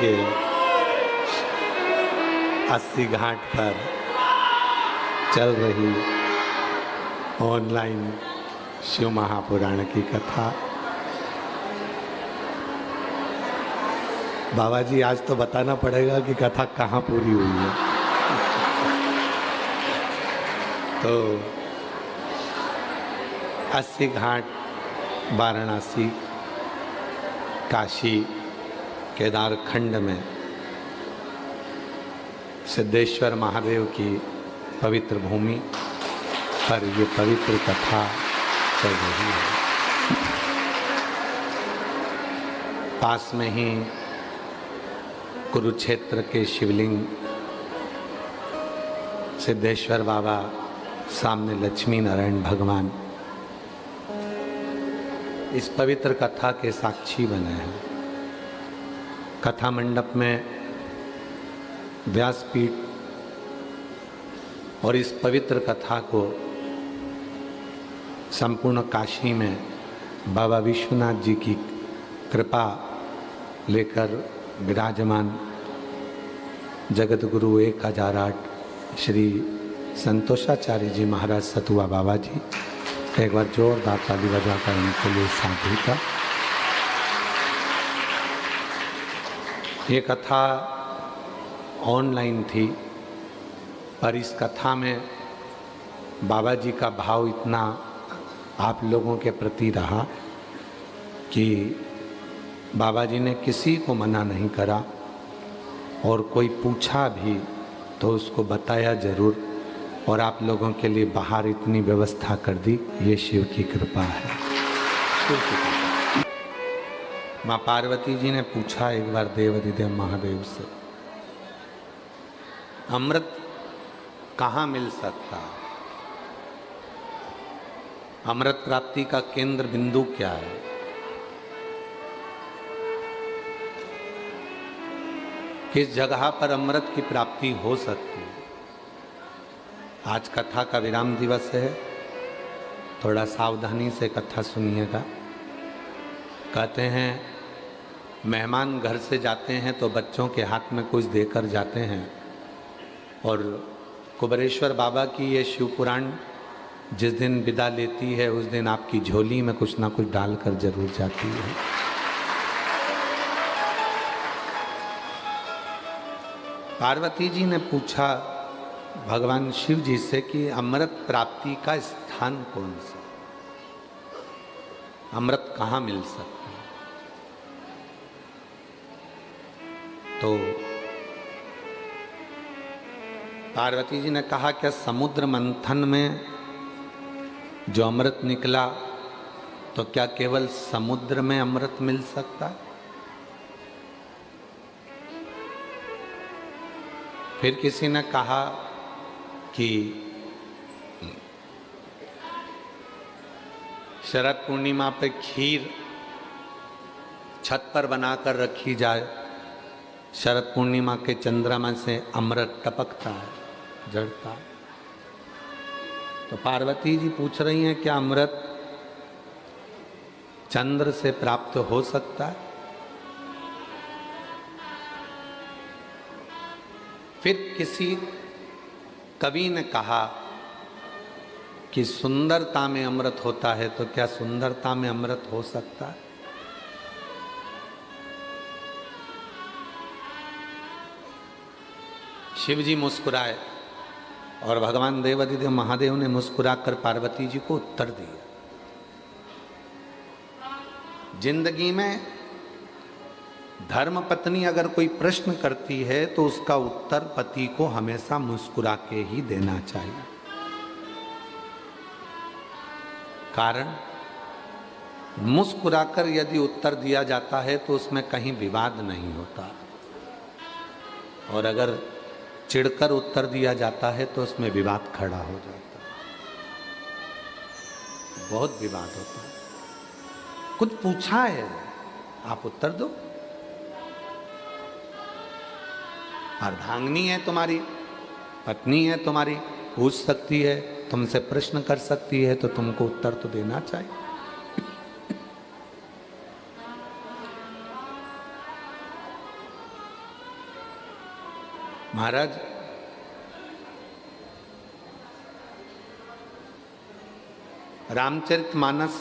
देखिए 80 घाट पर चल रही ऑनलाइन शिव महापुराण की कथा। बाबा जी आज तो बताना पड़ेगा कि कथा कहाँ पूरी हुई है। तो 80 घाट वाराणसी काशी केदार खंड में सिद्धेश्वर महादेव की पवित्र भूमि पर ये पवित्र कथा चल रही है। पास में ही कुरुक्षेत्र के शिवलिंग सिद्धेश्वर बाबा, सामने लक्ष्मी नारायण भगवान इस पवित्र कथा के साक्षी बने हैं। कथा मंडप में व्यासपीठ और इस पवित्र कथा को संपूर्ण काशी में बाबा विश्वनाथ जी की कृपा लेकर विराजमान जगत गुरु 1008 श्री संतोषाचार्य जी महाराज सतुआ बाबा जी, एक बार जोरदार ताली बजाकर उनके लिए साधु का। ये कथा ऑनलाइन थी, पर इस कथा में बाबा जी का भाव इतना आप लोगों के प्रति रहा कि बाबा जी ने किसी को मना नहीं करा, और कोई पूछा भी तो उसको बताया जरूर, और आप लोगों के लिए बाहर इतनी व्यवस्था कर दी। ये शिव की कृपा है, शिव की कृपा। माँ पार्वती जी ने पूछा एक बार देवाधिदेव महादेव से, अमृत कहाँ मिल सकता है? अमृत प्राप्ति का केंद्र बिंदु क्या है? किस जगह पर अमृत की प्राप्ति हो सकती है? आज कथा का विराम दिवस है, थोड़ा सावधानी से कथा सुनिएगा। कहते हैं मेहमान घर से जाते हैं तो बच्चों के हाथ में कुछ देकर जाते हैं, और कुबेरेश्वर बाबा की ये शिव पुराण जिस दिन विदा लेती है उस दिन आपकी झोली में कुछ ना कुछ डालकर जरूर जाती है। पार्वती जी ने पूछा भगवान शिव जी से कि अमृत प्राप्ति का स्थान कौन सा, अमृत कहाँ मिल सकता है? तो पार्वती जी ने कहा क्या समुद्र मंथन में जो अमृत निकला, तो क्या केवल समुद्र में अमृत मिल सकता है? फिर किसी ने कहा कि शरद पूर्णिमा पे खीर छत पर बनाकर रखी जाए, शरद पूर्णिमा के चंद्रमा से अमृत टपकता है, जड़ता है। तो पार्वती जी पूछ रही हैं क्या अमृत चंद्र से प्राप्त हो सकता है? फिर किसी कवि ने कहा कि सुंदरता में अमृत होता है, तो क्या सुंदरता में अमृत हो सकता है? शिव जी मुस्कुराए और भगवान देवाधिदेव महादेव ने मुस्कुराकर पार्वती जी को उत्तर दिया। जिंदगी में धर्म पत्नी अगर कोई प्रश्न करती है तो उसका उत्तर पति को हमेशा मुस्कुरा के ही देना चाहिए। कारण मुस्कुराकर यदि उत्तर दिया जाता है तो उसमें कहीं विवाद नहीं होता, और अगर चिढ़कर उत्तर दिया जाता है तो उसमें विवाद खड़ा हो जाता है, बहुत विवाद होता है। कुछ पूछा है, आप उत्तर दो। अर्धांगिनी है तुम्हारी, पत्नी है तुम्हारी, पूछ सकती है, तुमसे प्रश्न कर सकती है, तो तुमको उत्तर तो देना चाहिए। महाराज, रामचरितमानस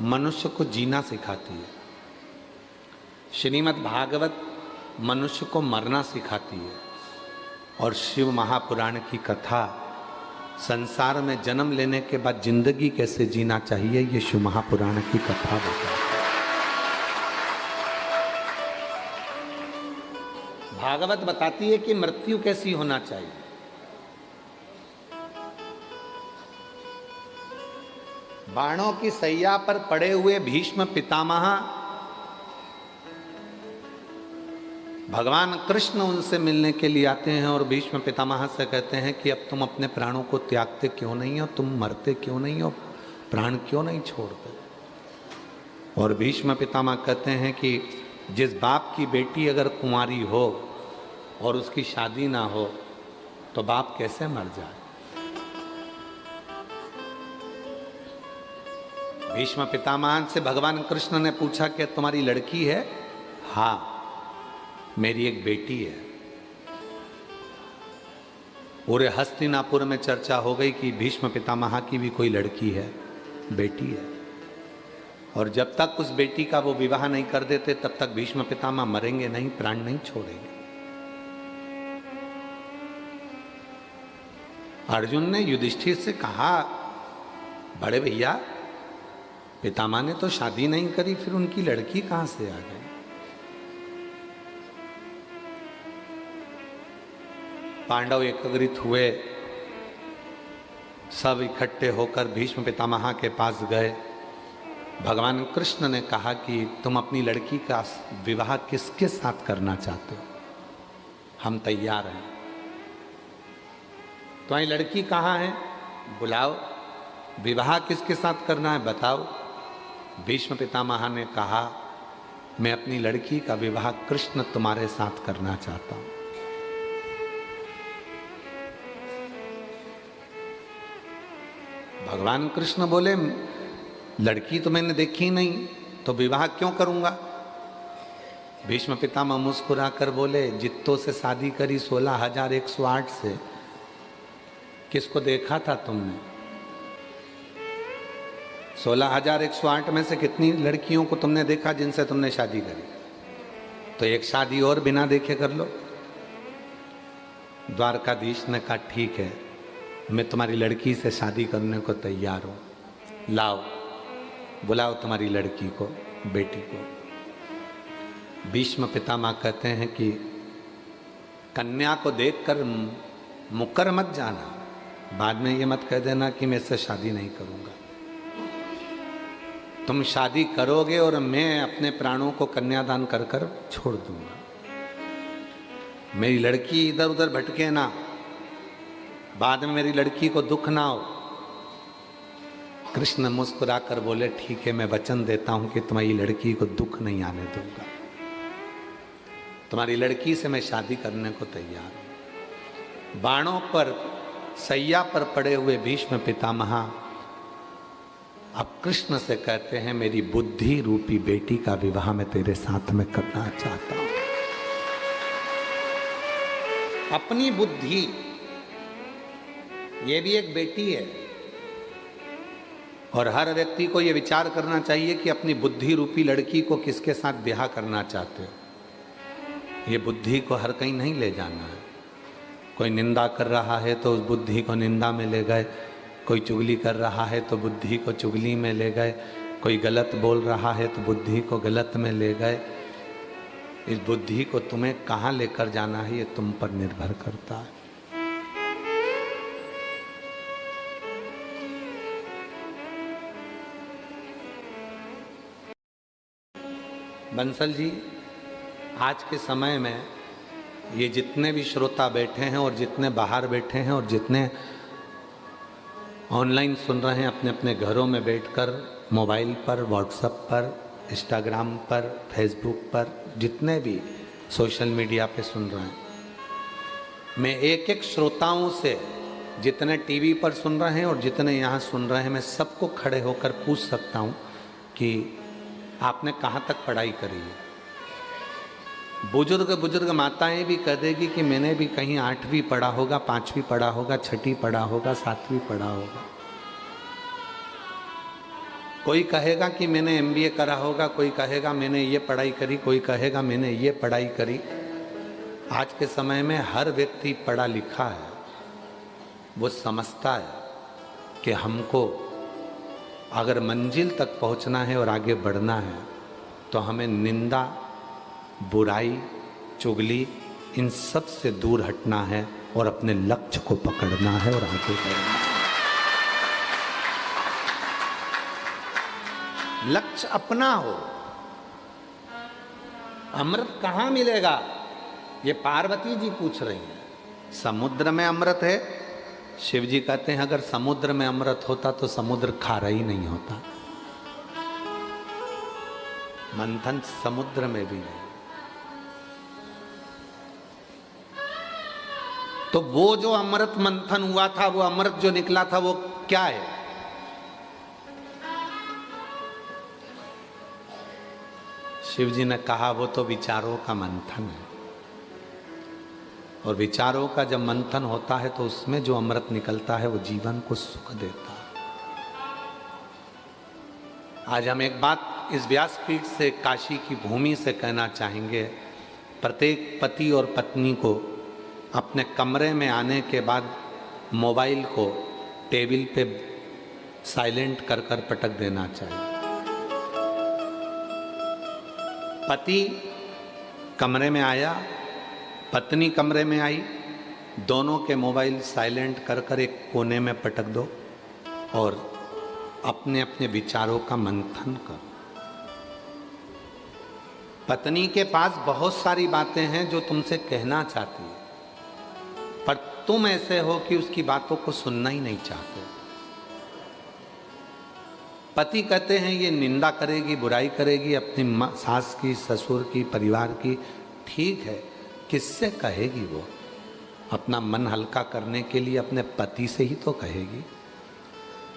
मनुष्य को जीना सिखाती है, श्रीमद् भागवत मनुष्य को मरना सिखाती है, और शिव महापुराण की कथा संसार में जन्म लेने के बाद जिंदगी कैसे जीना चाहिए, ये शिव महापुराण की कथा बताती है। भागवत बताती है कि मृत्यु कैसी होना चाहिए। बाणों की सैया पर पड़े हुए भीष्म पितामह, भगवान कृष्ण उनसे मिलने के लिए आते हैं और भीष्म पितामह से कहते हैं कि अब तुम अपने प्राणों को त्यागते क्यों नहीं हो, तुम मरते क्यों नहीं हो, प्राण क्यों नहीं छोड़ते। और भीष्म पितामह कहते हैं कि जिस बाप की बेटी अगर कुंवारी हो और उसकी शादी ना हो तो बाप कैसे मर जाए। भीष्म पितामह से भगवान कृष्ण ने पूछा कि तुम्हारी लड़की है? हाँ, मेरी एक बेटी है। पूरे हस्तिनापुर में चर्चा हो गई कि भीष्म पितामह की भी कोई लड़की है, बेटी है। और जब तक उस बेटी का वो विवाह नहीं कर देते तब तक भीष्म पितामह मरेंगे नहीं, प्राण नहीं छोड़ेंगे। अर्जुन ने युधिष्ठिर से कहा, बड़े भैया, पितामह ने तो शादी नहीं करी, फिर उनकी लड़की कहां से आ गई। पांडव एकत्रित हुए, सब इकट्ठे होकर भीष्म पितामह के पास गए। भगवान कृष्ण ने कहा कि तुम अपनी लड़की का विवाह किसके साथ करना चाहते हो? हम तैयार हैं। तुम्हारी लड़की कहाँ है? बुलाओ। विवाह किसके साथ करना है बताओ। भीष्म पितामह ने कहा, मैं अपनी लड़की का विवाह कृष्ण तुम्हारे साथ करना चाहता हूं। भगवान कृष्ण बोले, लड़की तो मैंने देखी नहीं, तो विवाह क्यों करूंगा। भीष्म पितामह मुस्कुरा कर बोले, जित्तों से शादी करी 16,108 से, किसको देखा था तुमने? 16,108 में से कितनी लड़कियों को तुमने देखा जिनसे तुमने शादी करी? तो एक शादी और बिना देखे कर लो। द्वारकाधीश ने कहा, ठीक है, मैं तुम्हारी लड़की से शादी करने को तैयार हूं, लाओ, बुलाओ तुम्हारी लड़की को, बेटी को। भीष्म पितामह कहते हैं कि कन्या को देखकर मुकर मत जाना, बाद में ये मत कह देना कि मैं इससे शादी नहीं करूंगा। तुम शादी करोगे और मैं अपने प्राणों को कन्यादान कर कर छोड़ दूंगा। मेरी लड़की इधर उधर भटके ना, बाद में मेरी लड़की को दुख ना हो। कृष्ण मुस्कुरा कर बोले, ठीक है, मैं वचन देता हूं कि तुम्हारी लड़की को दुख नहीं आने दूंगा, तुम्हारी लड़की से मैं शादी करने को तैयार हूं। बाणों पर सैया पर पड़े हुए भीष्म पितामह अब कृष्ण से कहते हैं, मेरी बुद्धि रूपी बेटी का विवाह मैं तेरे साथ में करना चाहता हूं। अपनी बुद्धि, ये भी एक बेटी है, और हर व्यक्ति को यह विचार करना चाहिए कि अपनी बुद्धि रूपी लड़की को किसके साथ ब्याह करना चाहते हो। ये बुद्धि को हर कहीं नहीं ले जाना है। कोई निंदा कर रहा है तो उस बुद्धि को निंदा में ले गए, कोई चुगली कर रहा है तो बुद्धि को चुगली में ले गए, कोई गलत बोल रहा है तो बुद्धि को गलत में ले गए। इस बुद्धि को तुम्हें कहाँ लेकर जाना है, ये तुम पर निर्भर करता है। बंसल जी, आज के समय में ये जितने भी श्रोता बैठे हैं और जितने बाहर बैठे हैं और जितने ऑनलाइन सुन रहे हैं अपने अपने घरों में बैठकर, मोबाइल पर, व्हाट्सएप पर, इंस्टाग्राम पर, फेसबुक पर, जितने भी सोशल मीडिया पे सुन रहे हैं, मैं एक एक श्रोताओं से, जितने टीवी पर सुन रहे हैं और जितने यहाँ सुन रहे हैं, मैं सबको खड़े होकर पूछ सकता हूँ कि आपने कहाँ तक पढ़ाई करी है। बुजुर्ग बुजुर्ग माताएं भी कह देगी कि मैंने भी कहीं 8वीं पढ़ा होगा, 5वीं पढ़ा होगा, 6ठी पढ़ा होगा, 7वीं पढ़ा होगा। कोई कहेगा कि मैंने MBA करा होगा, कोई कहेगा मैंने ये पढ़ाई करी, कोई कहेगा मैंने ये पढ़ाई करी। आज के समय में हर व्यक्ति पढ़ा लिखा है, वो समझता है कि हमको अगर मंजिल तक पहुंचना है और आगे बढ़ना है तो हमें निंदा, बुराई, चुगली इन सब से दूर हटना है और अपने लक्ष्य को पकड़ना है और आगे बढ़ना है। लक्ष्य अपना हो। अमृत कहाँ मिलेगा, ये पार्वती जी पूछ रही हैं। समुद्र में अमृत है। शिव जी कहते हैं अगर समुद्र में अमृत होता तो समुद्र खारा ही नहीं होता। मंथन समुद्र में भी नहीं। तो वो जो अमृत मंथन हुआ था, वो अमृत जो निकला था, वो क्या है? शिव जी ने कहा वो तो विचारों का मंथन है। और विचारों का जब मंथन होता है तो उसमें जो अमृत निकलता है वो जीवन को सुख देता है। आज हम एक बात इस व्यासपीठ से, काशी की भूमि से कहना चाहेंगे। प्रत्येक पति और पत्नी को अपने कमरे में आने के बाद मोबाइल को टेबल पे साइलेंट कर कर पटक देना चाहिए। पति कमरे में आया, पत्नी कमरे में आई, दोनों के मोबाइल साइलेंट कर कर एक कोने में पटक दो और अपने अपने विचारों का मंथन करो। पत्नी के पास बहुत सारी बातें हैं जो तुमसे कहना चाहती है, पर तुम ऐसे हो कि उसकी बातों को सुनना ही नहीं चाहते। पति कहते हैं ये निंदा करेगी, बुराई करेगी अपनी सास की, ससुर की, परिवार की। ठीक है, किससे कहेगी? वो अपना मन हल्का करने के लिए अपने पति से ही तो कहेगी।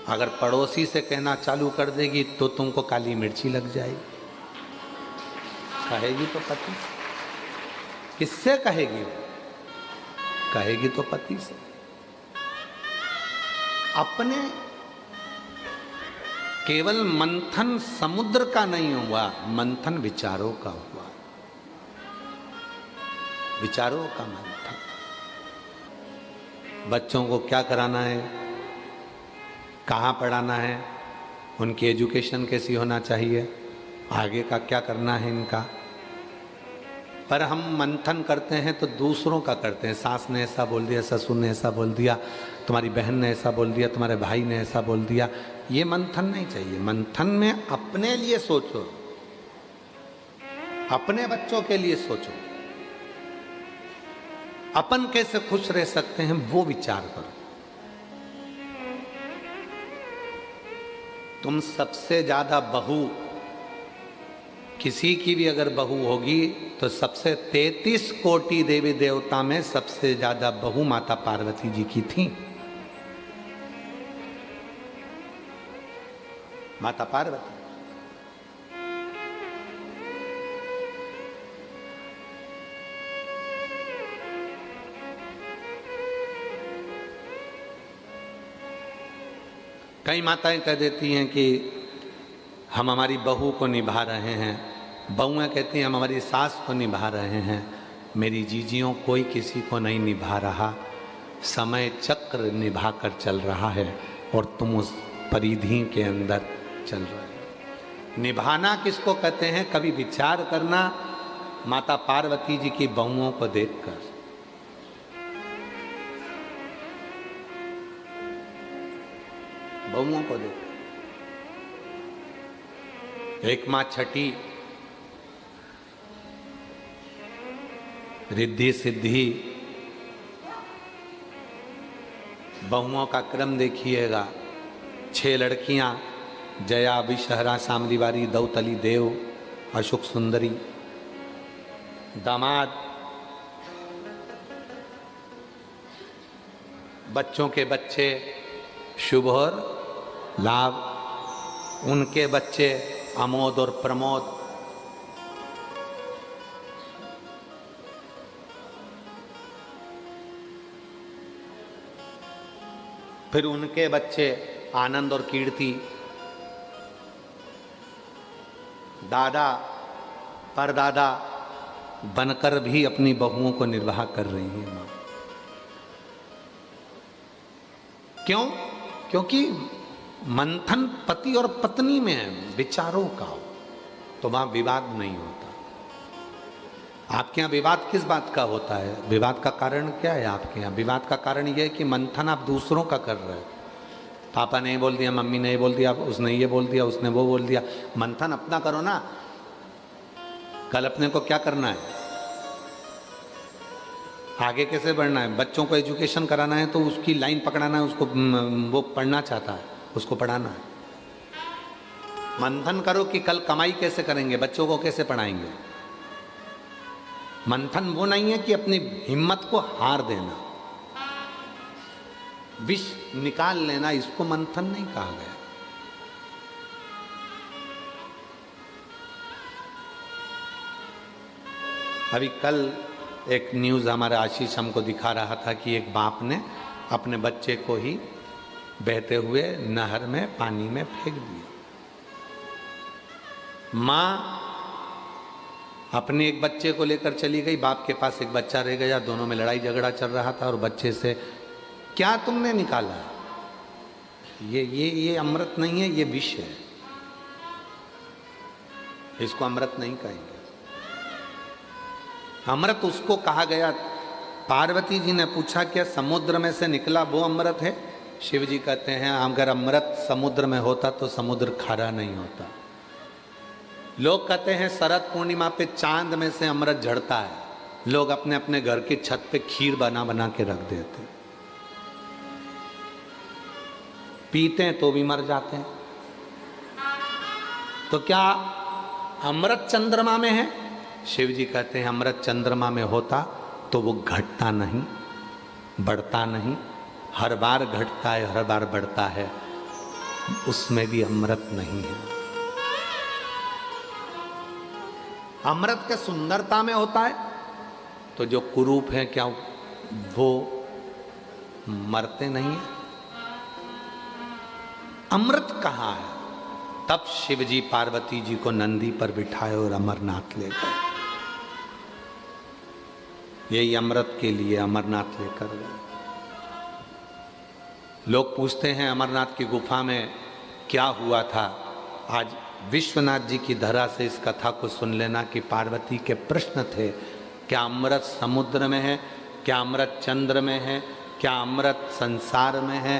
अगर पड़ोसी से कहना चालू कर देगी तो तुमको काली मिर्ची लग जाएगी। कहेगी तो पति से। किससे कहेगी? वो कहेगी तो पति से। अपने केवल मंथन समुद्र का नहीं हुआ, मंथन विचारों का हुआ। विचारों का मंथन। बच्चों को क्या कराना है, कहाँ पढ़ाना है, उनकी एजुकेशन कैसी होना चाहिए, आगे का क्या करना है इनका। पर हम मंथन करते हैं तो दूसरों का करते हैं। सास ने ऐसा बोल दिया, ससुर ने ऐसा बोल दिया, तुम्हारी बहन ने ऐसा बोल दिया, तुम्हारे भाई ने ऐसा बोल दिया। ये मंथन नहीं चाहिए। मंथन में अपने लिए सोचो, अपने बच्चों के लिए सोचो, अपन कैसे खुश रह सकते हैं वो विचार करो। तुम सबसे ज्यादा बहू, किसी की भी अगर बहू होगी तो सबसे 33 कोटि देवी देवता में सबसे ज्यादा बहू माता पार्वती जी की थी। माता पार्वती। कई माताएं कह देती हैं कि हम हमारी बहू को निभा रहे हैं, बहुएं कहती हैं हम हमारी सास को निभा रहे हैं। मेरी जीजियों, कोई किसी को नहीं निभा रहा, समय चक्र निभा कर चल रहा है और तुम उस परिधि के अंदर चल रहे हो। निभाना किसको कहते हैं? कभी विचार करना माता पार्वती जी की बहुओं को देखकर। बहुओं को देख, एक माँ छठी, रिद्धि सिद्धि, बहुओं का क्रम देखिएगा। 6 लड़कियां, जया, विषहरा, शामलीवारी, दौतली, देव, अशोक सुंदरी। दामाद, बच्चों के बच्चे शुभ और लाभ, उनके बच्चे अमोद और प्रमोद। फिर उनके बच्चे आनंद और कीर्ति दादा परदादा बनकर भी अपनी बहुओं को निर्वाह कर रही है मां। क्यों? क्योंकि मंथन पति और पत्नी में है, विचारों का, तो वहां विवाद नहीं होता। आपके यहाँ विवाद किस बात का होता है? विवाद का कारण क्या है आपके यहाँ? विवाद का कारण यह है कि मंथन आप दूसरों का कर रहे हो। पापा ने ये बोल दिया, मम्मी ने ये बोल दिया, उसने ये बोल दिया, उसने वो बोल दिया। मंथन अपना करो ना। कल अपने को क्या करना है, आगे कैसे बढ़ना है, बच्चों को एजुकेशन कराना है तो उसकी लाइन पकड़ाना है, उसको वो पढ़ना चाहता है, उसको पढ़ाना है। मंथन करो कि कल कमाई कैसे करेंगे, बच्चों को कैसे पढ़ाएंगे। मंथन वो नहीं है कि अपनी हिम्मत को हार देना, विष निकाल लेना, इसको मंथन नहीं कहा गया। अभी कल एक न्यूज़ हमारा आशीष हमको दिखा रहा था कि एक बाप ने अपने बच्चे को ही बहते हुए नहर में पानी में फेंक दिया। माँ अपने एक बच्चे को लेकर चली गई, बाप के पास एक बच्चा रह गया, दोनों में लड़ाई झगड़ा चल रहा था और बच्चे से क्या तुमने निकाला, ये अमृत नहीं है, ये विष है, इसको अमृत नहीं कहेंगे। अमृत उसको कहा गया। पार्वती जी ने पूछा क्या समुद्र में से निकला वो अमृत है? शिव जी कहते हैं अगर अमृत समुद्र में होता तो समुद्र खारा नहीं होता। लोग कहते हैं शरद पूर्णिमा पे चांद में से अमृत झड़ता है, लोग अपने अपने घर की छत पे खीर बना बना के रख देते, पीते हैं तो भी मर जाते हैं। तो क्या अमृत चंद्रमा में है? शिव जी कहते हैं अमृत चंद्रमा में होता तो वो घटता नहीं, बढ़ता नहीं, हर बार घटता है, हर बार बढ़ता है, उसमें भी अमृत नहीं है। अमृत के सुंदरता में होता है, तो जो कुरूप है क्या वो मरते नहीं है? अमृत कहाँ है? तब शिव जी पार्वती जी को नंदी पर बिठाए और अमरनाथ ले गए। यही अमृत के लिए अमरनाथ लेकर गए। लोग पूछते हैं अमरनाथ की गुफा में क्या हुआ था। आज विश्वनाथ जी की धरा से इस कथा को सुन लेना कि पार्वती के प्रश्न थे, क्या अमृत समुद्र में है, क्या अमृत चंद्र में है, क्या अमृत संसार में है।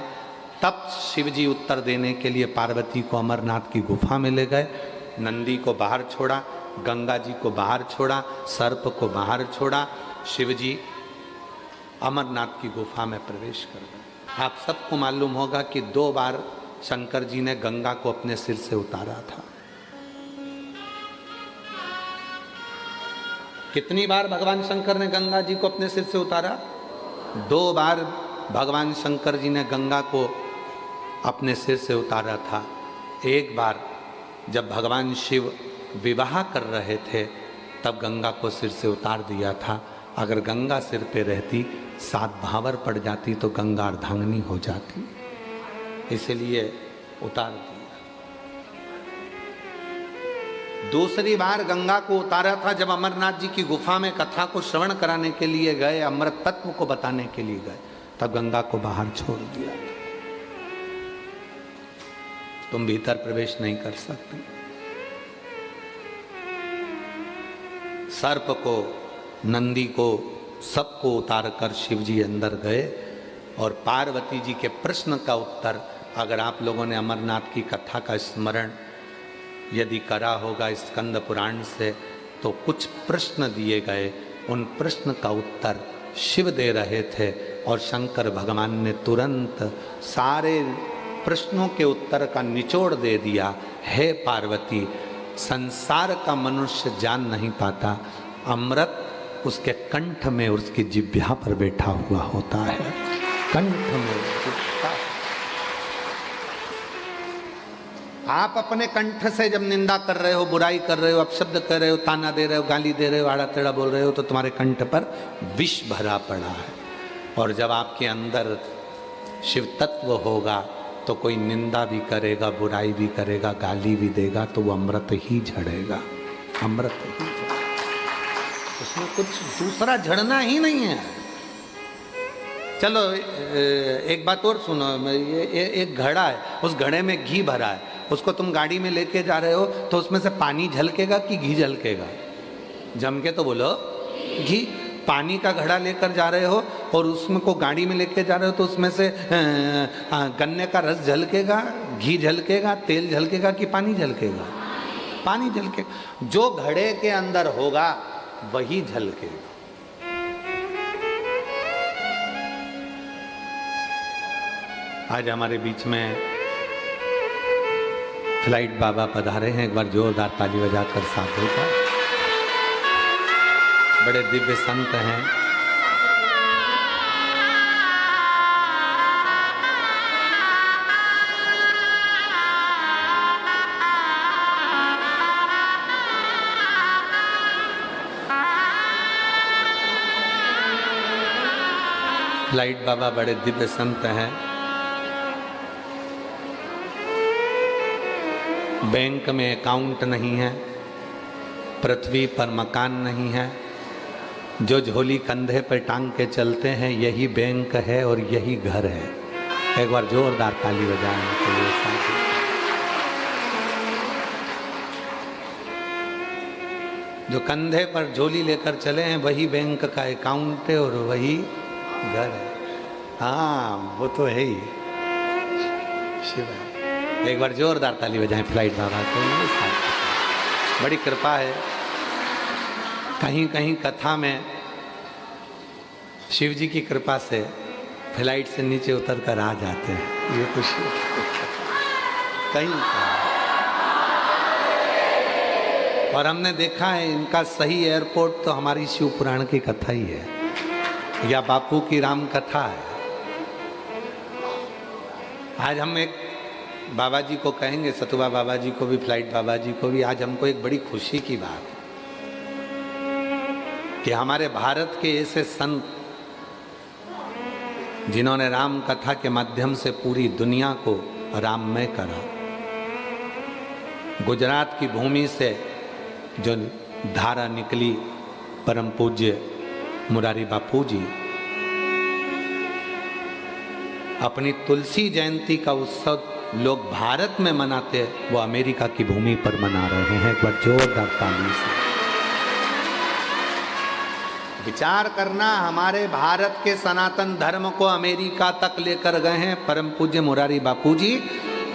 तब शिव जी उत्तर देने के लिए पार्वती को अमरनाथ की गुफा में ले गए। नंदी को बाहर छोड़ा, गंगा जी को बाहर छोड़ा, सर्प को बाहर छोड़ा, शिव जी अमरनाथ की गुफा में प्रवेश कर गए। आप सबको मालूम होगा कि 2 बार शंकर जी ने गंगा को अपने सिर से उतारा था। कितनी बार भगवान शंकर ने गंगा जी को अपने सिर से उतारा? 2 बार भगवान शंकर जी ने गंगा को अपने सिर से उतारा था। एक बार जब भगवान शिव विवाह कर रहे थे तब गंगा को सिर से उतार दिया था। अगर गंगा सिर पे रहती, 7 भावर पड़ जाती तो गंगा अर्धांगिनी हो जाती, इसलिए उतार दिया। दूसरी बार गंगा को उतारा था जब अमरनाथ जी की गुफा में कथा को श्रवण कराने के लिए गए, अमृत तत्व को बताने के लिए गए, तब गंगा को बाहर छोड़ दिया। तुम भीतर प्रवेश नहीं कर सकते। सर्प को, नंदी को, सबको उतार कर शिव जी अंदर गए और पार्वती जी के प्रश्न का उत्तर, अगर आप लोगों ने अमरनाथ की कथा का स्मरण यदि करा होगा स्कंद पुराण से, तो कुछ प्रश्न दिए गए, उन प्रश्न का उत्तर शिव दे रहे थे और शंकर भगवान ने तुरंत सारे प्रश्नों के उत्तर का निचोड़ दे दिया। हे पार्वती, संसार का मनुष्य जान नहीं पाता, अमृत उसके कंठ में, उसकी जिह्वा पर बैठा हुआ होता है, कंठ में। आप अपने कंठ से जब निंदा कर रहे हो, बुराई कर रहे हो, अपशब्द कर रहे हो, ताना दे रहे हो, गाली दे रहे हो, आड़ा टेढ़ा बोल रहे हो, तो तुम्हारे कंठ पर विष भरा पड़ा है। और जब आपके अंदर शिव तत्व होगा तो कोई निंदा भी करेगा, बुराई भी करेगा, गाली भी देगा तो वो अमृत ही झड़ेगा, अमृत ही झड़ेगा। उसमें कुछ दूसरा झड़ना ही नहीं है। चलो एक बात और सुनो, ये एक घड़ा है, उस घड़े में घी भरा है, उसको तुम गाड़ी में लेके जा रहे हो तो उसमें से पानी झलकेगा कि घी झलकेगा? जम के तो बोलो घी। पानी का घड़ा लेकर जा रहे हो और उसमें को गाड़ी में लेके जा रहे हो तो उसमें से गन्ने का रस झलकेगा, घी झलकेगा, तेल झलकेगा कि पानी झलकेगा? पानी झलकेगा। जो घड़े के अंदर होगा वही झलकेगा। आज हमारे बीच में फ्लाइट बाबा पधारे हैं, एक बार जोरदार ताली बजाकर साधु का। बड़े दिव्य संत हैं। फ्लाइट बाबा बड़े दिव्य संत हैं। बैंक में अकाउंट नहीं है, पृथ्वी पर मकान नहीं है, जो झोली कंधे पर टांग के चलते हैं यही बैंक है और यही घर है। एक बार जोरदार ताली बजाएं तो ये साथ। जो कंधे पर झोली लेकर चले हैं वही बैंक का अकाउंट है और वही घर है। हाँ वो तो है ही। शिव है। एक बार जोरदार ताली बजाएं फ्लाइट बाबा को, ये साथ। बड़ी कृपा है। कहीं कहीं कथा में शिव जी की कृपा से फ्लाइट से नीचे उतर कर आ जाते हैं, ये खुशी कहीं और हमने देखा है इनका सही एयरपोर्ट तो हमारी शिव पुराण की कथा ही है या बापू की राम कथा है। आज हम एक बाबा जी को कहेंगे, सतुबा बाबा जी को भी, फ्लाइट बाबा जी को भी, आज हमको एक बड़ी खुशी की बात कि हमारे भारत के ऐसे संत जिन्होंने राम कथा के माध्यम से पूरी दुनिया को राममय करा। गुजरात की भूमि से जो धारा निकली, परम पूज्य मुरारी बापू जी अपनी तुलसी जयंती का उत्सव लोग भारत में मनाते, वो अमेरिका की भूमि पर मना रहे हैं। एक बार जोरदार ताली से विचार करना। हमारे भारत के सनातन धर्म को अमेरिका तक लेकर गए हैं परम पूज्य मुरारी बापू जी,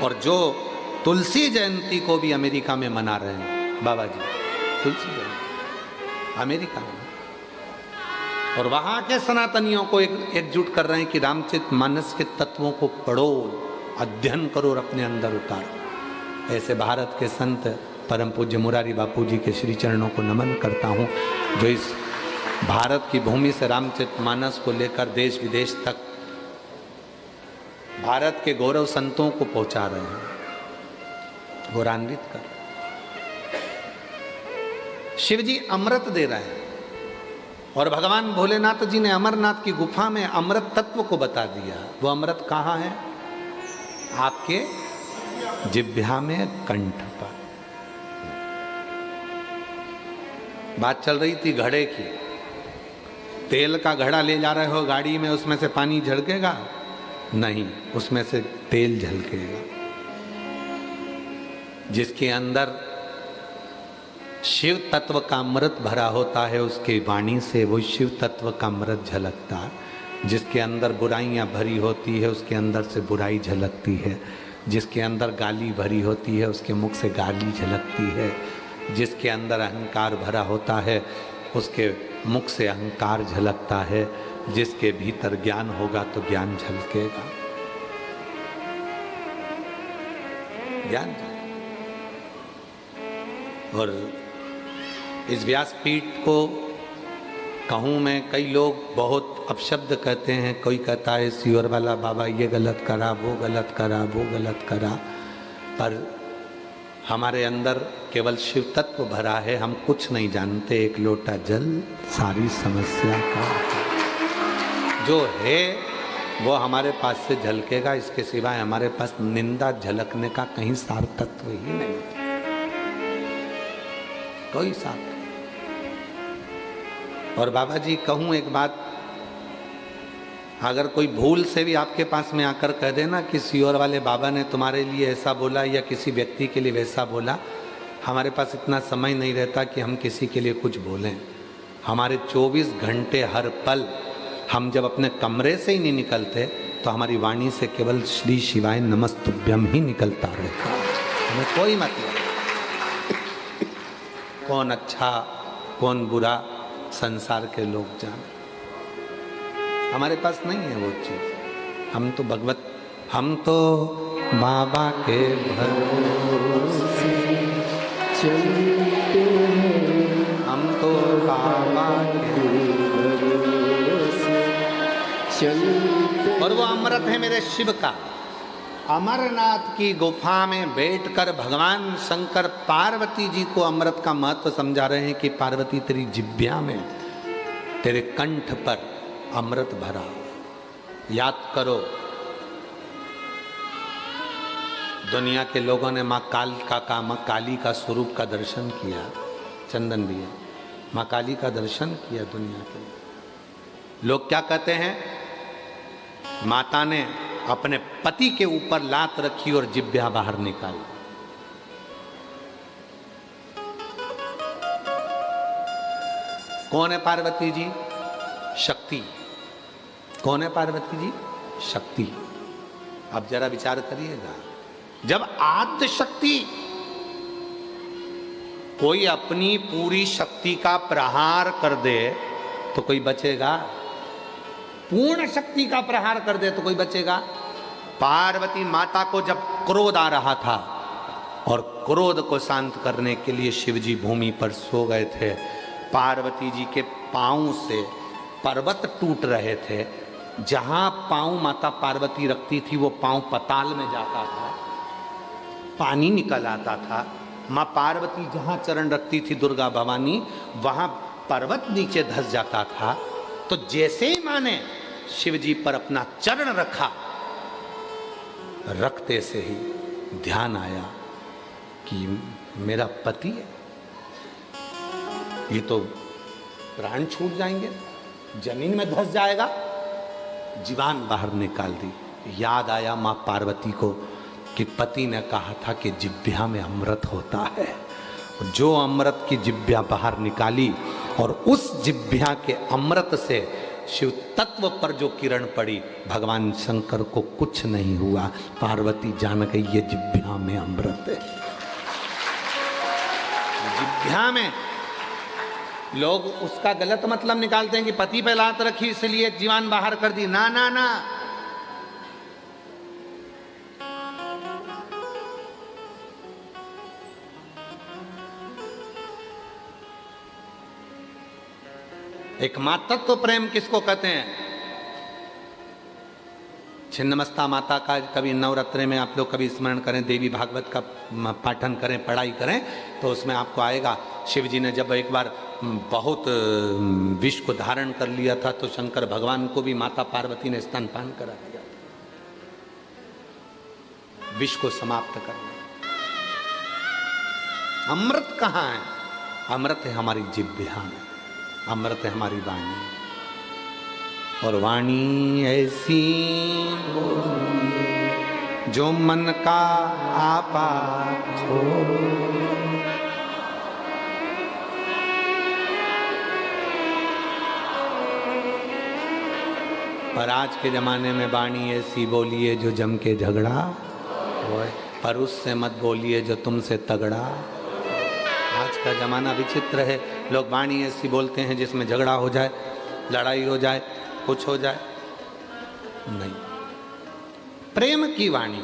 और जो तुलसी जयंती को भी अमेरिका में मना रहे हैं बाबा जी। तुलसी जयंती अमेरिका में, और वहाँ के सनातनियों को एकजुट कर रहे हैं कि रामचरितमानस के तत्वों को पढ़ो, अध्ययन करो और अपने अंदर उतारो। ऐसे भारत के संत परम पूज्य मुरारी बापू जी के श्री चरणों को नमन करता हूँ, जो इस भारत की भूमि से रामचरितमानस को लेकर देश विदेश तक भारत के गौरव संतों को पहुंचा रहे हैं, गौरवान्वित कर। शिव जी अमृत दे रहे हैं और भगवान भोलेनाथ जी ने अमरनाथ की गुफा में अमृत तत्व को बता दिया। वो अमृत कहाँ है? आपके जिह्वा में, कंठ पर। बात चल रही थी घड़े की। तेल का घड़ा ले जा रहे हो गाड़ी में, उसमें से पानी झलकेगा? नहीं, उसमें से तेल झलकेगा। जिसके अंदर शिव तत्व का अमृत भरा होता है, उसके वाणी से वो शिव तत्व का अमृत झलकता है। जिसके अंदर बुराइयां भरी होती है, उसके अंदर से बुराई झलकती है। जिसके अंदर गाली भरी होती है, उसके मुख से गाली झलकती है। जिसके अंदर अहंकार भरा होता है, उसके मुख से अहंकार झलकता है। जिसके भीतर ज्ञान होगा तो ज्ञान झलकेगा, ज्ञान। और इस व्यासपीठ को कहूँ मैं, कई लोग बहुत अपशब्द कहते हैं। कोई कहता है सीवर वाला बाबा ये गलत करा, वो गलत करा, वो गलत करा, पर हमारे अंदर केवल शिव तत्व भरा है। हम कुछ नहीं जानते। एक लोटा जल सारी समस्या का जो है वो हमारे पास से झलकेगा, इसके सिवाय हमारे पास निंदा झलकने का कहीं सार तत्व ही नहीं, कोई सार। और बाबा जी कहूं एक बात, अगर कोई भूल से भी आपके पास में आकर कह देना कि सियोर वाले बाबा ने तुम्हारे लिए ऐसा बोला या किसी व्यक्ति के लिए वैसा बोला, हमारे पास इतना समय नहीं रहता कि हम किसी के लिए कुछ बोलें। हमारे 24 घंटे हर पल हम जब अपने कमरे से ही नहीं निकलते तो हमारी वाणी से केवल श्री शिवाय नमस्तुभ्यम ही निकलता रहता, हमें कोई मतलब कौन अच्छा कौन बुरा संसार के लोग जाने, हमारे पास नहीं है वो चीज। हम तो भगवत, हम तो बाबा के भरोसे चलते हैं, हम तो बाबा के भरोसे चलते। और वो अमृत है मेरे शिव का। अमरनाथ की गुफा में बैठकर भगवान शंकर पार्वती जी को अमृत का महत्व समझा रहे हैं कि पार्वती तेरी जिह्वा में, तेरे कंठ पर अमृत भरा, याद करो। दुनिया के लोगों ने माँ काली का स्वरूप का दर्शन किया, चंदन दिया, माँ काली का दर्शन किया। दुनिया के लोग क्या कहते हैं, माता ने अपने पति के ऊपर लात रखी और जिह्वा बाहर निकाली। कौन है पार्वती जी? शक्ति। कौन है पार्वती जी? शक्ति। अब जरा विचार करिएगा, जब आद्य शक्ति कोई अपनी पूरी शक्ति का प्रहार कर दे तो कोई बचेगा? पूर्ण शक्ति का प्रहार कर दे तो कोई बचेगा? पार्वती माता को जब क्रोध आ रहा था और क्रोध को शांत करने के लिए शिवजी भूमि पर सो गए थे, पार्वती जी के पांव से पर्वत टूट रहे थे। जहां पांव माता पार्वती रखती थी वो पांव पताल में जाता था, पानी निकल आता था। माँ पार्वती जहां चरण रखती थी दुर्गा भवानी, वहां पर्वत नीचे धंस जाता था। तो जैसे ही माँ ने शिव जी पर अपना चरण रखा, रखते से ही ध्यान आया कि मेरा पति है, ये तो प्राण छूट जाएंगे, जमीन में धंस जाएगा। जीवान बाहर निकाल दी। याद आया माँ पार्वती को कि पति ने कहा था कि जिह्वा में अमृत होता है। जो अमृत की जिह्वा बाहर निकाली और उस जिह्वा के अमृत से शिव तत्व पर जो किरण पड़ी, भगवान शंकर को कुछ नहीं हुआ। पार्वती जान गई ये जिह्वा में अमृत है। जिह्वा में लोग उसका गलत मतलब निकालते हैं कि पति पे लात रखी इसलिए जीवान बाहर कर दी। ना ना ना, एक मातृत्व प्रेम किसको कहते हैं? छिन्नमस्ता माता का कभी नवरात्रि में आप लोग कभी स्मरण करें, देवी भागवत का पाठन करें, पढ़ाई करें, तो उसमें आपको आएगा शिव जी ने जब एक बार बहुत विष को धारण कर लिया था तो शंकर भगवान को भी माता पार्वती ने स्तनपान करा दिया, विष को समाप्त करना। अमृत कहाँ है? अमृत है हमारी जिह्वा में, अमृत है हमारी वाणी। और वाणी ऐसी जो मन का आपा खो, पर आज के जमाने में वाणी ऐसी बोलिए जो जम के झगड़ा होए, पर उससे मत बोलिए जो तुमसे तगड़ा। आज का जमाना विचित्र है, लोग वाणी ऐसी बोलते हैं जिसमें झगड़ा हो जाए, लड़ाई हो जाए, कुछ हो जाए। नहीं, प्रेम की वाणी।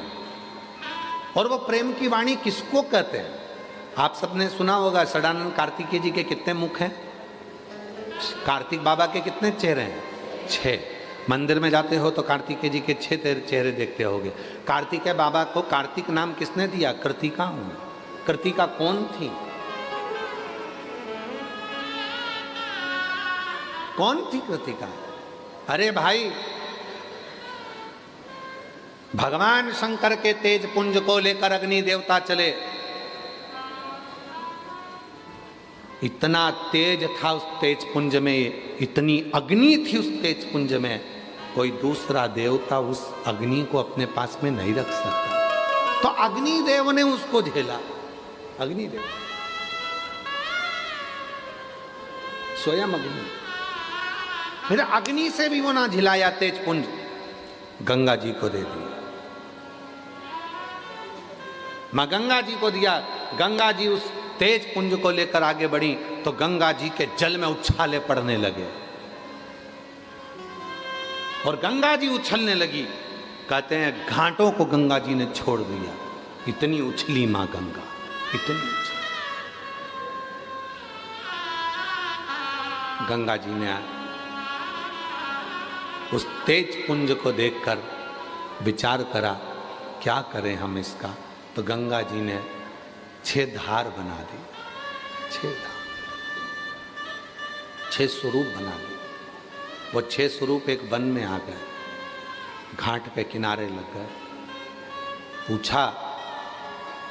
और वो प्रेम की वाणी किसको कहते हैं? आप सबने सुना होगा सदानंद कार्तिकेय जी के कितने मुख हैं, कार्तिक बाबा के कितने चेहरे हैं? 6। मंदिर में जाते हो तो कार्तिकेय जी के 6 चेहरे देखते होगे। कार्तिकेय बाबा को कार्तिक नाम किसने दिया? कृतिका हूं। कृतिका कौन थी? कौन थी कृतिका? अरे भाई, भगवान शंकर के तेज पुंज को लेकर अग्नि देवता चले। इतना तेज था उस तेज पुंज में, इतनी अग्नि थी उस तेज पुंज में, कोई दूसरा देवता उस अग्नि को अपने पास में नहीं रख सकता। तो अग्निदेव ने उसको झेला। अग्निदेव स्वयं अग्नि, फिर अग्नि से भी वो ना झिलाया तेज पुंज, गंगा जी को दे दिया। मां गंगा जी को दिया। गंगा जी उस तेज पुंज को लेकर आगे बढ़ी तो गंगा जी के जल में उछाले पड़ने लगे और गंगा जी उछलने लगी। कहते हैं घाटों को गंगा जी ने छोड़ दिया, इतनी उछली मां गंगा, इतनी उछली। गंगा जी ने उस तेज पुंज को देखकर विचार करा क्या करें हम इसका। तो गंगा जी ने 6 धार बना दी, 6 धार, 6 स्वरूप बना दी। वो 6 स्वरूप एक वन में आ गए, घाट पे किनारे लग गए। पूछा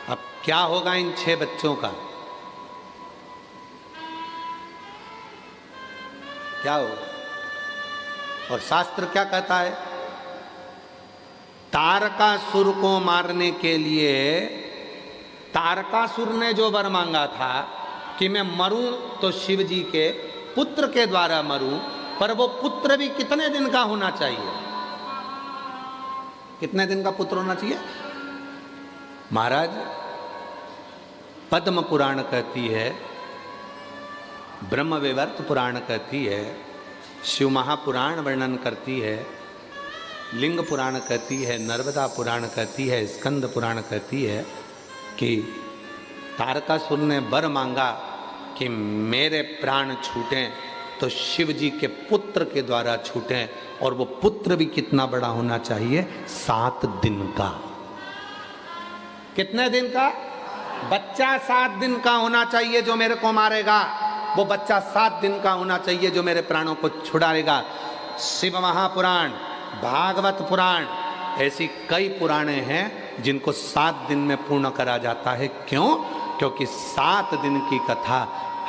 अब क्या होगा इन 6 बच्चों का, क्या होगा? और शास्त्र क्या कहता है? तारकासुर को मारने के लिए तारकासुर ने जो वर मांगा था कि मैं मरूं तो शिव जी के पुत्र के द्वारा मरूं, पर वो पुत्र भी कितने दिन का होना चाहिए? कितने दिन का पुत्र होना चाहिए? महाराज पद्म पुराण कहती है, ब्रह्म वैवर्त पुराण कहती है, शिव महापुराण वर्णन करती है, लिंग पुराण कहती है, नर्मदा पुराण कहती है, स्कंद पुराण कहती है कि तारकासुर ने वर मांगा कि मेरे प्राण छूटें तो शिव जी के पुत्र के द्वारा छूटें, और वो पुत्र भी कितना बड़ा होना चाहिए? 7 दिन का। कितने दिन का? बच्चा 7 दिन का होना चाहिए जो मेरे को मारेगा, वो बच्चा 7 दिन का होना चाहिए जो मेरे प्राणों को छुड़ाएगा। शिव महापुराण, भागवत पुराण, ऐसी कई पुराणे हैं जिनको 7 दिन में पूर्ण करा जाता है। क्यों? क्योंकि 7 दिन की कथा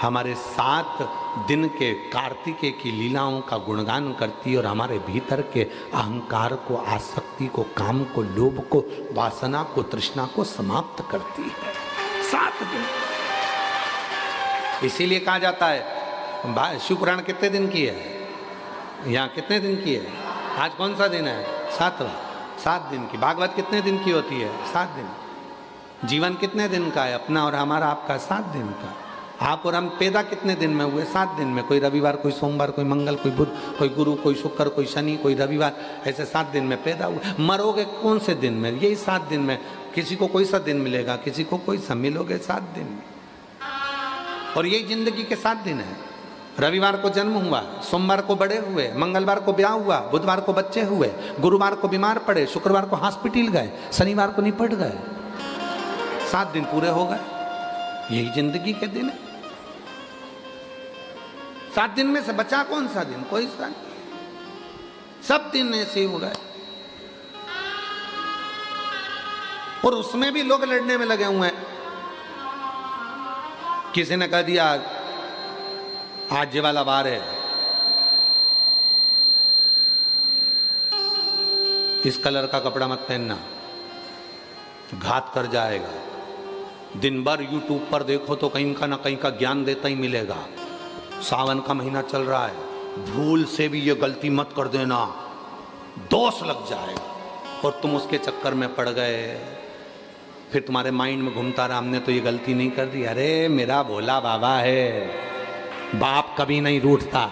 हमारे 7 दिन के कार्तिकेय की लीलाओं का गुणगान करती है और हमारे भीतर के अहंकार को, आसक्ति को, काम को, लोभ को, वासना को, तृष्णा को समाप्त करती है। 7 दिन। इसीलिए कहा जाता है शिव पुराण कितने दिन की है? यहाँ कितने दिन की है? आज कौन सा दिन है? 7वां। 7 दिन की। भागवत कितने दिन की होती है? 7 दिन। जीवन कितने दिन का है? अपना और हमारा, आपका 7 दिन का। आप और हम पैदा कितने दिन में हुए? 7 दिन में। कोई रविवार, कोई सोमवार, कोई मंगल, कोई बुध, कोई गुरु, कोई शुक्र, कोई शनि, कोई रविवार, ऐसे 7 दिन में पैदा हुए। मरोगे कौन से दिन में? यही 7 दिन में। किसी को कोई सा दिन मिलेगा, किसी को कोई सा, मिलोगे 7 दिन में। और यही जिंदगी के 7 दिन है। रविवार को जन्म हुआ, सोमवार को बड़े हुए, मंगलवार को ब्याह हुआ, बुधवार को बच्चे हुए, गुरुवार को बीमार पड़े, शुक्रवार को हॉस्पिटल गए, शनिवार को निपट गए। 7 दिन पूरे हो गए। यही जिंदगी के दिन है। 7 दिन में से बचा कौन सा दिन? कोई सा नहीं। सब दिन ऐसे हो गए। और उसमें भी लोग लड़ने में लगे हुए हैं। किसी ने कह दिया आज ये वाला वार है, इस कलर का कपड़ा मत पहनना, घात कर जाएगा। दिन भर यूट्यूब पर देखो तो कहीं का ना कहीं का ज्ञान देता ही मिलेगा। सावन का महीना चल रहा है, भूल से भी ये गलती मत कर देना, दोष लग जाएगा। और तुम उसके चक्कर में पड़ गए। फिर तुम्हारे माइंड में घूमता रहा, हमने तो ये गलती नहीं कर दी। अरे मेरा भोला बाबा है, बाप कभी नहीं रूठता,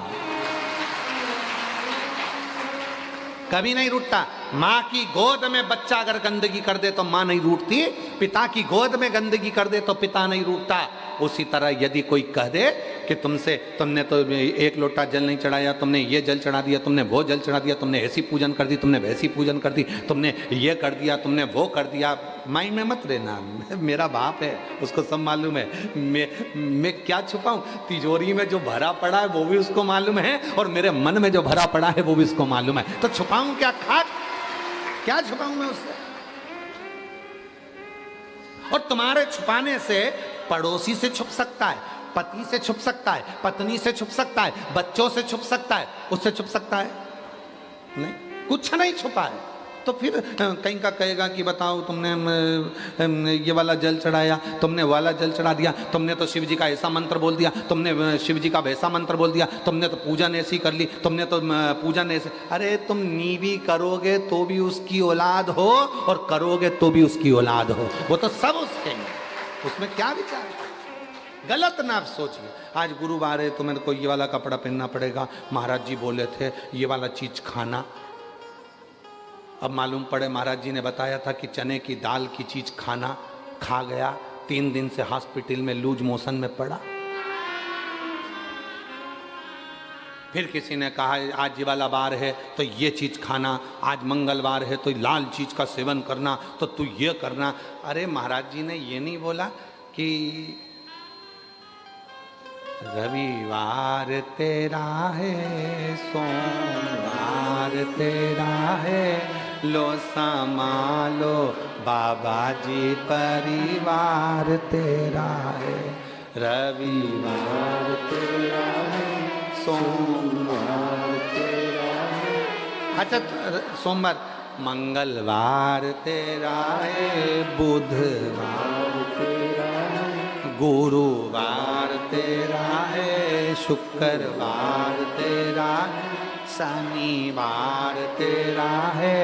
कभी नहीं रूठता। माँ की गोद में बच्चा अगर गंदगी कर दे तो माँ नहीं रूठती, पिता की गोद में गंदगी कर दे तो पिता नहीं रूठता। उसी तरह यदि कोई कह दे कि तुमने तो 1 लोटा जल नहीं चढ़ाया, तुमने ये जल चढ़ा दिया, तुमने वो जल चढ़ा दिया, तुमने ऐसी पूजन कर दी, तुमने वैसी पूजन कर दी, तुमने ये कर दिया, तुमने वो कर दिया, माइंड में मत रहना। मेरा बाप है, उसको सब मालूम है। मैं क्या छुपाऊं? तिजोरी में जो भरा पड़ा है वो भी उसको मालूम है, और मेरे मन में जो भरा पड़ा है वो भी उसको मालूम है। तो छुपाऊं क्या? खाक क्या छुपाऊं मैं उससे? और तुम्हारे छुपाने से पड़ोसी से छुप सकता है, पति से छुप सकता है, पत्नी से छुप सकता है, बच्चों से छुप सकता है, उससे छुप सकता है नहीं, कुछ नहीं छुपा है। तो फिर कहीं का कहेगा कि बताओ तुमने ये वाला जल चढ़ाया, तुमने वाला जल चढ़ा दिया, तुमने तो शिव जी का ऐसा मंत्र बोल दिया, तुमने शिव जी का वैसा मंत्र बोल दिया, तुमने तो पूजन ऐसी कर ली, तुमने तो पूजन ऐसे। अरे तुम नीवी करोगे तो भी उसकी औलाद हो और करोगे तो भी उसकी औलाद हो, वो तो सब उसके हैं, उसमें क्या विचार है? गलत ना सोचिए। आज गुरुवार है तो मेरे को ये वाला कपड़ा पहनना पड़ेगा, महाराज जी बोले थे ये वाला चीज खाना। अब मालूम पड़े महाराज जी ने बताया था कि चने की दाल की चीज खाना, खा गया, 3 दिन से हॉस्पिटल में लूज मोशन में पड़ा। फिर किसी ने कहा आज ये वाला बार है तो ये चीज खाना, आज मंगलवार है तो लाल चीज का सेवन करना, तो तू ये करना। अरे महाराज जी ने ये नहीं बोला कि रविवार तेरा है, सोमवार तेरा है, लो संभालो बाबा जी परिवार तेरा है। रविवार तेरा है, सोमवार तेरा है, अच्छा सोमवार, मंगलवार तेरा है, बुधवार तेरा है, गुरुवार तेरा है, शुक्रवार तेरा है, शनिवार तेरा है,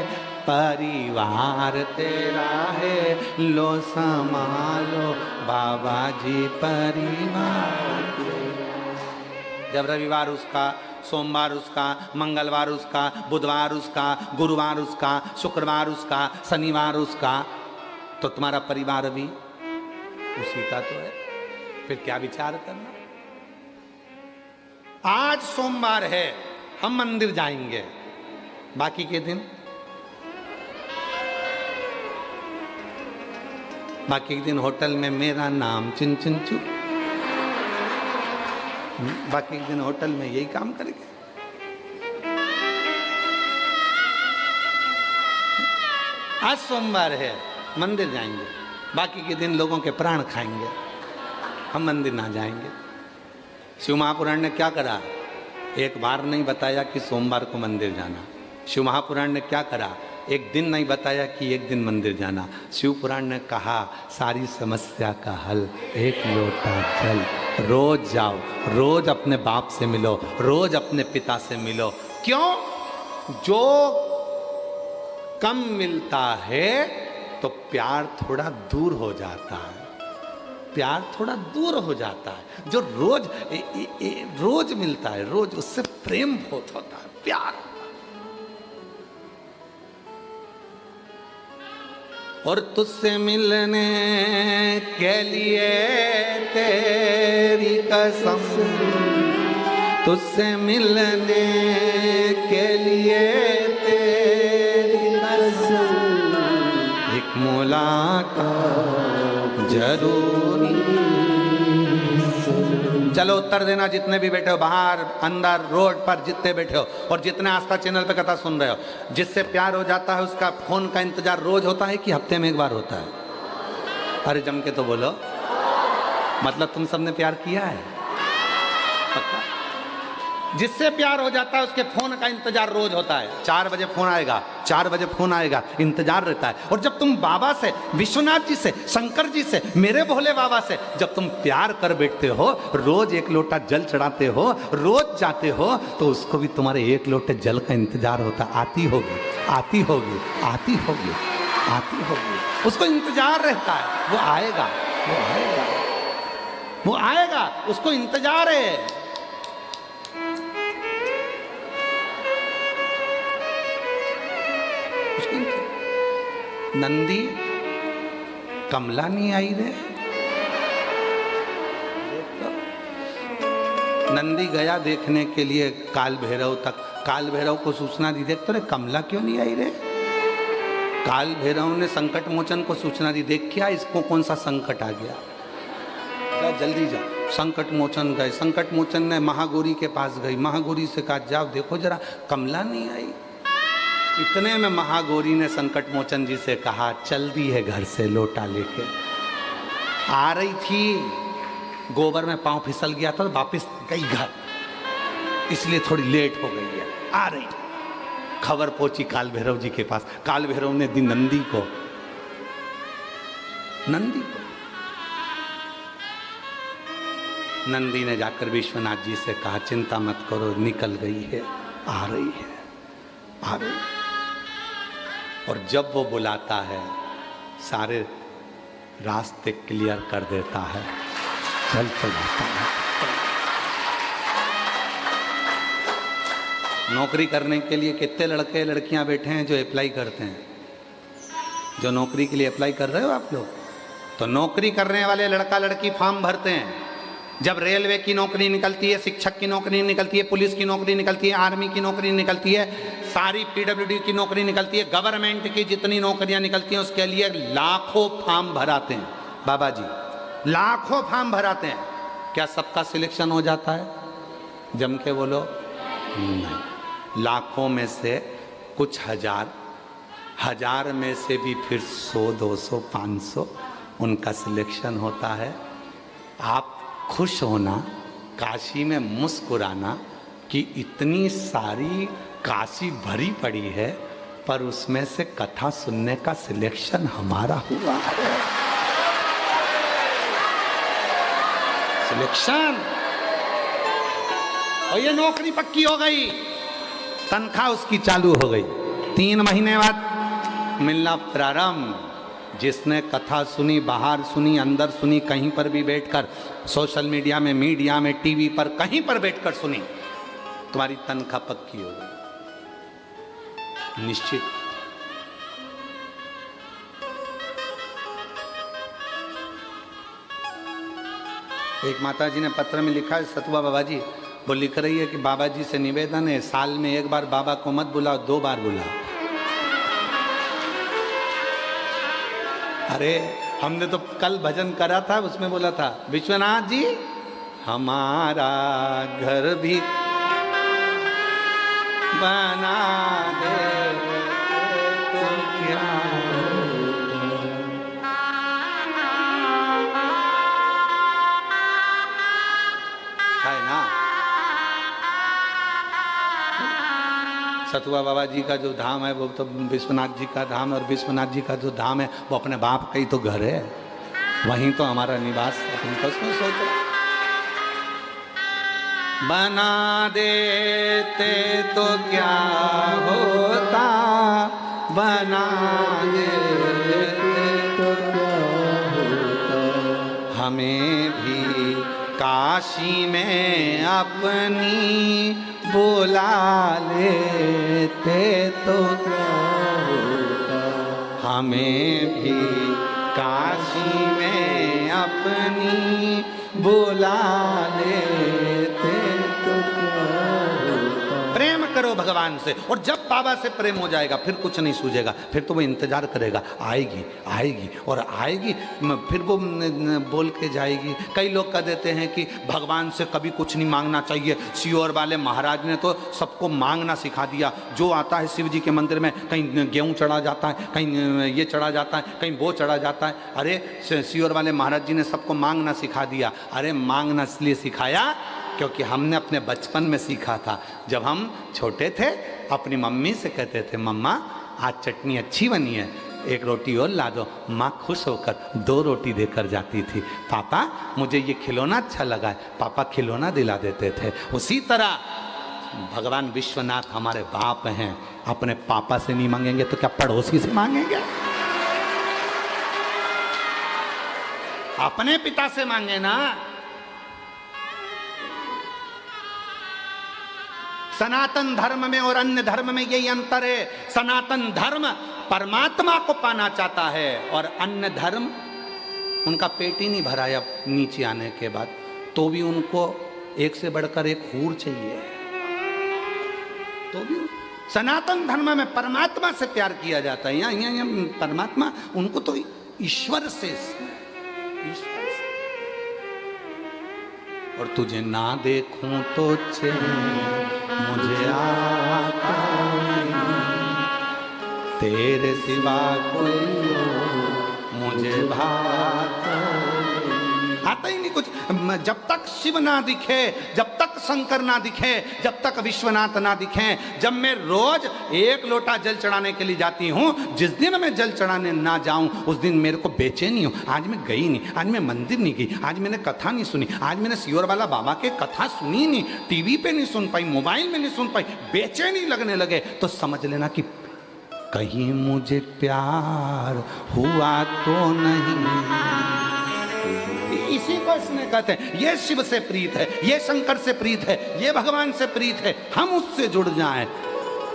परिवार तेरा है, लो संभालो बाबा जी परिवार तेरा। जब रविवार उसका, सोमवार उसका, मंगलवार उसका, बुधवार उसका, गुरुवार उसका, शुक्रवार उसका, शनिवार उसका, तो तुम्हारा परिवार भी उसी का तो है। फिर क्या विचार करना? आज सोमवार है, हम मंदिर जाएंगे, बाकी के दिन होटल में मेरा नाम चिन चिन चू, बाकी के दिन होटल में यही काम करेंगे। आज सोमवार है, मंदिर जाएंगे, बाकी के दिन लोगों के प्राण खाएंगे, हम मंदिर ना जाएंगे। शिव महापुराण ने क्या करा? एक बार नहीं बताया कि सोमवार को मंदिर जाना। शिव महापुराण ने क्या करा? एक दिन नहीं बताया कि एक दिन मंदिर जाना। शिव पुराण ने कहा सारी समस्या का हल एक लोटा जल, रोज जाओ, रोज अपने बाप से मिलो, रोज अपने पिता से मिलो। क्यों? जो कम मिलता है तो प्यार थोड़ा दूर हो जाता है, प्यार थोड़ा दूर हो जाता है। जो रोज रोज मिलता है, रोज, उससे प्रेम बहुत होता है, प्यार। और तुझसे मिलने के लिए तेरी कसम, तुझसे मिलने के लिए तेरी कसम, एक मुलाकात जरूरी। चलो उत्तर देना जितने भी बैठे हो, बाहर अंदर रोड पर जितने बैठे हो, और जितने आस्था चैनल पे कथा सुन रहे हो, जिससे प्यार हो जाता है उसका फोन का इंतजार रोज होता है कि हफ्ते में एक बार होता है? अरे जम के तो बोलो, मतलब तुम सबने प्यार किया है पक्का? जिससे प्यार हो जाता है उसके फोन का इंतजार रोज होता है। 4 बजे फोन आएगा, 4 बजे फोन आएगा, इंतजार रहता है। और जब तुम बाबा से, विश्वनाथ जी से, शंकर जी से, मेरे भोले बाबा से जब तुम प्यार कर बैठते हो, रोज एक लोटा जल चढ़ाते हो, रोज जाते हो, तो उसको भी तुम्हारे एक लोटे जल का इंतजार होता। आती होगी, आती होगी, आती होगी, आती होगी, उसको इंतजार रहता है। वो आएगा, वो आएगा, वो आएगा, उसको इंतजार है। नंदी कमला नहीं आई रे, नंदी गया देखने के लिए काल भैरव तक, काल भैरव को सूचना दी, देख तो रे कमला क्यों नहीं आई रे? काल भैरव ने संकट मोचन को सूचना दी, देख क्या इसको कौन सा संकट आ गया, जा जल्दी जा। संकट मोचन गए, संकट मोचन ने महागौरी के पास गई, महागौरी से कहा जाओ देखो जरा कमला नहीं आई। इतने में महागौरी ने संकट मोचन जी से कहा, चल दी है घर से लोटा लेके। आ रही थी, गोबर में पांव फिसल गया था, वापस गई घर, इसलिए थोड़ी लेट हो गई है। आ रही खबर पहुंची काल भैरव जी के पास। काल भैरव ने दी नंदी को, नंदी ने जाकर विश्वनाथ जी से कहा, चिंता मत करो, निकल गई है, आ रही है, आ रही है। और जब वो बुलाता है, सारे रास्ते क्लियर कर देता है, चल जाता है। नौकरी करने के लिए कितने लड़के लड़कियां बैठे हैं जो अप्लाई करते हैं? जो नौकरी के लिए अप्लाई कर रहे हो आप लोग, तो नौकरी करने वाले लड़का लड़की फॉर्म भरते हैं। जब रेलवे की नौकरी निकलती है, शिक्षक की नौकरी निकलती है, पुलिस की नौकरी निकलती है, आर्मी की नौकरी निकलती है, सारी पीडब्ल्यूडी की नौकरी निकलती है, गवर्नमेंट की जितनी नौकरियां निकलती हैं उसके लिए लाखों फॉर्म भराते हैं बाबा जी, लाखों फॉर्म भराते हैं। क्या सबका सिलेक्शन हो जाता है? जम के बोलो नहीं। लाखों में से कुछ हजार, हजार में से भी फिर 100, 200, 500 उनका सिलेक्शन होता है। आप खुश होना, काशी में मुस्कुराना कि इतनी सारी काशी भरी पड़ी है, पर उसमें से कथा सुनने का सिलेक्शन हमारा हुआ है। सिलेक्शन, और ये नौकरी पक्की हो गई, तनख्वाह उसकी चालू हो गई, 3 महीने बाद मिलना प्रारंभ। जिसने कथा सुनी, बाहर सुनी, अंदर सुनी, कहीं पर भी बैठकर, सोशल मीडिया में, मीडिया में, टीवी पर, कहीं पर बैठकर सुनी, तुम्हारी तनख्वाह पक्की हो गई, निश्चित। एक माता जी ने पत्र में लिखा है, सतुआ बाबा जी, वो लिख रही है कि बाबा जी से निवेदन है, साल में 1 बार बाबा को मत बुलाओ, 2 बार बुलाओ। अरे हमने तो कल भजन करा था, उसमें बोला था, विश्वनाथ जी हमारा घर भी बना दे तो क्या है ना। सतुआ बाबा जी का जो धाम है वो तो विश्वनाथ जी का धाम है, और विश्वनाथ जी का जो धाम है वो अपने बाप का ही तो घर है, वहीं तो हमारा निवास है। तो उसमें सोचो, बना देते तो क्या होता, बना देते तो क्या होता, हमें भी काशी में अपनी बुला लेते तो क्या होता, हमें भी काशी में अपनी बुला लेते तो क्या होता। प्रेम करो भगवान से, और जब बाबा से प्रेम हो जाएगा फिर कुछ नहीं सूझेगा, फिर तो वो इंतजार करेगा, आएगी आएगी और आएगी, फिर वो बोल के जाएगी। कई लोग कह देते हैं कि भगवान से कभी कुछ नहीं मांगना चाहिए, सीहोर वाले महाराज ने तो सबको मांगना सिखा दिया। जो आता है शिव जी के मंदिर में, कहीं गेहूँ चढ़ा जाता है, कहीं ये चढ़ा जाता है, कहीं वो चढ़ा जाता है। अरे सीहोर वाले महाराज जी ने सबको मांगना सिखा दिया। अरे मांगना इसलिए सिखाया क्योंकि हमने अपने बचपन में सीखा था। जब हम छोटे थे अपनी मम्मी से कहते थे, मम्मा आज चटनी अच्छी बनी है, 1 रोटी और ला दो। माँ खुश होकर 2 रोटी देकर जाती थी। पापा मुझे ये खिलौना अच्छा लगा है, पापा खिलौना दिला देते थे। उसी तरह भगवान विश्वनाथ हमारे बाप हैं, अपने पापा से नहीं मांगेंगे तो क्या पड़ोसी से मांगेंगे? अपने पिता से मांगे ना। सनातन धर्म में और अन्य धर्म में यही अंतर है। सनातन धर्म परमात्मा को पाना चाहता है, और अन्य धर्म उनका पेट ही नहीं भराया नीचे आने के बाद, तो भी उनको एक से बढ़कर एक हूर चाहिए। तो भी सनातन धर्म में परमात्मा से प्यार किया जाता है। यहाँ परमात्मा, उनको तो ईश्वर से, ईश्वर से। और तुझे ना देखूं तो चैन मुझे आता नहीं, तेरे सिवा कोई मुझे भाता आता ही नहीं कुछ। जब तक शिव ना दिखे, जब तक शंकर ना दिखे, जब तक विश्वनाथ ना दिखे, जब मैं रोज 1 लोटा जल चढ़ाने के लिए जाती हूँ, जिस दिन मैं जल चढ़ाने ना जाऊं उस दिन मेरे को बेचैनी हो। आज मैं गई नहीं, आज मैं मंदिर नहीं गई, आज मैंने कथा नहीं सुनी, आज मैंने सियोर वाला बाबा के कथा सुनी नहीं, टीवी पे नहीं सुन पाई, मोबाइल में नहीं सुन पाई, बेचैनी लगने लगे, तो समझ लेना कि कहीं मुझे प्यार हुआ तो नहीं। इसी को इसने कहते हैं ये शिव से प्रीत है, ये शंकर से प्रीत है, ये भगवान से प्रीत है, हम उससे जुड़ जाएं।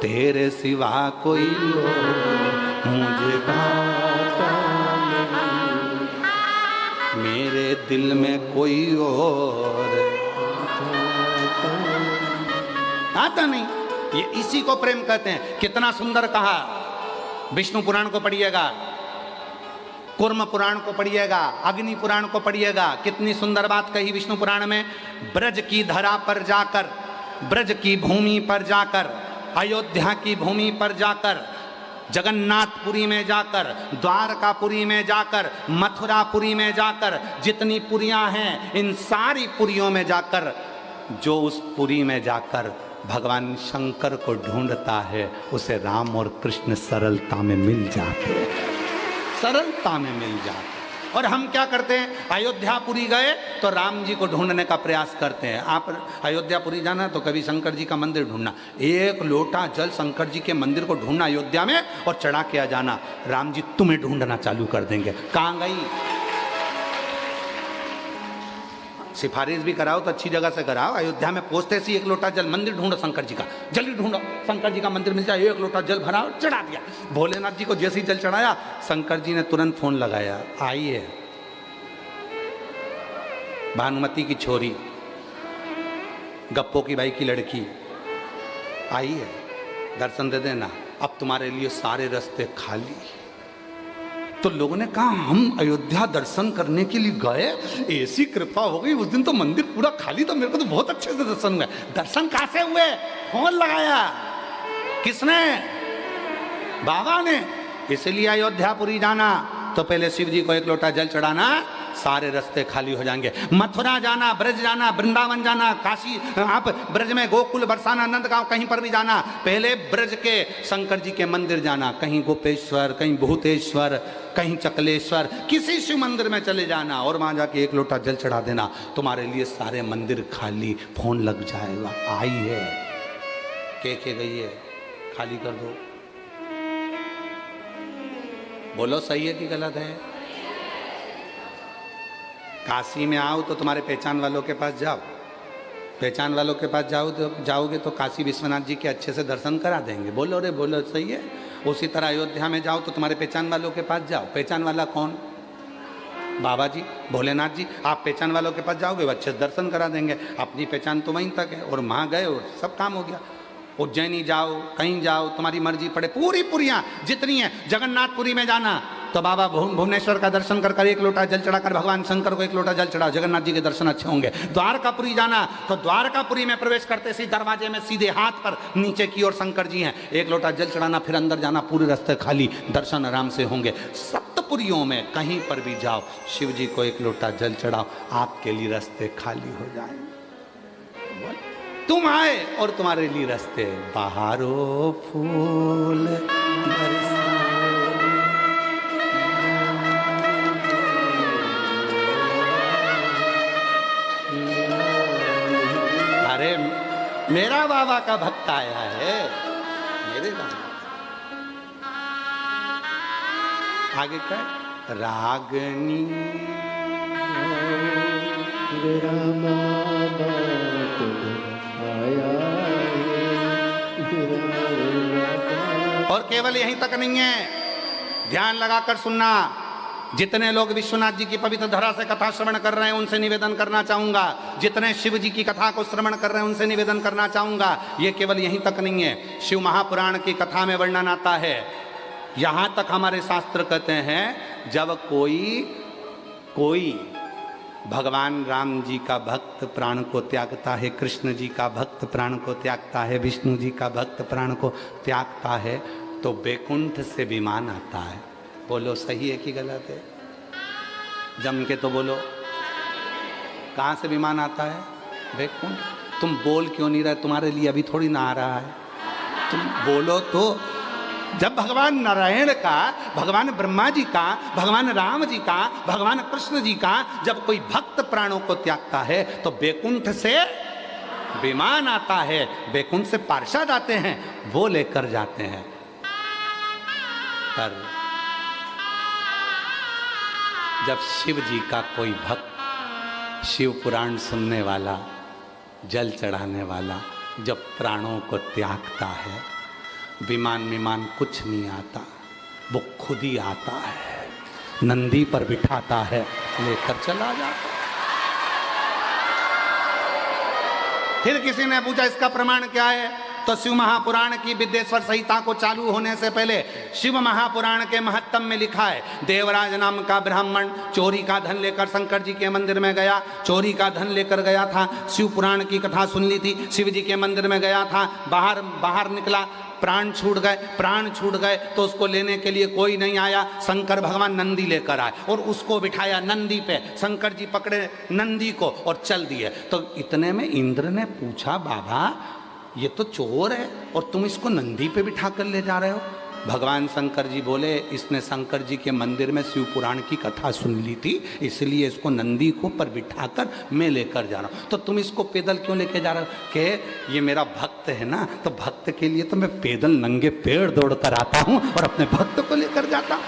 तेरे सिवा कोई और मुझे भाता नहीं, मेरे दिल में कोई और आता नहीं। ये इसी को प्रेम कहते हैं। कितना सुंदर कहा। विष्णु पुराण को पढ़िएगा, कूर्म पुराण को पढ़िएगा, अग्नि पुराण को पढ़िएगा, कितनी सुंदर बात कही विष्णु पुराण में। ब्रज की धरा पर जाकर, ब्रज की भूमि पर जाकर, अयोध्या की भूमि पर जाकर, जगन्नाथपुरी में जाकर, द्वारकापुरी में जाकर, मथुरापुरी में जाकर, जितनी पुरियां हैं इन सारी पुरियों में जाकर, जो उस पुरी में जाकर भगवान शंकर को ढूंढता है उसे राम और कृष्ण सरलता में मिल जाते हैं, सरलता में मिल जाते। और हम क्या करते हैं, अयोध्यापुरी गए तो राम जी को ढूंढने का प्रयास करते हैं। आप अयोध्यापुरी जाना तो कभी शंकर जी का मंदिर ढूंढना, 1 लोटा जल शंकर जी के मंदिर को ढूंढना अयोध्या में और चढ़ा के आ जाना, राम जी तुम्हें ढूंढना चालू कर देंगे। कहाँ गई? सिफारिश भी कराओ तो अच्छी जगह से कराओ। अयोध्या में पहुंचते सी 1 लोटा जल, मंदिर ढूंढो शंकर जी का, जल्दी ढूंढो शंकर जी का मंदिर मिल जाए, 1 लोटा जल भराओ, चढ़ा दिया। भोलेनाथ जी को जैसे ही जल चढ़ाया, शंकर जी ने तुरंत फोन लगाया, आइए भानुमति की छोरी, गप्पो की भाई की लड़की, आइए दर्शन दे देना, अब तुम्हारे लिए सारे रास्ते खाली। तो लोगों ने कहा हम अयोध्या दर्शन करने के लिए गए, ऐसी कृपा हो गई, उस दिन तो मंदिर पूरा खाली था, मेरे को तो बहुत अच्छे से दर्शन हुए। दर्शन कहां से हुए? फोन लगाया किसने? बाबा ने। इसलिए अयोध्यापुरी जाना तो पहले शिव जी को 1 लोटा जल चढ़ाना, सारे रास्ते खाली हो जाएंगे। मथुरा जाना, ब्रज जाना, वृंदावन जाना, काशी, आप ब्रज में गोकुल, बरसाना, नंदगांव, कहीं पर भी जाना, पहले ब्रज के शंकर जी के मंदिर जाना, कहीं गोपेश्वर, कहीं भूतेश्वर, कहीं चकलेश्वर, किसी शिव मंदिर में चले जाना और वहां जाके 1 लोटा जल चढ़ा देना, तुम्हारे लिए सारे मंदिर खाली। फोन लग जाएगा, आई है के गई है, खाली कर दो। बोलो सही है कि गलत है? काशी में आओ तो तुम्हारे पहचान वालों के पास जाओ, पहचान वालों के पास जाओगे तो काशी विश्वनाथ जी के अच्छे से दर्शन करा देंगे। बोलो रे बोलो, सही है। उसी तरह अयोध्या में जाओ तो तुम्हारे पहचान वालों के पास जाओ। पहचान वाला कौन? बाबा जी, भोलेनाथ जी। आप पहचान वालों के पास जाओगे वो अच्छे से दर्शन करा देंगे। अपनी पहचान तो वहीं तक है, और वहाँ गए और सब काम हो गया। उज्जैनी जाओ, कहीं जाओ, तुम्हारी मर्जी पड़े, पूरी पुरियाँ जितनी है। जगन्नाथपुरी में जाना तो बाबा भुवनेश्वर का दर्शन कर 1 लोटा जल चढ़ाकर भगवान शंकर को 1 लोटा जल चढ़ाओ, जगन्नाथ जी के दर्शन अच्छे होंगे। द्वारकापुरी जाना तो द्वारकापुरी में प्रवेश करते सी दरवाजे में सीधे हाथ पर नीचे की ओर शंकर जी हैं, 1 लोटा जल चढ़ाना, फिर अंदर जाना, पूरे रास्ते खाली, दर्शन आराम से होंगे। सप्तपुरियों में कहीं पर भी जाओ, शिव जी को 1 लोटा जल चढ़ाओ, आपके लिए रास्ते खाली हो जाएंगे। तुम आए और तुम्हारे लिए रास्ते बहारो फूल अरे मेरा बाबा का भक्त आया है, मेरे बाबा। आगे क्या? रागनी और केवल यहीं तक नहीं है, ध्यान लगाकर सुनना। जितने लोग विश्वनाथ जी की पवित्र धरा से कथा श्रवण कर रहे हैं उनसे निवेदन करना चाहूंगा, जितने शिव जी की कथा को श्रवण कर रहे हैं उनसे निवेदन करना चाहूंगा, ये केवल यहीं तक नहीं है। शिव महापुराण की कथा में वर्णन आता है, यहां तक हमारे शास्त्र कहते हैं, जब कोई भगवान राम जी का भक्त प्राण को त्यागता है, कृष्ण जी का भक्त प्राण को त्यागता है, विष्णु जी का भक्त प्राण को त्यागता है, तो बैकुंठ से विमान आता है। बोलो सही है कि गलत है? जम के तो बोलो। कहाँ से विमान आता है? बैकुंठ। तुम बोल क्यों नहीं रहे? तुम्हारे लिए अभी थोड़ी ना आ रहा है, तुम बोलो तो। जब भगवान नारायण का, भगवान ब्रह्मा जी का, भगवान राम जी का, भगवान कृष्ण जी का जब कोई भक्त प्राणों को त्यागता है तो बैकुंठ से विमान आता है, बैकुंठ से पार्षद आते हैं, वो लेकर जाते हैं। पर जब शिव जी का कोई भक्त, शिव पुराण सुनने वाला, जल चढ़ाने वाला जब प्राणों को त्यागता है, विमान कुछ नहीं आता, वो खुद ही आता है, नंदी पर बिठाता है, लेकर चला जाता है। फिर किसी ने पूछा इसका प्रमाण क्या है? तो शिव महापुराण की विद्येश्वर संहिता को चालू होने से पहले शिव महापुराण के महत्तम में लिखा है, देवराज नाम का ब्राह्मण चोरी का धन लेकर शंकर जी के मंदिर में गया, चोरी का धन लेकर गया था, शिव पुराण की कथा सुन ली थी, शिव जी के मंदिर में गया था, बाहर निकला, प्राण छूट गए तो उसको लेने के लिए कोई नहीं आया, शंकर भगवान नंदी लेकर आए और उसको बिठाया नंदी पे, शंकर जी पकड़े नंदी को और चल दिए। तो इतने में इंद्र ने पूछा, बाबा ये तो चोर है और तुम इसको नंदी पे बिठा कर ले जा रहे हो? भगवान शंकर जी बोले, इसने शंकर जी के मंदिर में शिव पुराण की कथा सुन ली थी, इसलिए इसको नंदी को पर बिठाकर मैं लेकर जा रहा हूँ। तो तुम इसको पैदल क्यों लेकर जा रहे हो? कि ये मेरा भक्त है ना, तो भक्त के लिए तो मैं पैदल नंगे पैर दौड़ कर आता हूँ और अपने भक्त को लेकर जाता हूँ।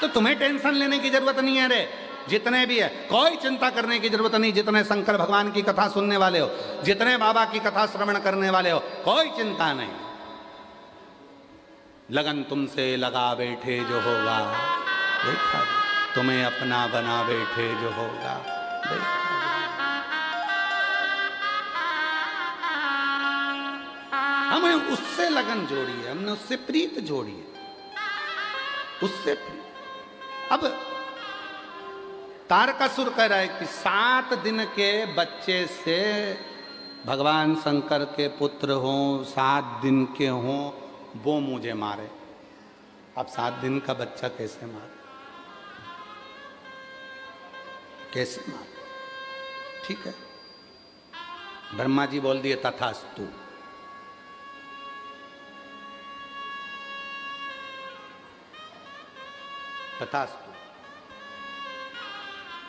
तो तुम्हें टेंशन लेने की जरूरत नहीं है रे, जितने भी है कोई चिंता करने की जरूरत नहीं, जितने शंकर भगवान की कथा सुनने वाले हो, जितने बाबा की कथा श्रवण करने वाले हो, कोई चिंता नहीं। लगन तुमसे लगा बैठे जो होगा देखा, तुम्हें अपना बना बैठे जो होगा देखा। हमें उससे लगन जोड़ी है, हमने उससे प्रीत जोड़ी है, उससे प्रीत। अब तारकासुर कह रहा है कि 7 दिन के बच्चे से भगवान शंकर के पुत्र हों, 7 दिन के हों, वो मुझे मारे। अब 7 दिन का बच्चा कैसे मारे? कैसे मारे? ठीक है, ब्रह्मा जी बोल दिए तथास्तु। तथास्तु।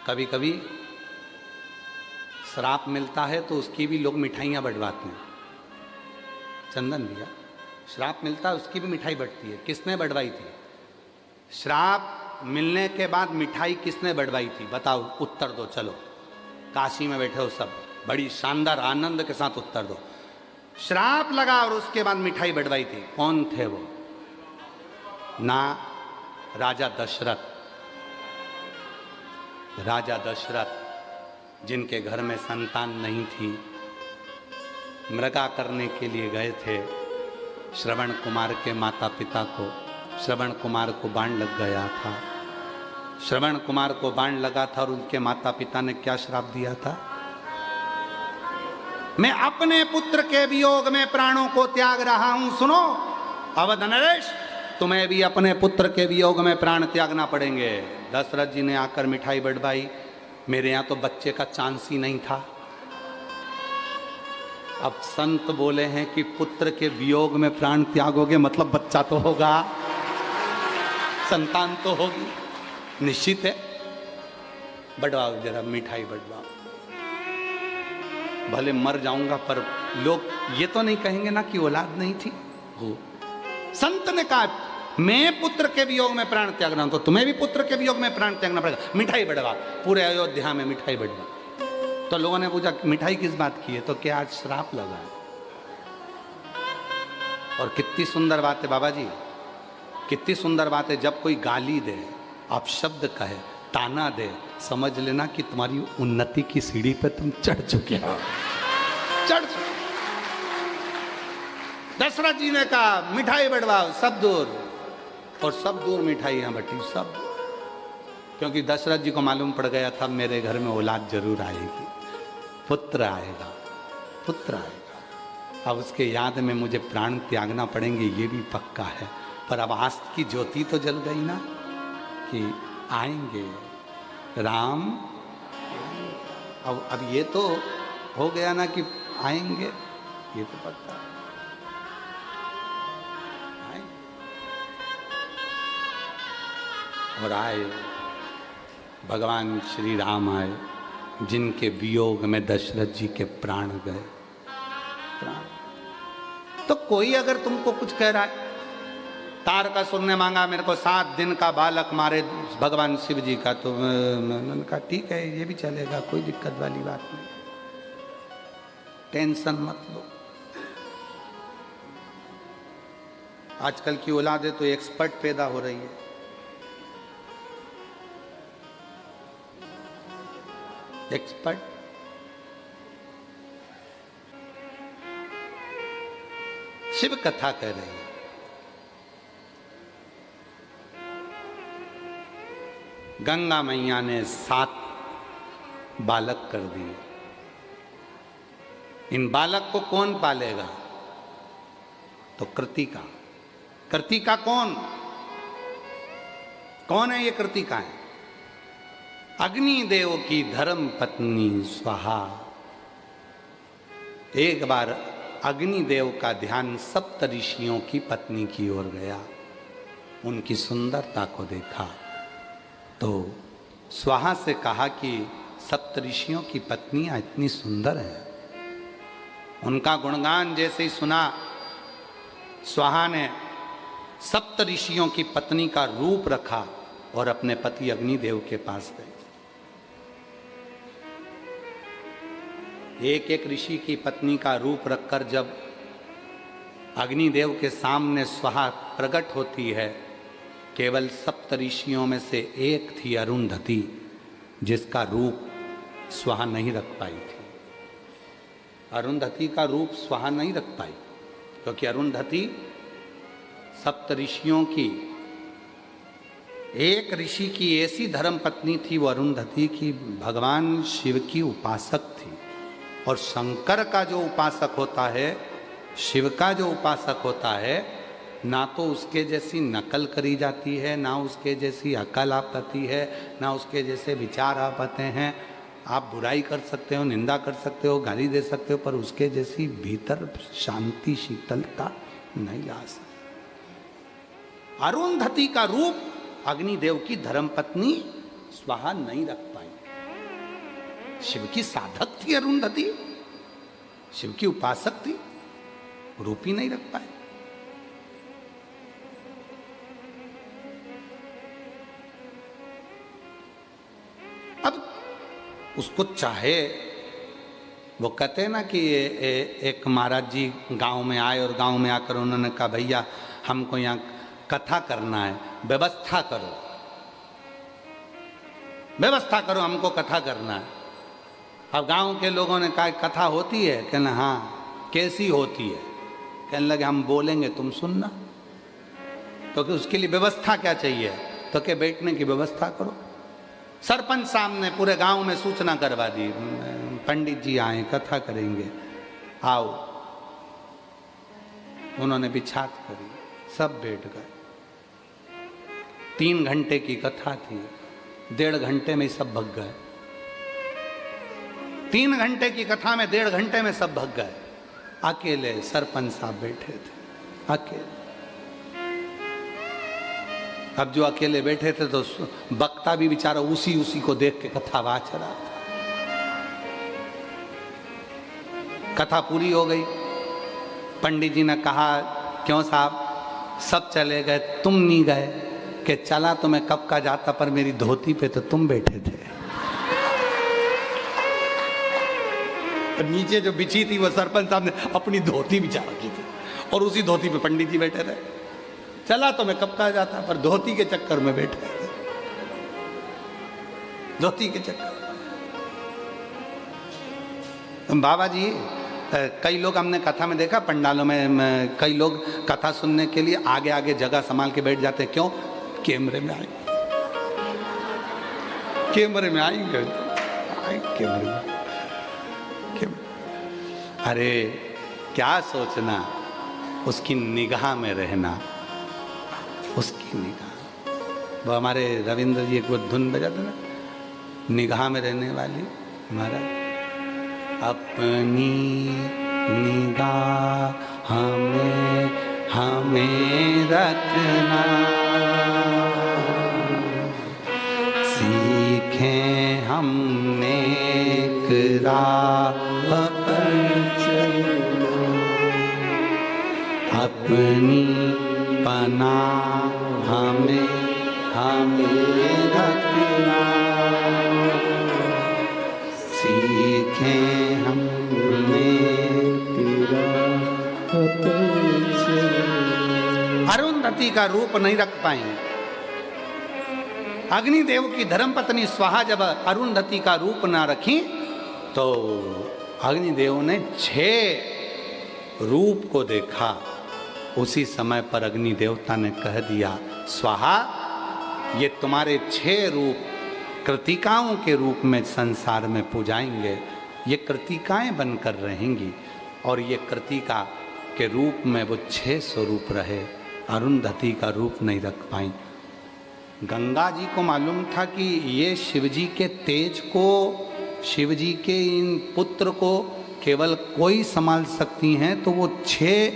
कभी कभी श्राप मिलता है तो उसकी भी लोग मिठाइयाँ बंटवाते हैं। चंदन भैया, श्राप मिलता है उसकी भी मिठाई बंटती है। किसने बंटवाई थी? श्राप मिलने के बाद मिठाई किसने बंटवाई थी? बताओ, उत्तर दो। चलो, काशी में बैठे हो सब, बड़ी शानदार आनंद के साथ उत्तर दो। श्राप लगा और उसके बाद मिठाई बंटवाई थी, कौन थे वो? ना राजा दशरथ। राजा दशरथ जिनके घर में संतान नहीं थी, मृगा करने के लिए गए थे श्रवण कुमार के माता पिता को। श्रवण कुमार को बाण लग गया था, श्रवण कुमार को बाण लगा था और उनके माता पिता ने क्या श्राप दिया था? मैं अपने पुत्र के वियोग में प्राणों को त्याग रहा हूं। सुनो अवध नरेश, तुम्हें भी अपने पुत्र के वियोग में प्राण त्यागना पड़ेंगे। दशरथ जी ने आकर मिठाई बंटवाई, मेरे यहाँ तो बच्चे का चांस ही नहीं था। अब संत बोले हैं कि पुत्र के वियोग में प्राण त्यागोगे मतलब बच्चा तो होगा, संतान तो होगी, निश्चित है। बंटवाओ जरा मिठाई बंटवाओ, भले मर जाऊंगा पर लोग ये तो नहीं कहेंगे ना कि औलाद नहीं थी। वो संत ने कहा मैं पुत्र के वियोग में प्राण त्याग रहा हूं, तो तुम्हें भी पुत्र के वियोग में प्राण त्यागना पड़ेगा। मिठाई बंटवा, पूरे अयोध्या में मिठाई बंटवा। तो लोगों ने पूछा मिठाई किस बात की है? तो क्या आज श्राप लगा है? और कितनी सुंदर बात है बाबा जी, कितनी सुंदर बात है। जब कोई गाली दे, आप शब्द कहे, ताना दे, समझ लेना कि तुम्हारी उन्नति की सीढ़ी पे तुम चढ़ चुके हो, चढ़ चुके। दशरथ जी ने कहा मिठाई बंटवाओ, सब दूर, और सब दूर मिठाइयाँ बटी, सब। क्योंकि दशरथ जी को मालूम पड़ गया था मेरे घर में औलाद जरूर आएगी, पुत्र आएगा, पुत्र आएगा। अब उसके याद में मुझे प्राण त्यागना पड़ेंगे, ये भी पक्का है। पर अब आस की ज्योति तो जल गई ना कि आएंगे राम। अब ये तो हो गया ना कि आएंगे, ये तो पक्का आएंगे। और आए भगवान श्री राम आए, जिनके वियोग में दशरथ जी के प्राण गए। तो कोई अगर तुमको कुछ कह रहा है, तारकासुर ने मांगा मेरे को 7 दिन का बालक मारे भगवान शिव जी का, तो मैंने कहा ठीक है ये भी चलेगा, कोई दिक्कत वाली बात नहीं, टेंशन मत लो। आजकल की औलादे तो एक्सपर्ट पैदा हो रही है। एक्सपर्ट शिव कथा कह रही है। गंगा मैया ने 7 बालक कर दिए। इन बालक को कौन पालेगा? तो कृतिका। कृतिका कौन? कौन है ये कृतिका? है अग्निदेव की धर्म पत्नी स्वाहा। एक बार अग्निदेव का ध्यान सप्त ऋषियों की पत्नी की ओर गया, उनकी सुंदरता को देखा तो स्वाहा से कहा कि सप्त ऋषियों की पत्नियां इतनी सुंदर हैं। उनका गुणगान जैसे ही सुना, स्वाहा ने सप्त ऋषियों की पत्नी का रूप रखा और अपने पति अग्निदेव के पास गए। एक एक ऋषि की पत्नी का रूप रखकर जब अग्निदेव के सामने स्वाहा प्रकट होती है, केवल सप्त ऋषियों में से एक थी अरुंधति, जिसका रूप स्वाहा नहीं रख पाई थी। अरुंधति का रूप स्वाहा नहीं रख पाई, क्योंकि अरुंधति सप्त ऋषियों की एक ऋषि की ऐसी धर्म पत्नी थी, वो अरुंधति की भगवान शिव की उपासक थी। और शंकर का जो उपासक होता है, शिव का जो उपासक होता है, ना तो उसके जैसी नकल करी जाती है, ना उसके जैसी अकल आ पाती है, ना उसके जैसे विचार आ पाते हैं। आप बुराई कर सकते हो, निंदा कर सकते हो, गाली दे सकते हो, पर उसके जैसी भीतर शांति शीतलता नहीं ला सकते। अरुंधति का रूप अग्निदेव की धर्मपत्नी स्वाहा नहीं रख पाई। शिव की साधक थी अरुंधति, शिव की उपासक थी, रूप ही नहीं रख पाए। अब उसको चाहे, वो कहते हैं ना कि एक महाराज जी गांव में आए और गांव में आकर उन्होंने कहा भैया हमको यहाँ कथा करना है, व्यवस्था करो, व्यवस्था करो, हमको कथा करना है। अब गांव के लोगों ने कहा कथा होती है? कहना हाँ। कैसी होती है? कहने लगे हम बोलेंगे तुम सुनना। तो कि उसके लिए व्यवस्था क्या चाहिए? तो कि बैठने की व्यवस्था करो। सरपंच साहब ने पूरे गांव में सूचना करवा दी, पंडित जी आए कथा करेंगे, आओ। उन्होंने बिछात करी, सब बैठ गए। 3 घंटे की कथा थी, 1.5 घंटे में सब भग गए। 3 घंटे की कथा में 1.5 घंटे में सब भग गए। अकेले सरपंच साहब बैठे थे, अकेले। अब जो अकेले बैठे थे तो वक्ता भी बेचारा उसी को देख के कथा वाच रहा था। कथा पूरी हो गई। पंडित जी ने कहा क्यों साहब सब चले गए, तुम नहीं गए? कि चला तो मैं कब का जाता, पर मेरी धोती पे तो तुम बैठे थे। और नीचे जो बिछी थी वो सरपंच साहब ने अपनी धोती बिछा रखी थी और उसी धोती पे पंडित जी बैठे थे। चला तो मैं कब का जाता, पर धोती के चक्कर में बैठे थे, धोती के चक्कर। बाबा जी कई लोग हमने कथा में देखा, पंडालों में कई लोग कथा सुनने के लिए आगे आगे जगह संभाल के बैठ जाते। क्यों? कैमरे में आएंगे, कैमरे में आएंगे, कैमरे में। अरे क्या सोचना, उसकी निगाह में रहना, उसकी निगाह। वो हमारे रविंद्र जी एक वो धुन बजाते ना, निगाह में रहने वाली महाराज, अपनी निगाह हमें रखना, सीखें हमने राह पर चलना, अपनी पनाह हमें रखना, सीखें हमने अरुंधति का रूप नहीं रख पाएंगे। अग्निदेव की धर्मपत्नी स्वाहा जब अरुंधति का रूप ना रखी तो अग्निदेव ने 6 रूप को देखा। उसी समय पर अग्नि देवता ने कह दिया, स्वाहा, ये तुम्हारे 6 रूप कृतिकाओं के रूप में संसार में पूजाएंगे। ये कृतिकाएं बनकर रहेंगी और ये कृतिका के रूप में वो 6 स्वरूप रहे, अरुंधति का रूप नहीं रख पाई। गंगा जी को मालूम था कि ये शिवजी के तेज को, शिवजी के इन पुत्र को केवल कोई संभाल सकती हैं, तो वो 6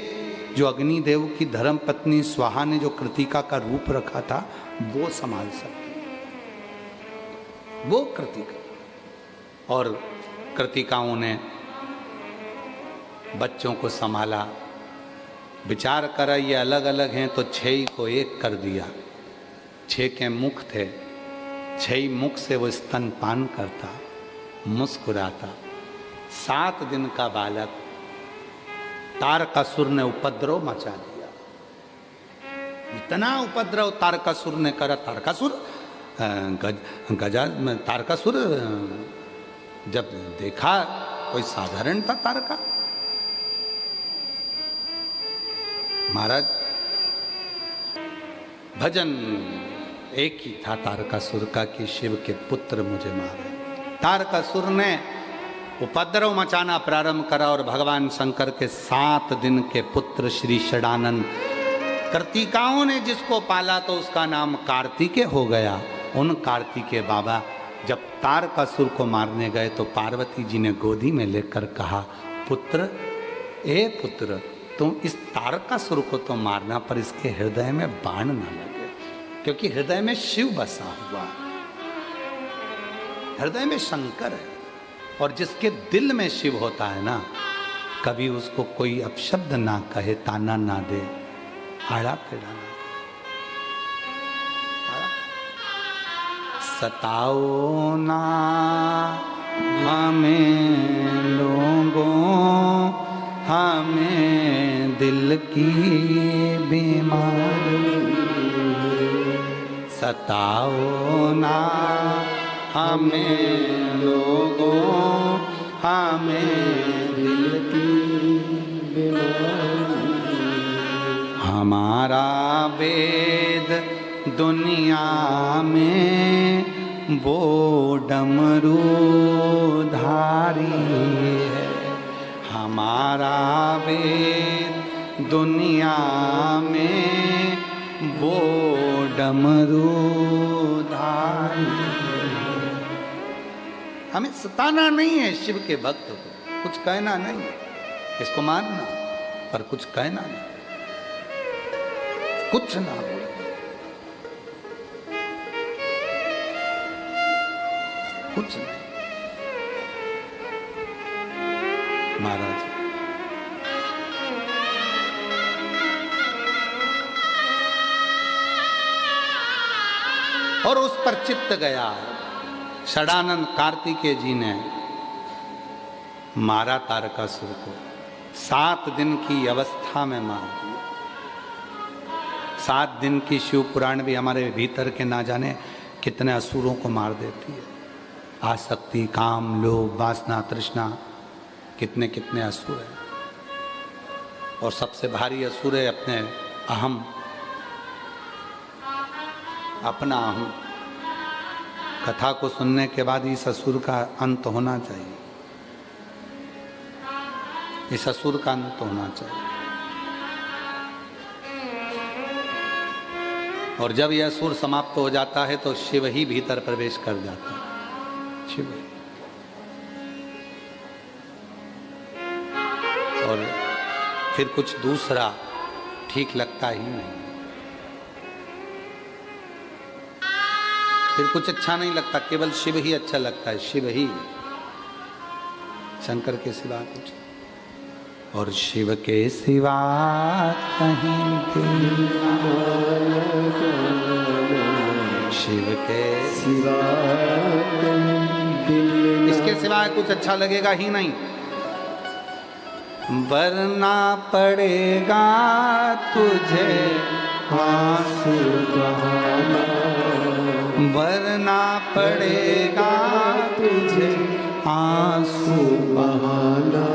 जो अग्निदेव की धर्मपत्नी स्वाहा ने जो कृतिका का रूप रखा था वो संभाल सकती, वो कृतिका। और कृतिकाओं ने बच्चों को संभाला, विचार करा ये अलग अलग हैं तो 6 को एक कर दिया। 6 के मुख थे, 6 मुख से वो स्तनपान करता, मुस्कुराता। 7 दिन का बालक तारकासुर ने उपद्रव मचा दिया। इतना उपद्रव तारकासुर ने करा। तारकासुर जब देखा कोई साधारण था तारका, महाराज भजन एक ही था तारकासुर का कि शिव के पुत्र मुझे मारे। तारकासुर ने उपद्रव मचाना प्रारंभ करा और भगवान शंकर के 7 दिन के पुत्र श्री षडानंद, कृतिकाओं ने जिसको पाला तो उसका नाम कार्तिकेय हो गया। उन कार्तिकेय बाबा जब तारकासुर को मारने गए तो पार्वती जी ने गोदी में लेकर कहा, पुत्र, ए पुत्र, तुम इस तारकासुर को तो मारना पर इसके हृदय में बाण ना लगे, क्योंकि हृदय में शिव बसा हुआ, हृदय में शंकर है। और जिसके दिल में शिव होता है ना, कभी उसको कोई अपशब्द ना कहे, ताना ना दे, आड़ा पेड़ा ना। सताओ ना हमें लोगों, हमें दिल की बीमारी, सताओ ना हमें लोगों, हमें दिल की बीमारी। हमारा वेद दुनिया में वो डमरू धारी है, हमारा वेद दुनिया में वो डमरू धारी। हमें सताना नहीं है शिव के भक्त को, कुछ कहना नहीं, इसको मानना, पर कुछ कहना नहीं, कुछ ना बोले, कुछ नहीं। महाराज और उस पर चित्त गया। षडानंद कार्तिकेय जी ने मारा तारकासुर को, 7 दिन की अवस्था में मार दिया। 7 दिन की शिव पुराण भी हमारे भीतर के ना जाने कितने असुरों को मार देती है। आसक्ति, काम, लोभ, वासना, तृष्णा, कितने कितने असुर हैं। और सबसे भारी असुर है अपने अहम, अपना अहम। कथा को सुनने के बाद इस असुर का अंत होना चाहिए। इस असुर का अंत होना चाहिए। और जब यह असुर समाप्त हो जाता है तो शिव ही भीतर प्रवेश कर जाता है, शिव। और फिर कुछ दूसरा ठीक लगता ही नहीं, फिर कुछ अच्छा नहीं लगता, केवल शिव ही अच्छा लगता है, शिव ही, शंकर के सिवा कुछ। और शिव के सिवा कहीं शिव के सिवा, इसके सिवा कुछ अच्छा लगेगा ही नहीं। वरना पड़ेगा तुझे आंसू बहाना, वरना पड़ेगा तुझे आंसू बहाना,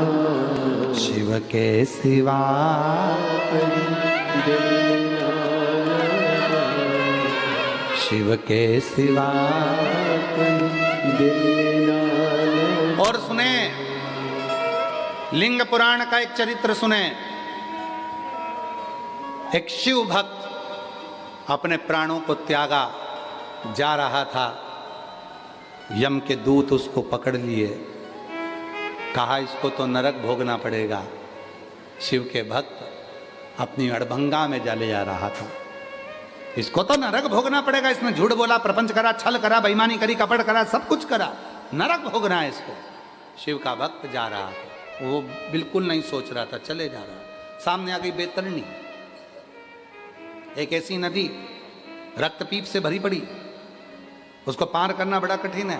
शिव के सिवा शिव के सिवा। और सुने, लिंग पुराण का एक चरित्र सुने। एक शिव भक्त अपने प्राणों को त्यागा जा रहा था, यम के दूत उसको पकड़ लिए, कहा इसको तो नरक भोगना पड़ेगा। शिव के भक्त अपनी अड़भंगा में जले जा रहा था, इसको तो नरक भोगना पड़ेगा, इसने झूठ बोला, प्रपंच करा, छल करा, बेईमानी करी, कपट करा, सब कुछ करा, नरक भोगना है इसको। शिव का भक्त जा रहा था, वो बिल्कुल नहीं सोच रहा था, चले जा रहा। सामने आ गई बैतरणी, एक ऐसी नदी रक्तपीप से भरी पड़ी, उसको पार करना बड़ा कठिन है।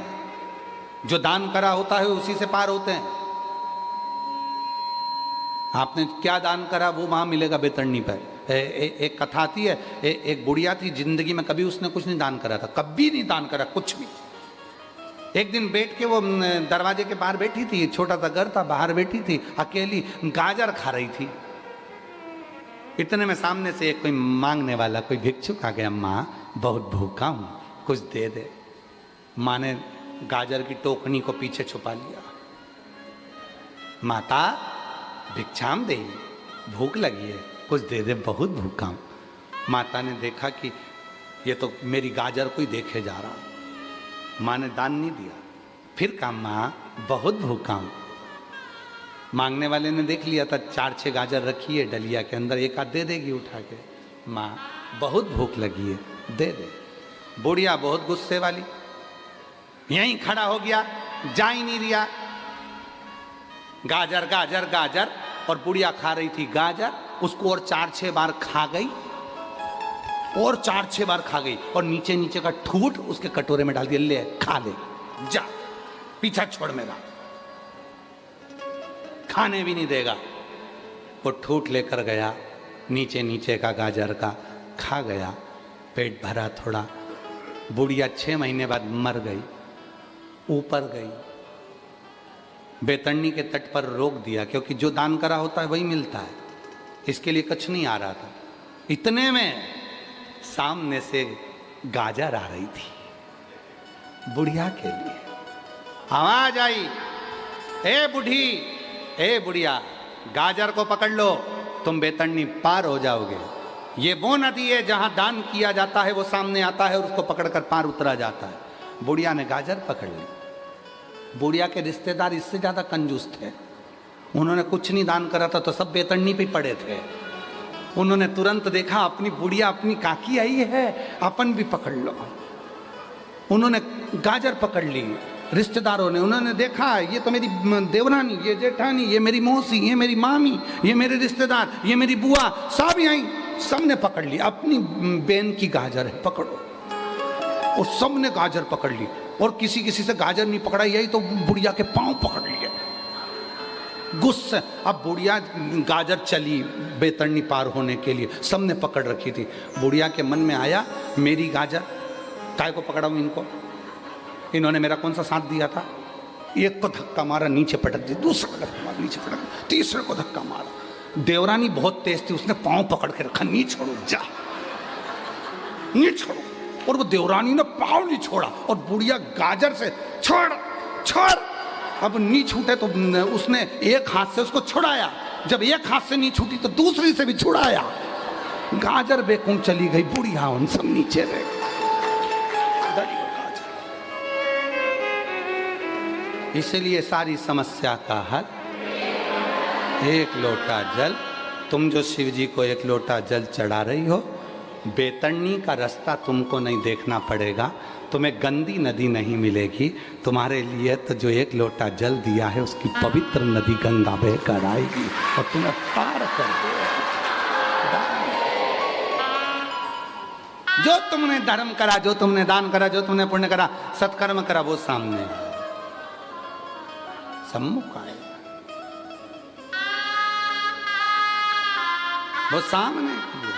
जो दान करा होता है उसी से पार होते हैं। आपने क्या दान करा वो वहां मिलेगा बैतरणी पर। एक कथा आती है, एक बुढ़िया थी, जिंदगी में कभी उसने कुछ नहीं दान करा था, कभी नहीं दान करा कुछ भी। एक दिन बैठ के वो दरवाजे के बाहर बैठी थी, छोटा सा घर था, बाहर बैठी थी अकेली, गाजर खा रही थी। इतने में सामने से एक कोई मांगने वाला, कोई भिक्षुक आ गया, माँ बहुत भूखा हूं, कुछ दे दे। माँ ने गाजर की टोकनी को पीछे छुपा लिया। माता भिक्षाम दे, भूख लगी है, कुछ दे दे, बहुत भूखा हूं। माता ने देखा कि ये तो मेरी गाजर को ही देखे जा रहा। माँ ने दान नहीं दिया। फिर कहा माँ बहुत भूखा हूं। मांगने वाले ने देख लिया था, 4-6 गाजर रखी है डलिया के अंदर, एक आध दे देगी उठा के। माँ बहुत भूख लगी है, दे दे। बुढ़िया बहुत गुस्से वाली, यहीं खड़ा हो गया, जा ही नहीं रिया। गाजर गाजर गाजर, और बुढ़िया खा रही थी गाजर, उसको और 4-6 बार खा गई, और 4-6 बार खा गई, और नीचे नीचे का ठूठ उसके कटोरे में डाल दिया, ले खा ले, जा पीछा छोड़ मेरा, खाने भी नहीं देगा। वो ठूठ लेकर गया, नीचे नीचे का गाजर का खा गया, पेट भरा थोड़ा। बुढ़िया 6 महीने बाद मर गई, ऊपर गई, बैतरणी के तट पर रोक दिया, क्योंकि जो दान करा होता है वही मिलता है, इसके लिए कुछ नहीं आ रहा था। इतने में सामने से गाजर आ रही थी बुढ़िया के लिए। आवाज आई, ए बूढ़ी, ए बुढ़िया, गाजर को पकड़ लो, तुम बैतरणी पार हो जाओगे। ये वो नदी है जहां दान किया जाता है, वो सामने आता है और उसको पकड़कर पार उतरा जाता है। बुढ़िया ने गाजर पकड़ ली। बुढ़िया के रिश्तेदार इससे ज्यादा कंजूस थे, उन्होंने कुछ नहीं दान करा था तो सब बैतरणी पे पड़े थे। उन्होंने तुरंत देखा अपनी बुढ़िया, अपनी काकी आई है, अपन भी पकड़ लो। उन्होंने गाजर पकड़ ली, रिश्तेदारों ने, उन्होंने देखा ये तो मेरी देवरानी, ये जेठानी, ये मेरी मौसी, ये मेरी मामी, ये मेरे रिश्तेदार, ये मेरी बुआ, सब आई, सबने पकड़ ली। अपनी बहन की गाजर है, पकड़ो। और सबने गाजर पकड़ ली, और किसी किसी से गाजर नहीं पकड़ा, यही तो बुढ़िया के पांव पकड़ लिए गुस्से। अब बुढ़िया गाजर चली बैतरणी पार होने के लिए, सबने पकड़ रखी थी। बुढ़िया के मन में आया, मेरी गाजर काय को पकड़ाऊं इनको, इन्होंने मेरा कौन सा साथ दिया था। एक को धक्का मारा, नीचे पटक दी, दूसरा को धक्का मारा, नीचे पटक दी, तीसरे को धक्का मारा। देवरानी बहुत तेज थी, उसने पांव पकड़ के रखा, नहीं छोड़ो, जा नहीं छोड़ो। और वो देवरानी ने पांव नहीं छोड़ा, और बुढ़िया गाजर से छोड़ छोड़, अब नहीं छूटे तो उसने एक हाथ से उसको छुड़ाया, जब एक हाथ से नहीं छूटी तो दूसरी से भी छुड़ाया। गाजर बेकूं चली गई, बुढ़िया उन सब नीचे रह गई। इसलिए सारी समस्या का हल एक लोटा जल। तुम जो शिव जी को एक लोटा जल चढ़ा रही हो, बेतरनी का रास्ता तुमको नहीं देखना पड़ेगा, तुम्हें गंदी नदी नहीं मिलेगी। तुम्हारे लिए तो जो एक लोटा जल दिया है उसकी पवित्र नदी गंगा बहकर आएगी और तुम्हें पार कर देगी। जो तुमने धर्म करा, जो तुमने दान करा, जो तुमने पुण्य करा, सत्कर्म करा, वो सामने सम्मुख आएगा, वो सामने किया।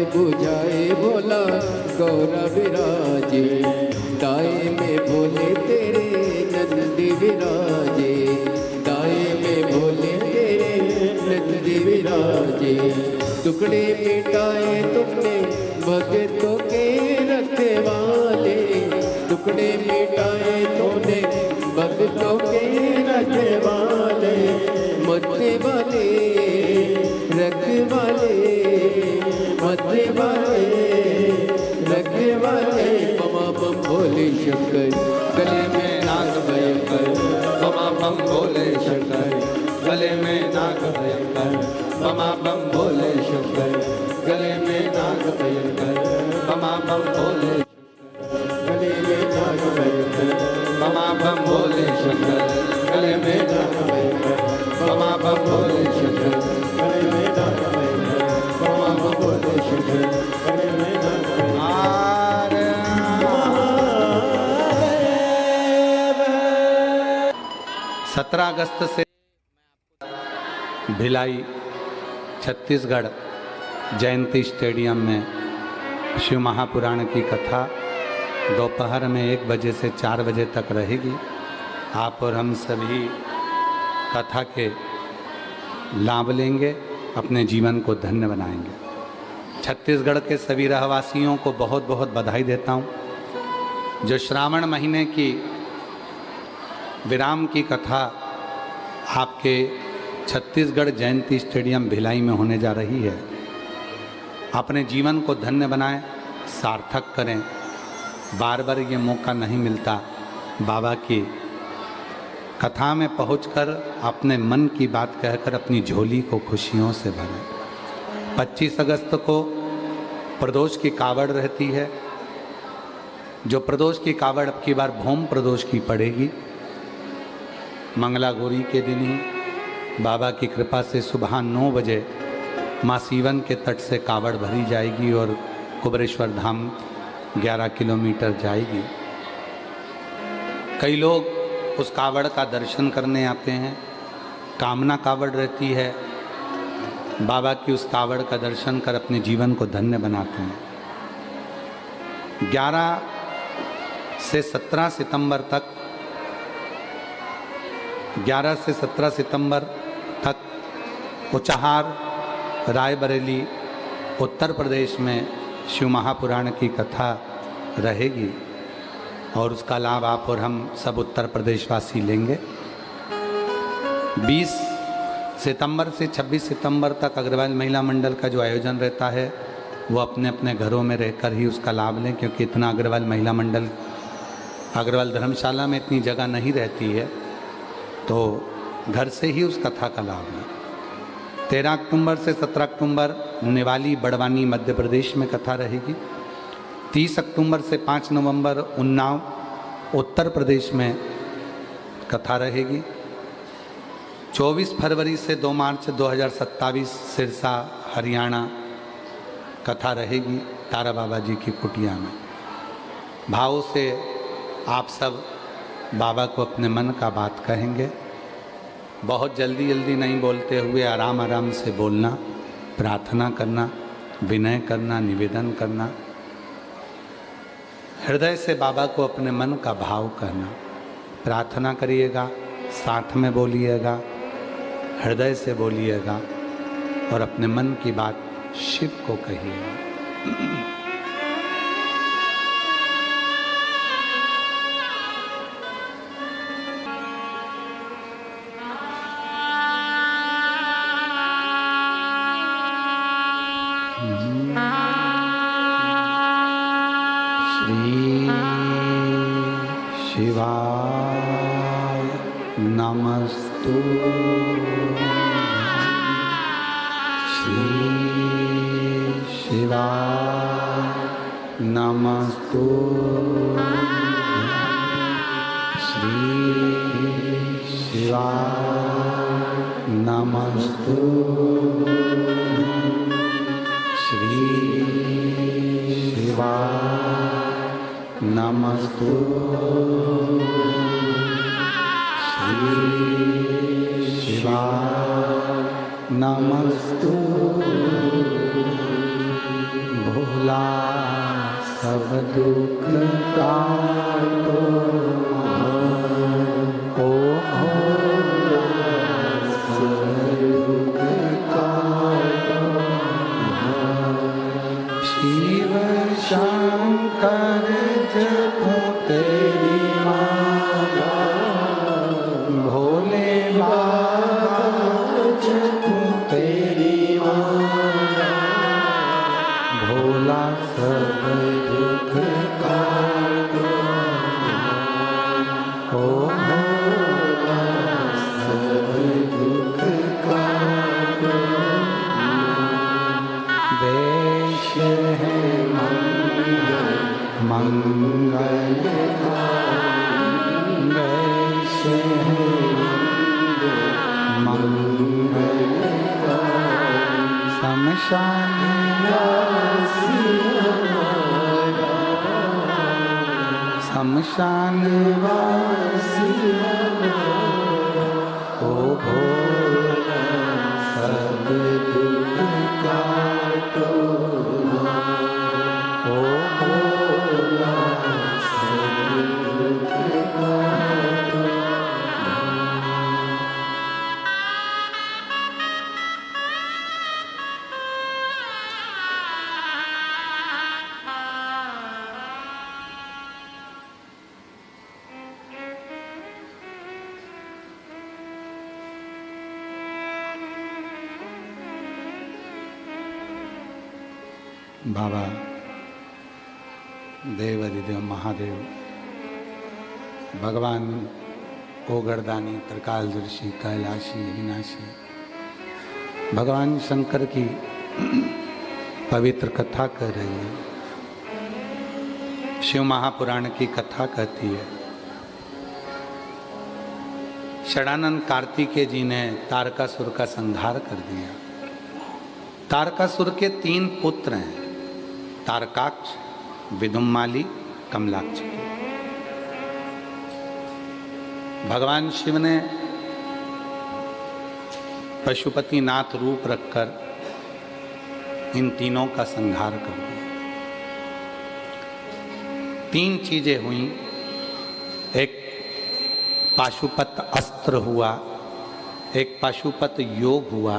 बुझाए भोला गौरा विराजे, दाए में भोले तेरे नंदी विराजे, दाए में भोले तेरे नंदी विराजे। टुकड़े मिटाए तुमने भक्तों के रखने वाले, टुकड़े मिटाए तुमने भक्तों के रखने वाले, मरने वाले रखने वाले, मरने वाले रखने वाले। बमा बम भोले शंकर गले में नाग भयंकर, बमा बम भोले शंकर गले में नाग भयंकर, बमा बम भोले शंकर गले में नाग भयंकर, बमा बम भोले गले में नाग भयंकर, बमा बम भोले शंकर गले में नाग भयंकर, बमा बम भोले शंकर गले में नाग भयंकर, बमा बम भोले शंकर गले में नाग भयंकर। 17 अगस्त से भिलाई छत्तीसगढ़ जयंती स्टेडियम में शिव महापुराण की कथा दोपहर में 1 बजे से 4 बजे तक रहेगी। आप और हम सभी कथा के लाभ लेंगे, अपने जीवन को धन्य बनाएंगे। छत्तीसगढ़ के सभी रहवासियों को बहुत बहुत बधाई देता हूँ। जो श्रावण महीने की विराम की कथा आपके छत्तीसगढ़ जयंती स्टेडियम भिलाई में होने जा रही है, अपने जीवन को धन्य बनाएं, सार्थक करें। बार बार ये मौका नहीं मिलता बाबा की कथा में पहुंचकर अपने मन की बात कहकर अपनी झोली को खुशियों से भरें। 25 अगस्त को प्रदोष की कावड़ रहती है। जो प्रदोष की कावड़ अब की बार भौम प्रदोष की पड़ेगी। मंगला गौरी के दिन ही बाबा की कृपा से सुबह 9 बजे माँ सीवन के तट से कावड़ भरी जाएगी और कुबरेश्वर धाम 11 किलोमीटर जाएगी। कई लोग उस कावड़ का दर्शन करने आते हैं। कामना कावड़ रहती है, बाबा की उस कावड़ का दर्शन कर अपने जीवन को धन्य बनाते हैं। 11 से 17 सितंबर तक 11 से 17 सितंबर तक उचाहार, रायबरेली, उत्तर प्रदेश में शिव महापुराण की कथा रहेगी और उसका लाभ आप और हम सब उत्तर प्रदेशवासी लेंगे। 20 सितंबर से 26 सितंबर तक अग्रवाल महिला मंडल का जो आयोजन रहता है वो अपने अपने घरों में रहकर ही उसका लाभ लें, क्योंकि इतना अग्रवाल महिला मंडल अग्रवाल धर्मशाला में इतनी जगह नहीं रहती है, तो घर से ही उस कथा का लाभ लें। 13 अक्टूबर से 17 अक्टूबर निवाली बड़वानी मध्य प्रदेश में कथा रहेगी। 30 अक्टूबर से 5 नवंबर उन्नाव उत्तर प्रदेश में कथा रहेगी। 24 फरवरी से 2 मार्च 2027 सिरसा हरियाणा कथा रहेगी तारा बाबा जी की कुटिया में। भाव से आप सब बाबा को अपने मन का बात कहेंगे। बहुत जल्दी जल्दी नहीं बोलते हुए आराम आराम से बोलना, प्रार्थना करना, विनय करना, निवेदन करना, हृदय से बाबा को अपने मन का भाव करना। प्रार्थना करिएगा, साथ में बोलिएगा, हृदय से बोलिएगा और अपने मन की बात शिव को कहिएगा। श्री शिवाय नमस्तु। श्री शिवाय नमस्तु। श्री शिवाय नमस्तु। श्री शिवाय नमस्तु। श्री शिवाय नमस्तु। भोला सब दुख काटो, ओ भोला सब दुख काटो। शिव शंकर जपो तेरी माला, भोले बाबा जपो तेरी माला। भोला सब दुख काटो, ओ भोला सब दुख काटो। वेश है मंगल का, वेश है मंगल का। शमशान शमशान वासी ओ भोला सब दुख काटो, ओ भोला सब दुख काटो। बाबा देव अधिदेव महादेव, भगवान ओगरदानी, त्रिकालदर्शी, कैलाशी, विनाशी, भगवान शंकर की पवित्र कथा कर रही है। शिव महापुराण की कथा कहती है, षडानंद कार्तिकेय जी ने तारकासुर का संहार कर दिया। तारकासुर के 3 पुत्र हैं, तारकाक्ष, विदुम्माली, कमलाक्ष। भगवान शिव ने पशुपतिनाथ रूप रखकर इन तीनों का संहार कर दिया। 3 चीजें हुई, एक पाशुपत अस्त्र हुआ, एक पाशुपत योग हुआ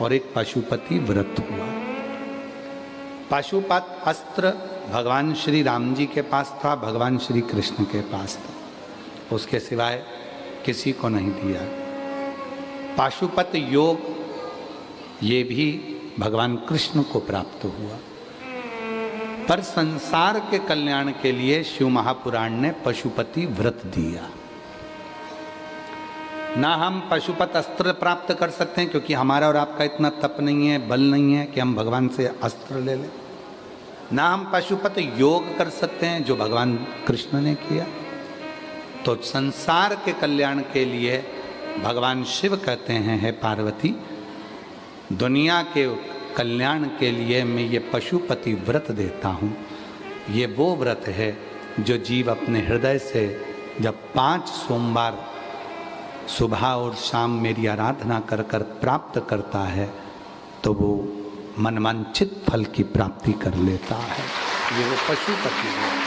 और एक पाशुपति व्रत हुआ। पाशुपत अस्त्र भगवान श्री राम जी के पास था, भगवान श्री कृष्ण के पास था, उसके सिवाय किसी को नहीं दिया। पाशुपत योग ये भी भगवान कृष्ण को प्राप्त हुआ। पर संसार के कल्याण के लिए शिव महापुराण ने पशुपति व्रत दिया। ना हम पशुपत अस्त्र प्राप्त कर सकते हैं क्योंकि हमारा और आपका इतना तप नहीं है, बल नहीं है कि हम भगवान से अस्त्र ले लें। ना हम पशुपत योग कर सकते हैं जो भगवान कृष्ण ने किया। तो संसार के कल्याण के लिए भगवान शिव कहते हैं, हे पार्वती, दुनिया के कल्याण के लिए मैं ये पशुपति व्रत देता हूँ। ये वो व्रत है जो जीव अपने हृदय से जब 5 सोमवार सुबह और शाम मेरी आराधना कर कर प्राप्त करता है तो वो मनवांछित फल की प्राप्ति कर लेता है। ये वो पशुपति व्रत,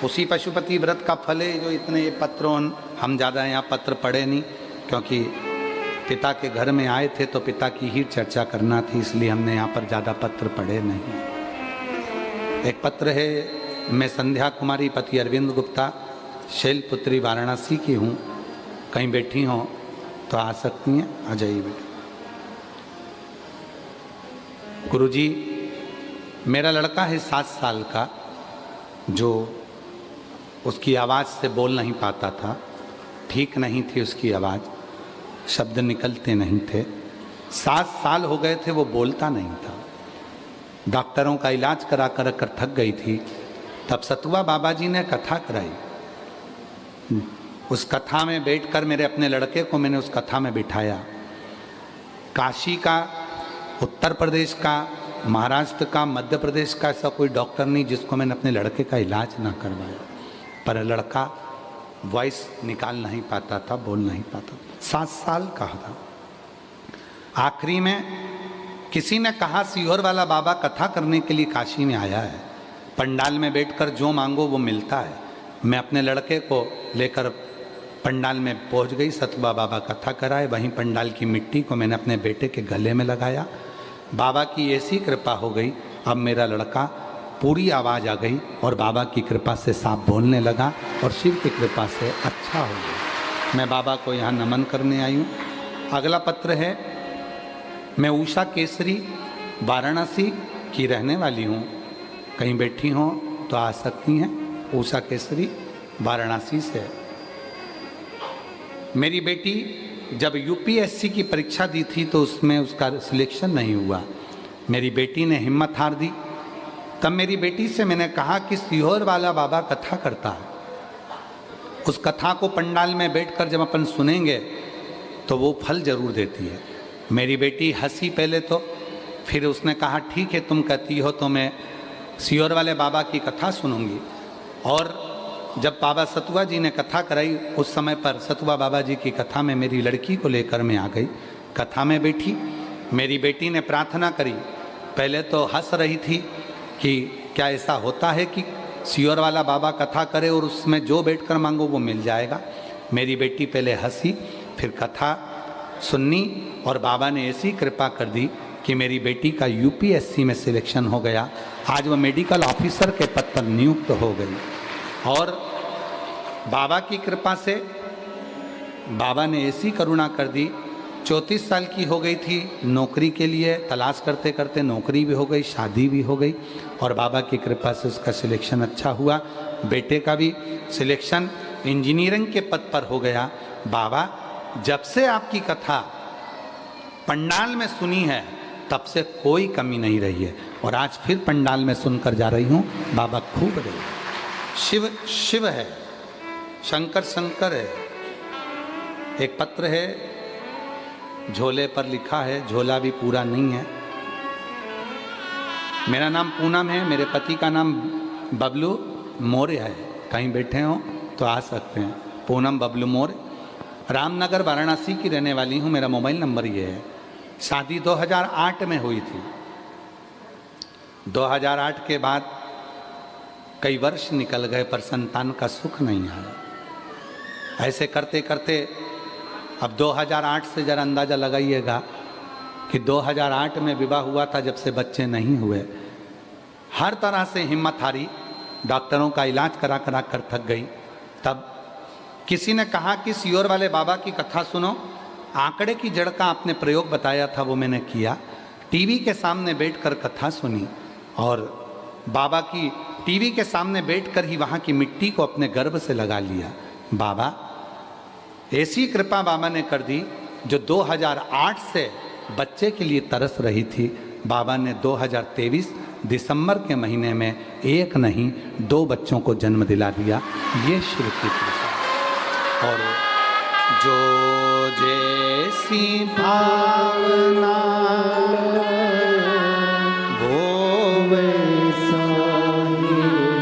उसी पशुपति व्रत का फल है जो इतने ये पत्रों, हम ज़्यादा यहाँ पत्र पढ़े नहीं क्योंकि पिता के घर में आए थे तो पिता की ही चर्चा करना थी, इसलिए हमने यहाँ पर ज़्यादा पत्र पढ़े नहीं। एक पत्र है, मैं संध्या कुमारी पति अरविंद गुप्ता, शैलपुत्री वाराणसी की हूँ, कहीं बैठी हों तो आ सकती हैं, आ जाइए बेटा। गुरुजी, मेरा लड़का है 7 साल का जो उसकी आवाज़ से बोल नहीं पाता था, ठीक नहीं थी उसकी आवाज़, शब्द निकलते नहीं थे। 7 साल हो गए थे वो बोलता नहीं था। डॉक्टरों का इलाज करा कर थक गई थी। तब सतुआ बाबा जी ने कथा कराई। उस कथा में बैठकर मेरे अपने लड़के को मैंने उस कथा में बिठाया। काशी का, उत्तर प्रदेश का, महाराष्ट्र का, मध्य प्रदेश का ऐसा कोई डॉक्टर नहीं जिसको मैंने अपने लड़के का इलाज ना करवाया। पर लड़का वॉइस निकाल नहीं पाता था, बोल नहीं पाता। 7 साल का था। आखिरी में किसी ने कहा सीहोर वाला बाबा कथा करने के लिए काशी में आया है, पंडाल में बैठकर जो मांगो वो मिलता है। मैं अपने लड़के को लेकर पंडाल में पहुंच गई। सतुआ बाबा कथा कराए, वहीं पंडाल की मिट्टी को मैंने अपने बेटे के गले में लगाया। बाबा की ऐसी कृपा हो गई, अब मेरा लड़का पूरी आवाज़ आ गई और बाबा की कृपा से साफ बोलने लगा और शिव की कृपा से अच्छा हो गया। मैं बाबा को यहाँ नमन करने आई हूँ। अगला पत्र है, मैं उषा केसरी वाराणसी की रहने वाली हूँ, कहीं बैठी हों तो आ सकती हैं। उषा केसरी वाराणसी से। मेरी बेटी जब यूपीएससी की परीक्षा दी थी तो उसमें उसका सिलेक्शन नहीं हुआ। मेरी बेटी ने हिम्मत हार दी। तब मेरी बेटी से मैंने कहा कि सीहोर वाला बाबा कथा करता है, उस कथा को पंडाल में बैठकर जब अपन सुनेंगे तो वो फल जरूर देती है। मेरी बेटी हंसी पहले तो, फिर उसने कहा ठीक है तुम कहती हो तो मैं सीहोर वाले बाबा की कथा सुनूंगी। और जब बाबा सतुआ जी ने कथा कराई उस समय पर सतुआ बाबा जी की कथा में मेरी लड़की को लेकर मैं आ गई। कथा में बैठी, मेरी बेटी ने प्रार्थना करी। पहले तो हंस रही थी कि क्या ऐसा होता है कि सीहोर वाला बाबा कथा करे और उसमें जो बैठकर मांगो वो मिल जाएगा। मेरी बेटी पहले हंसी, फिर कथा सुननी और बाबा ने ऐसी कृपा कर दी कि मेरी बेटी का यूपीएससी में सिलेक्शन हो गया। आज वह मेडिकल ऑफिसर के पद पर नियुक्त हो गई। और बाबा की कृपा से बाबा ने ऐसी करुणा कर दी, 34 साल की हो गई थी, नौकरी के लिए तलाश करते करते नौकरी भी हो गई, शादी भी हो गई और बाबा की कृपा से उसका सिलेक्शन अच्छा हुआ। बेटे का भी सिलेक्शन इंजीनियरिंग के पद पर हो गया। बाबा, जब से आपकी कथा पंडाल में सुनी है तब से कोई कमी नहीं रही है और आज फिर पंडाल में सुनकर जा रही हूँ। बाबा खूब रही। शिव शिव है, शंकर शंकर है। एक पत्र है, झोले पर लिखा है, झोला भी पूरा नहीं है। मेरा नाम पूनम है, मेरे पति का नाम बबलू मौर्य है। कहीं बैठे हो तो आ सकते हैं। पूनम बबलू मौर्य, रामनगर वाराणसी की रहने वाली हूँ। मेरा मोबाइल नंबर ये है। शादी 2008 में हुई थी। 2008 के बाद कई वर्ष निकल गए पर संतान का सुख नहीं आया। ऐसे करते करते अब 2008 से जरा अंदाज़ा लगाइएगा कि 2008 में विवाह हुआ था, जब से बच्चे नहीं हुए। हर तरह से हिम्मत हारी, डॉक्टरों का इलाज करा करा कर थक गई। तब किसी ने कहा कि सियोर वाले बाबा की कथा सुनो। आंकड़े की जड़ का आपने प्रयोग बताया था, वो मैंने किया। टीवी के सामने बैठकर कथा सुनी और बाबा की टीवी के सामने बैठकर ही वहाँ की मिट्टी को अपने गर्भ से लगा लिया। बाबा, ऐसी कृपा बाबा ने कर दी, जो 2008 से बच्चे के लिए तरस रही थी, बाबा ने 2023 दिसंबर के महीने में एक नहीं 2 बच्चों को जन्म दिला दिया। ये शिव की कृपा। और जो जैसी भावना वो वैसा ही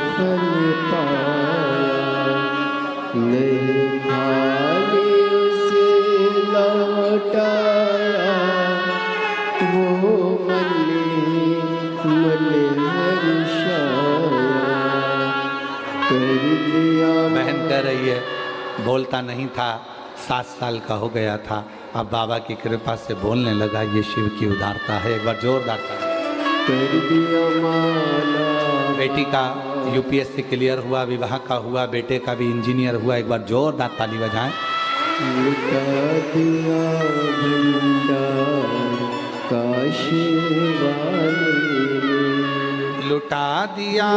फल पाया, नहीं खाली उसे लौटाया, वो बहन कह रही है, बोलता नहीं था, 7 साल का हो गया था, अब बाबा की कृपा से बोलने लगा। ये शिव की उदारता है। एक बार जोरदार कर दिया माला। बेटी का यूपीएससी क्लियर हुआ, विवाह का हुआ, बेटे का भी इंजीनियर हुआ। एक बार जोरदार ताली बजाएं। लुटा दिया भंडार काशी वाले ने, लुटा दिया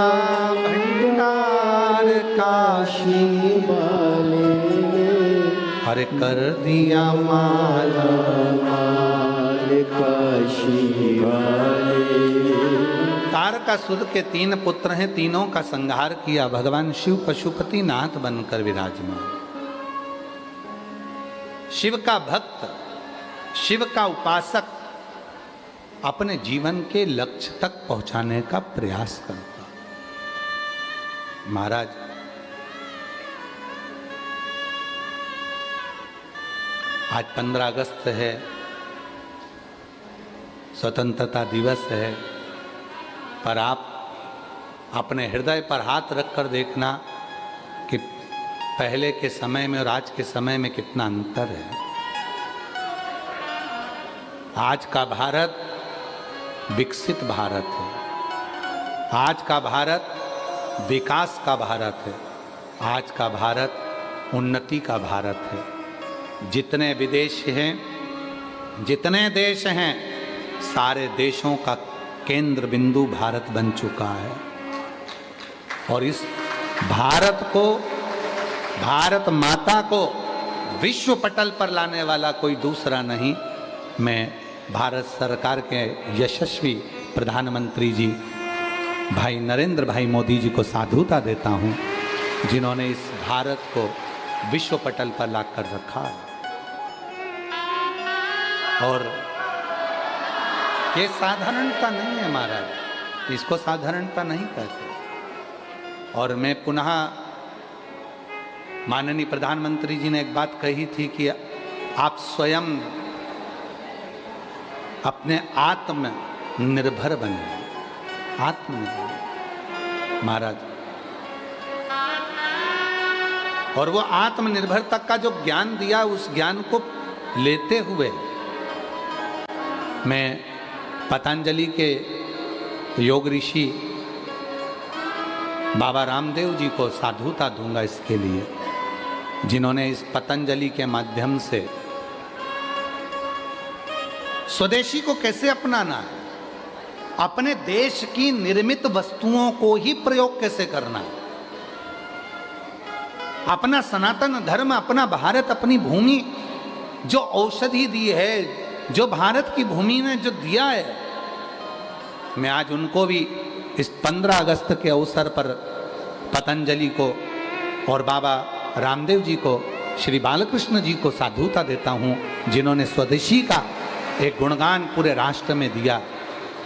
भंडार काशी वाले ने, हर कर दिया माला माल काशी वाले। तारकासुर के 3 पुत्र हैं, तीनों का संहार किया। भगवान शिव पशुपति नाथ बनकर विराजमान। शिव का भक्त, शिव का उपासक अपने जीवन के लक्ष्य तक पहुंचाने का प्रयास करता। महाराज, आज 15 अगस्त है, स्वतंत्रता दिवस है, पर आप अपने हृदय पर हाथ रखकर देखना कि पहले के समय में और आज के समय में कितना अंतर है। आज का भारत विकसित भारत है, आज का भारत विकास का भारत है, आज का भारत उन्नति का भारत है। जितने विदेश हैं, जितने देश हैं, सारे देशों का केंद्र बिंदु भारत बन चुका है। और इस भारत को, भारत माता को विश्व पटल पर लाने वाला कोई दूसरा नहीं। मैं भारत सरकार के यशस्वी प्रधानमंत्री जी भाई नरेंद्र भाई मोदी जी को साधुता देता हूं, जिन्होंने इस भारत को विश्व पटल पर लाकर रखा है। और ये साधारणता नहीं है महाराज, इसको साधारणता नहीं कहते। और मैं पुनः, माननीय प्रधानमंत्री जी ने एक बात कही थी कि आप स्वयं अपने आत्मनिर्भर बने, आत्मनिर्भर महाराज। और वो आत्मनिर्भरता का जो ज्ञान दिया, उस ज्ञान को लेते हुए मैं पतंजलि के योग ऋषि बाबा रामदेव जी को साधुता दूंगा इसके लिए, जिन्होंने इस पतंजलि के माध्यम से स्वदेशी को कैसे अपनाना है, अपने देश की निर्मित वस्तुओं को ही प्रयोग कैसे करना है, अपना सनातन धर्म, अपना भारत, अपनी भूमि जो औषधि दी है, जो भारत की भूमि ने जो दिया है, मैं आज उनको भी इस 15 अगस्त के अवसर पर पतंजलि को और बाबा रामदेव जी को, श्री बालकृष्ण जी को साधुता देता हूँ, जिन्होंने स्वदेशी का एक गुणगान पूरे राष्ट्र में दिया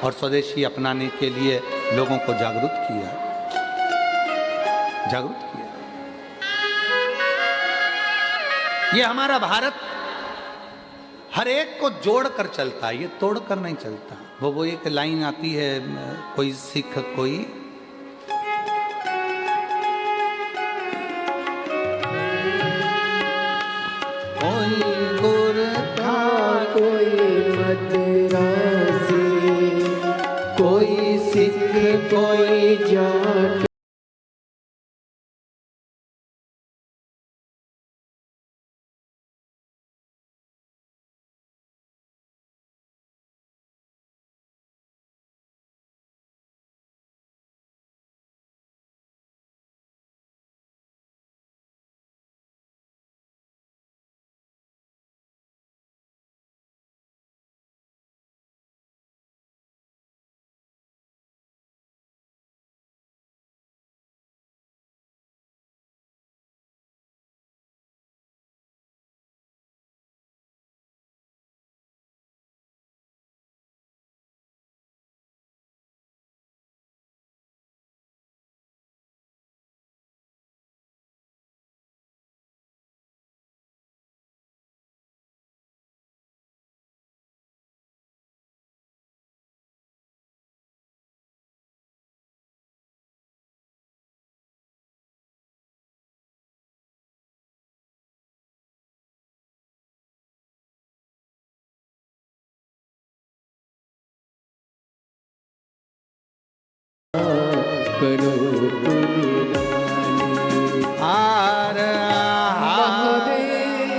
और स्वदेशी अपनाने के लिए लोगों को जागरूक किया, जागरूक किया। ये हमारा भारत हर एक को जोड़कर चलता है, ये तोड़कर नहीं चलता। वो एक लाइन आती है, कोई सिख कोई कोई गोरखा कोई मथुरा जाट करो हार महादेव।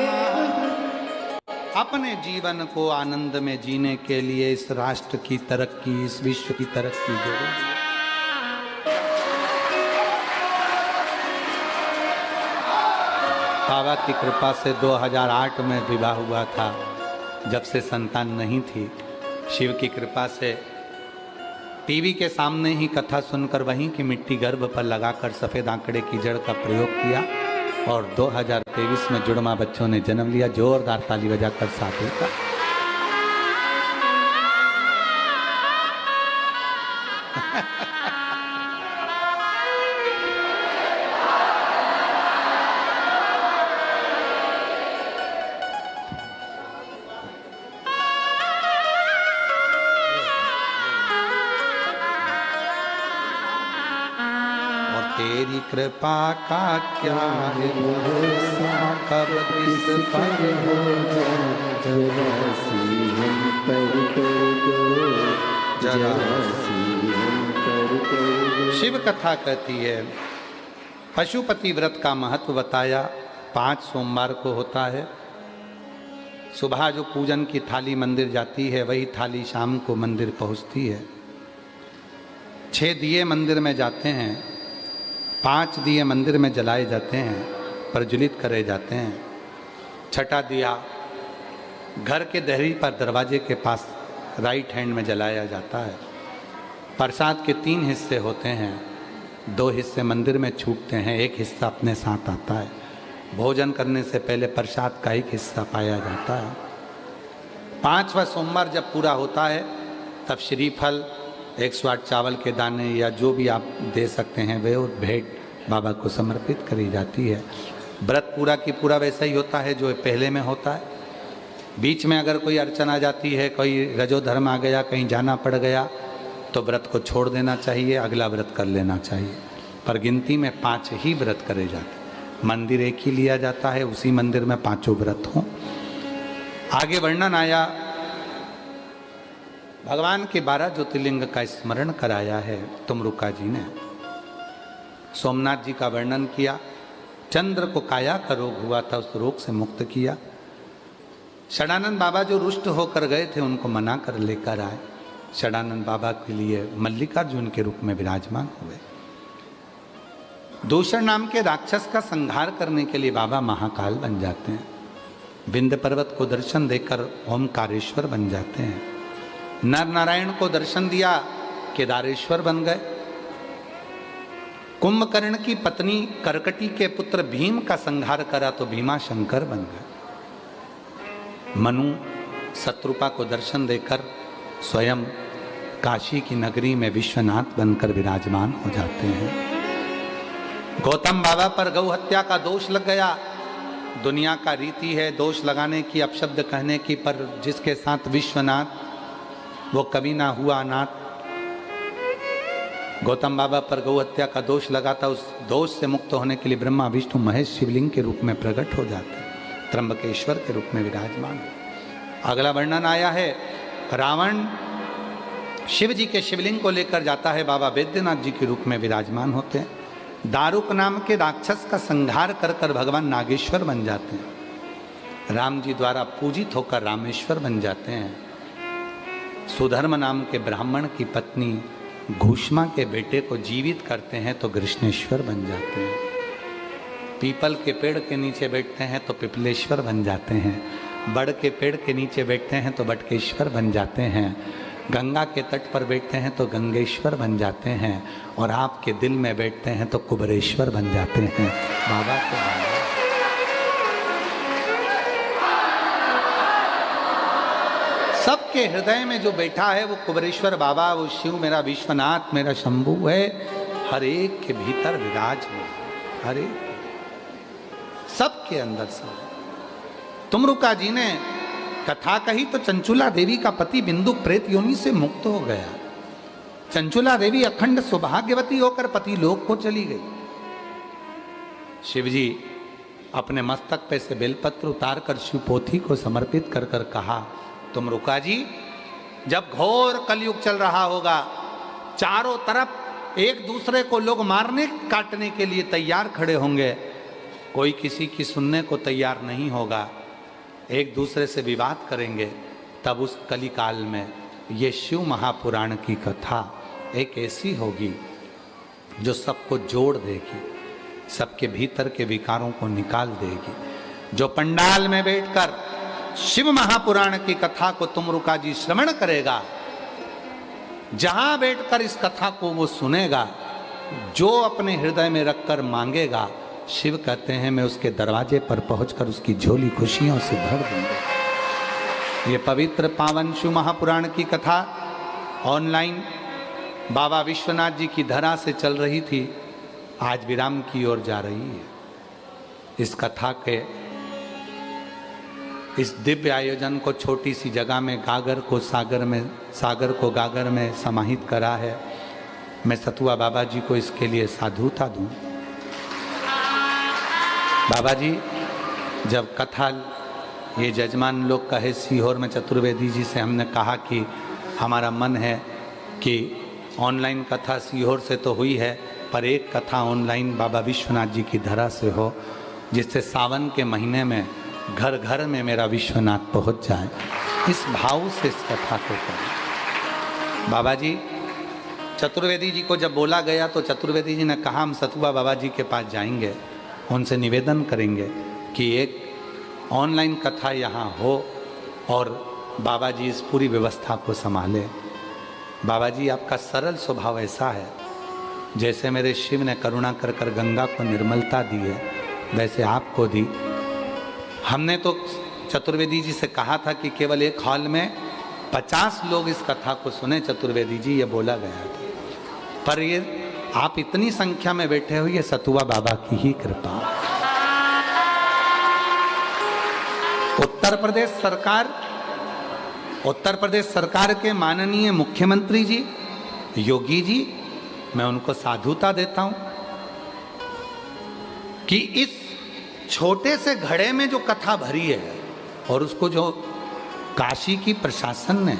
अपने जीवन को आनंद में जीने के लिए इस राष्ट्र की तरक्की, इस विश्व की तरक्की जरूरी है। बाबा की कृपा से 2008 में विवाह हुआ था। जब से संतान नहीं थी, शिव की कृपा से टीवी के सामने ही कथा सुनकर वहीं की मिट्टी गर्भ पर लगाकर सफेद आंकड़े की जड़ का प्रयोग किया और 2023 में जुड़वा बच्चों ने जन्म लिया। जोरदार ताली बजाकर साथी का तेरी कृपा का क्या है भरोसा, कब किस पर हो जरा सी हम पर कर दो, जरा सी हम पर कर दो। शिव कथा कहती है, पशुपति व्रत का महत्व बताया। 5 सोमवार को होता है। सुबह जो पूजन की थाली मंदिर जाती है, वही थाली शाम को मंदिर पहुंचती है। 6 दिए मंदिर में जाते हैं, 5 दिए मंदिर में जलाए जाते हैं, प्रज्वलित करे जाते हैं। छठा दिया घर के दहरी पर दरवाजे के पास राइट हैंड में जलाया जाता है। प्रसाद के 3 हिस्से होते हैं, 2 हिस्से मंदिर में छूटते हैं, 1 हिस्सा अपने साथ आता है। भोजन करने से पहले प्रसाद का 1 हिस्सा पाया जाता है। 5वां सोमवार जब पूरा होता है, तब श्रीफल, 108 चावल के दाने या जो भी आप दे सकते हैं वे भेंट बाबा को समर्पित करी जाती है। व्रत पूरा की पूरा वैसा ही होता है जो पहले में होता है। बीच में अगर कोई अड़चन आ जाती है, कोई रजोधर्म आ गया, कहीं जाना पड़ गया, तो व्रत को छोड़ देना चाहिए, अगला व्रत कर लेना चाहिए। पर गिनती में 5 ही व्रत करे जाते हैं। मंदिर एक ही लिया जाता है, उसी मंदिर में 5 व्रत हों। आगे वर्णन आया, भगवान के 12 ज्योतिर्लिंग का स्मरण कराया है तुमरुका जी ने। सोमनाथ जी का वर्णन किया। चंद्र को काया का रोग हुआ था, उस रोग से मुक्त किया। षडानंद बाबा जो रुष्ट होकर गए थे, उनको मना कर लेकर आए। षडानंद बाबा के लिए मल्लिकार्जुन के रूप में विराजमान हुए। दूषण नाम के राक्षस का संहार करने के लिए बाबा महाकाल बन जाते हैं। विंध्य पर्वत को दर्शन देकर ओमकारेश्वर बन जाते हैं। नर नारायण को दर्शन दिया, केदारेश्वर बन गए। कुंभकर्ण की पत्नी करकटी के पुत्र भीम का संहार करा तो भीमा शंकर बन गए। मनु शत्रुपा को दर्शन देकर स्वयं काशी की नगरी में विश्वनाथ बनकर विराजमान हो जाते हैं। गौतम बाबा पर गौ हत्या का दोष लग गया। दुनिया का रीति है दोष लगाने की, अपशब्द कहने की, पर जिसके साथ विश्वनाथ, वो कभी ना हुआ अनाथ। गौतम बाबा पर गौ हत्या का दोष लगा था। उस दोष से मुक्त होने के लिए ब्रह्मा विष्णु महेश शिवलिंग के रूप में प्रकट हो जाते हैं, त्र्यंबकेश्वर के रूप में विराजमान। अगला वर्णन आया है, रावण शिव जी के शिवलिंग को लेकर जाता है, बाबा वैद्यनाथ जी के रूप में विराजमान होते हैं। दारुक नाम के राक्षस का संहार कर कर भगवान नागेश्वर बन जाते हैं। राम जी द्वारा पूजित होकर रामेश्वर बन जाते हैं। सुधर्म नाम के ब्राह्मण की पत्नी घूष्मा के बेटे को जीवित करते हैं तो कृष्णेश्वर बन जाते हैं। पीपल के पेड़ के नीचे बैठते हैं तो पिपलेश्वर बन जाते हैं। बड़ के पेड़ के नीचे बैठते हैं तो बटकेश्वर बन जाते हैं। गंगा के तट पर बैठते हैं तो गंगेश्वर बन जाते हैं। और आपके दिल में बैठते हैं तो कुबरेश्वर बन जाते हैं। बाबा को सबके हृदय में जो बैठा है वो कुबरेश्वर बाबा, वो शिव मेरा विश्वनाथ, मेरा शंभू है। हर एक के भीतर विराजमान, हर एक सबके अंदर सब। तुमरुका जी ने कथा कही तो चंचुला देवी का पति बिंदु प्रेत योनि से मुक्त हो गया। चंचुला देवी अखंड सौभाग्यवती होकर पति लोक को चली गई। शिवजी अपने मस्तक पे से बेलपत्र उतार कर शिवपोथी को समर्पित कर कर कहा, तुमरुका जी, जब घोर कलयुग चल रहा होगा, चारों तरफ एक दूसरे को लोग मारने काटने के लिए तैयार खड़े होंगे, कोई किसी की सुनने को तैयार नहीं होगा, एक दूसरे से विवाद करेंगे, तब उस कलिकाल में ये शिव महापुराण की कथा एक ऐसी होगी जो सबको जोड़ देगी, सबके भीतर के विकारों को निकाल देगी। जो पंडाल में बैठकर शिव महापुराण की कथा को तुमरुका जी श्रवण करेगा, जहां बैठकर इस कथा को वो सुनेगा, जो अपने हृदय में रखकर मांगेगा, शिव कहते हैं मैं उसके दरवाजे पर पहुंचकर उसकी झोली खुशियों से भर दूंगा। ये पवित्र पावन शिव महापुराण की कथा ऑनलाइन बाबा विश्वनाथ जी की धरा से चल रही थी, आज विराम की ओर जा रही है। इस कथा के इस दिव्य आयोजन को छोटी सी जगह में गागर को सागर में, सागर को गागर में समाहित करा है। मैं सतुआ बाबा जी को इसके लिए साधुता दूं। बाबा जी, जब कथा ये जजमान लोग कहे सीहोर में चतुर्वेदी जी से हमने कहा कि हमारा मन है कि ऑनलाइन कथा सीहोर से तो हुई है, पर एक कथा ऑनलाइन बाबा विश्वनाथ जी की धरा से हो, जिससे सावन के महीने में घर घर में मेरा विश्वनाथ पहुंच जाए। इस भाव से इस कथा को करें। बाबा जी, चतुर्वेदी जी को जब बोला गया तो चतुर्वेदी जी ने कहा हम सतुआ बाबा जी के पास जाएंगे, उनसे निवेदन करेंगे कि एक ऑनलाइन कथा यहाँ हो और बाबा जी इस पूरी व्यवस्था को संभाले। बाबा जी, आपका सरल स्वभाव ऐसा है, जैसे मेरे शिव ने करुणा कर कर गंगा को निर्मलता दी है, वैसे आपको दी। हमने तो चतुर्वेदी जी से कहा था कि केवल एक हॉल में 50 लोग इस कथा को सुने, चतुर्वेदी जी ये बोला गया था, पर ये आप इतनी संख्या में बैठे हो, ये सतुआ बाबा की ही कृपा। उत्तर प्रदेश सरकार के माननीय मुख्यमंत्री जी योगी जी, मैं उनको साधुता देता हूं कि इस छोटे से घड़े में जो कथा भरी है और उसको जो काशी की प्रशासन ने,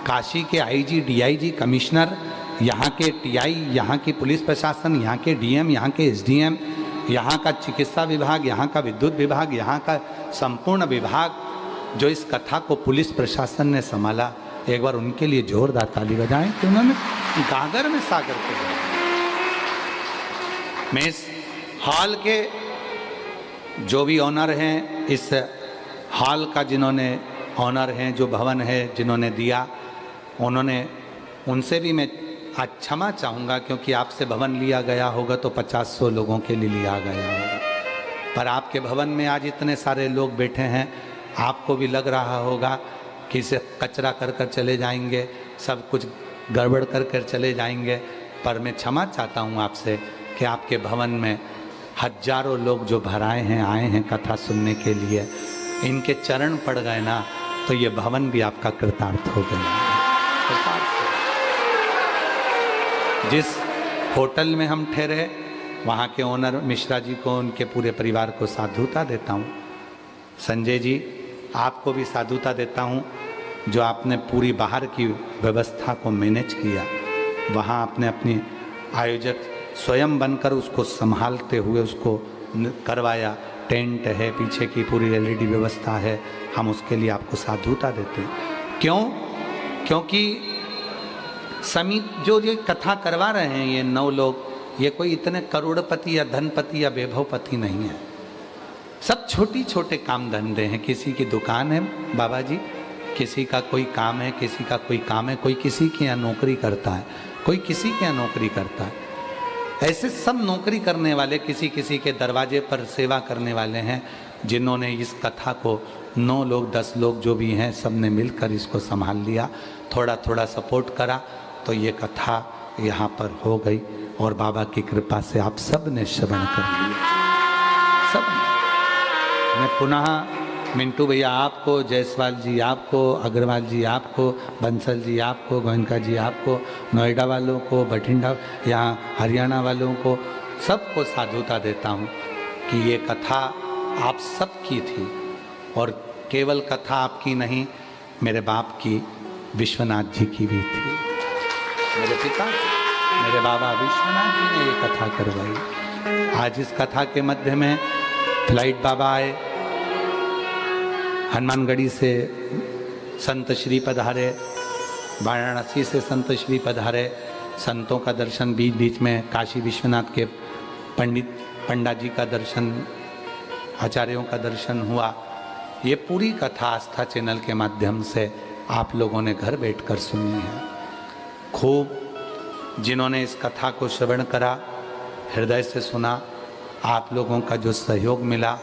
काशी के आईजी, डीआईजी, कमिश्नर, यहाँ के टीआई, यहाँ की पुलिस प्रशासन, यहाँ के डीएम, यहाँ के एसडीएम, यहाँ का चिकित्सा विभाग, यहाँ का विद्युत विभाग, यहाँ का संपूर्ण विभाग, जो इस कथा को पुलिस प्रशासन ने संभाला, एक बार उनके लिए जोरदार ताली बजाएं कि उन्होंने गागर में सागर को। मैं इस हॉल के जो भी ऑनर हैं, इस हॉल का जिन्होंने ऑनर हैं, जो भवन है जिन्होंने दिया, उनसे भी मैं आज क्षमा चाहूँगा, क्योंकि आपसे भवन लिया गया होगा तो 50-100 लोगों के लिए लिया गया होगा, पर आपके भवन में आज इतने सारे लोग बैठे हैं, आपको भी लग रहा होगा कि इसे कचरा कर कर चले जाएंगे, सब कुछ गड़बड़ कर कर चले जाएंगे, पर मैं क्षमा चाहता हूँ आपसे कि आपके भवन में हजारों लोग जो भराए हैं, आए हैं कथा सुनने के लिए, इनके चरण पड़ गए ना तो ये भवन भी आपका कृतार्थ हो गया। जिस होटल में हम ठहरे, वहाँ के ओनर मिश्रा जी को, उनके पूरे परिवार को साधुता देता हूँ। संजय जी, आपको भी साधुता देता हूँ। जो आपने पूरी बाहर की व्यवस्था को मैनेज किया, वहाँ आपने अपनी आयोजक स्वयं बनकर उसको संभालते हुए उसको करवाया। टेंट है, पीछे की पूरी LED व्यवस्था है, हम उसके लिए आपको साधुता देते हैं। क्यों? क्योंकि जो ये कथा करवा रहे हैं ये 9 लोग, ये कोई इतने करोड़पति या धनपति या वैभवपति नहीं है। सब छोटी छोटे काम धंधे हैं। किसी की दुकान है बाबा जी, किसी का कोई काम है, किसी का कोई काम है, कोई किसी के यहाँ नौकरी करता है, कोई किसी के यहाँ नौकरी करता है। ऐसे सब नौकरी करने वाले, किसी किसी के दरवाजे पर सेवा करने वाले हैं, जिन्होंने इस कथा को 9 लोग 10 लोग जो भी हैं सब ने मिलकर इसको संभाल लिया, थोड़ा थोड़ा सपोर्ट करा, तो ये कथा यहाँ पर हो गई। और बाबा की कृपा से आप सब ने श्रवण कर लिया, सब ने। मैं पुनः मिंटू भैया आपको, जायसवाल जी आपको, अग्रवाल जी आपको, बंसल जी आपको, गोयनका जी आपको, नोएडा वालों को, बठिंडा यहाँ हरियाणा वालों को, सबको साधुता देता हूँ कि ये कथा आप सबकी थी। और केवल कथा आपकी नहीं, मेरे बाप की, विश्वनाथ जी की भी थी। मेरे पिता, मेरे बाबा विश्वनाथ जी ने ये कथा करवाई। आज इस कथा के मध्य में फ्लाइट बाबा आए, हनुमानगढ़ी से संत श्री पधारे, वाराणसी से संत श्री पधारे, संतों का दर्शन, बीच बीच में काशी विश्वनाथ के पंडा जी का दर्शन, आचार्यों का दर्शन हुआ। ये पूरी कथा आस्था चैनल के माध्यम से आप लोगों ने घर बैठकर सुनी है। खूब जिन्होंने इस कथा को श्रवण करा, हृदय से सुना, आप लोगों का जो सहयोग मिला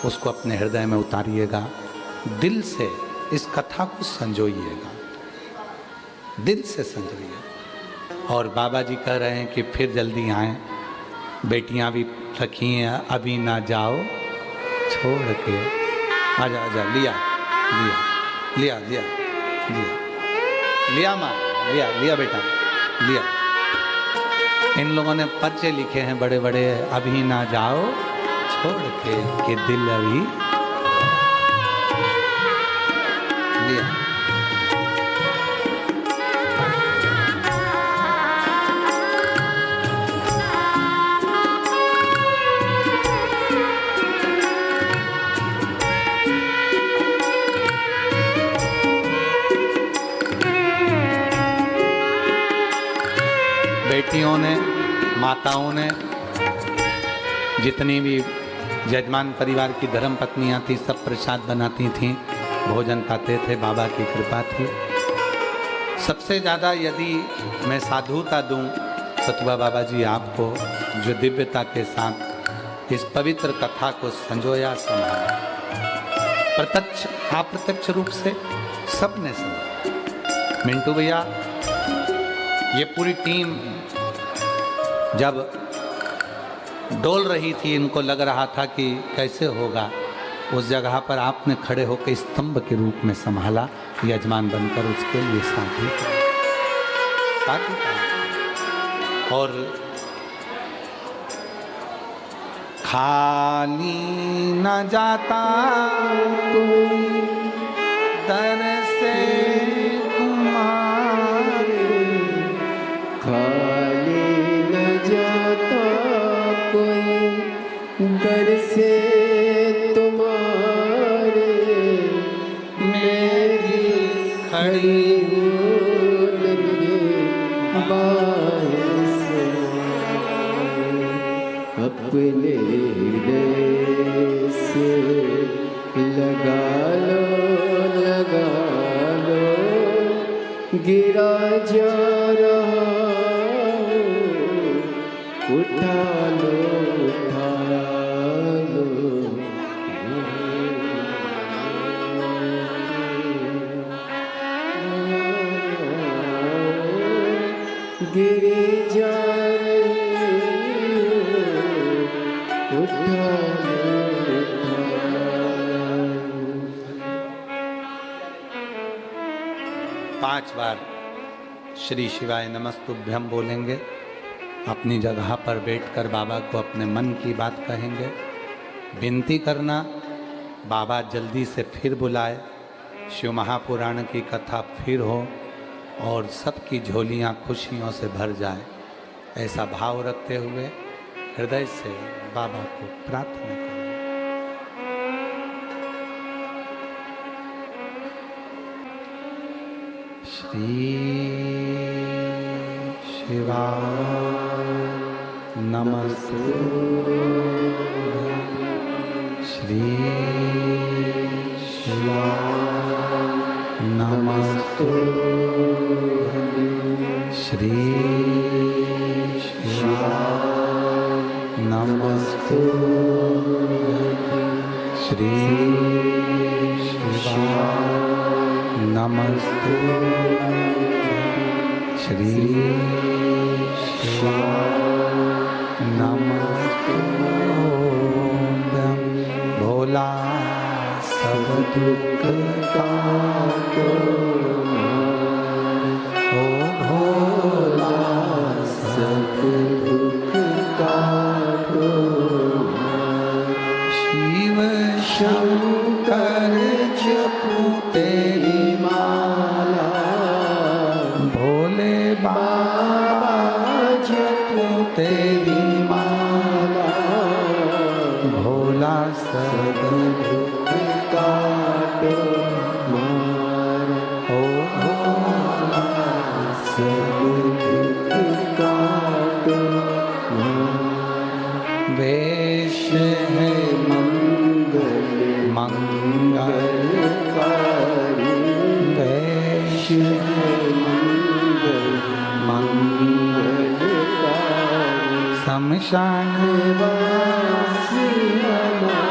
उसको अपने हृदय में उतारिएगा, दिल से इस कथा को संजोइएगा, दिल से संजोइएगा। और बाबा जी कह रहे हैं कि फिर जल्दी आएँ, बेटियां भी रखी हैं, अभी ना जाओ छोड़ के, आजा आजा, लिया लिया लिया लिया लिया लिया माँ, लिया लिया बेटा, लिया। इन लोगों ने पर्चे लिखे हैं बड़े बड़े, अभी ना जाओ छोड़ के, कि दिल अभी लिया। बेटियों ने, माताओं ने, जितनी भी यजमान परिवार की धर्म पत्नियां थी, सब प्रसाद बनाती थीं, भोजन खाते थे, बाबा की कृपा थी। सबसे ज़्यादा यदि मैं साधुता दूं सतुआ बाबा जी आपको, जो दिव्यता के साथ इस पवित्र कथा को संजोया, संभाला, प्रत्यक्ष अप्रत्यक्ष रूप से सबने संभाला। मिंटू भैया, ये पूरी टीम जब डोल रही थी, इनको लग रहा था कि कैसे होगा, उस जगह पर आपने खड़े होकर स्तंभ के रूप में संभाला, यजमान बनकर उसके लिए साथी और खाली न जाता कोई दर से तुम्हारे, खाली न जाता कोई दर से तुम्हारे, मेरी खड़ी अपने हृदय से लगा लो, गिरा जा रहा उठा लो, गिरी जा उठा लो, 5 बार श्री शिवाय नमस्तुभ्यम बोलेंगे। अपनी जगह पर बैठकर बाबा को अपने मन की बात कहेंगे। विनती करना बाबा जल्दी से फिर बुलाए, शिव महापुराण की कथा फिर हो और सबकी झोलियां खुशियों से भर जाए, ऐसा भाव रखते हुए हृदय से बाबा को प्रार्थना करें। श्री शिवा नमस्तुभ्यं, श्री शिवा नमस्तुभ्यं, श्री शिवा नमस्तुभ्यं, श्री शिवा नमस्तुभ्यं, श्री शिवा नमस्तुभ्यं। भोला सब दुख काटो, ओ भोला सब दुख काटो, शिव शंकर जपो तेरी माला, भोले बाबा जपो तेरी माला, भोला सब दुख काटो मारा, ओ भोला सब दुख काटो मारा। वेश है मंगल मंगलकारी, वेश है मंगल मंगलकारी, शमशान वासी हमारा,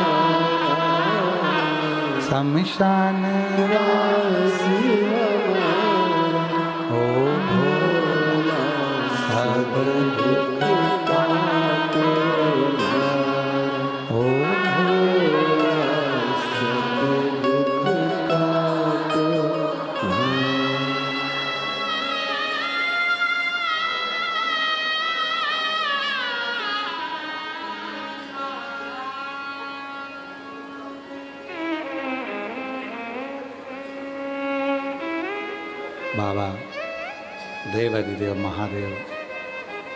शमशान वासी हमारा, ओ भोला सब दुख काटो मारा, ओ भोला सब दुख काटो मारा। बाबा देवाधिदेव महादेव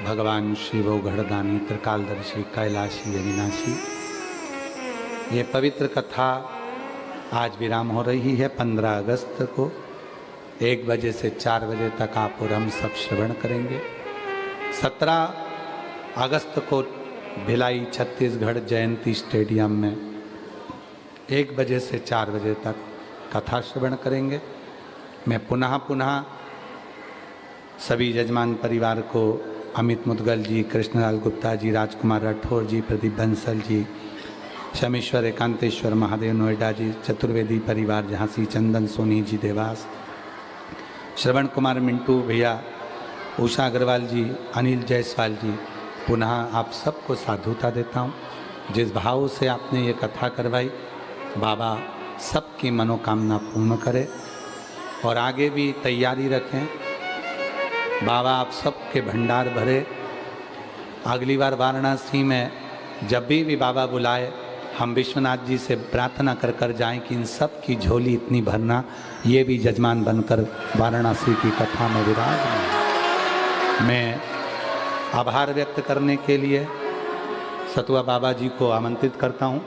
भगवान शिव घड़दानी त्रिकालदर्शी कैलाशी अविनाशी, ये पवित्र कथा आज विराम हो रही है। 15 अगस्त को 1 बजे से 4 बजे तक आप और हम सब श्रवण करेंगे। 17 अगस्त को भिलाई छत्तीसगढ़ जयंती स्टेडियम में 1 बजे से 4 बजे तक कथा श्रवण करेंगे। मैं पुनः सभी यजमान परिवार को अमित मुदगल जी, कृष्णलाल गुप्ता जी, राजकुमार राठौर जी, प्रदीप बंसल जी, शमेश्वर एकांतेश्वर महादेव नोएडा जी, चतुर्वेदी परिवार झांसी, चंदन सोनी जी देवास, श्रवण कुमार मिंटू भैया, उषा अग्रवाल जी, अनिल जायसवाल जी, पुनः आप सबको साधुता देता हूँ। जिस भाव से आपने ये कथा करवाई, बाबा सबकी मनोकामना पूर्ण करे और आगे भी तैयारी रखें। बाबा आप सबके भंडार भरे। अगली बार वाराणसी में जब भी बाबा बुलाए, हम विश्वनाथ जी से प्रार्थना कर जाएं कि इन सब की झोली इतनी भरना, ये भी यजमान बनकर वाराणसी की कथा में विराजमान। मैं आभार व्यक्त करने के लिए सतुआ बाबा जी को आमंत्रित करता हूं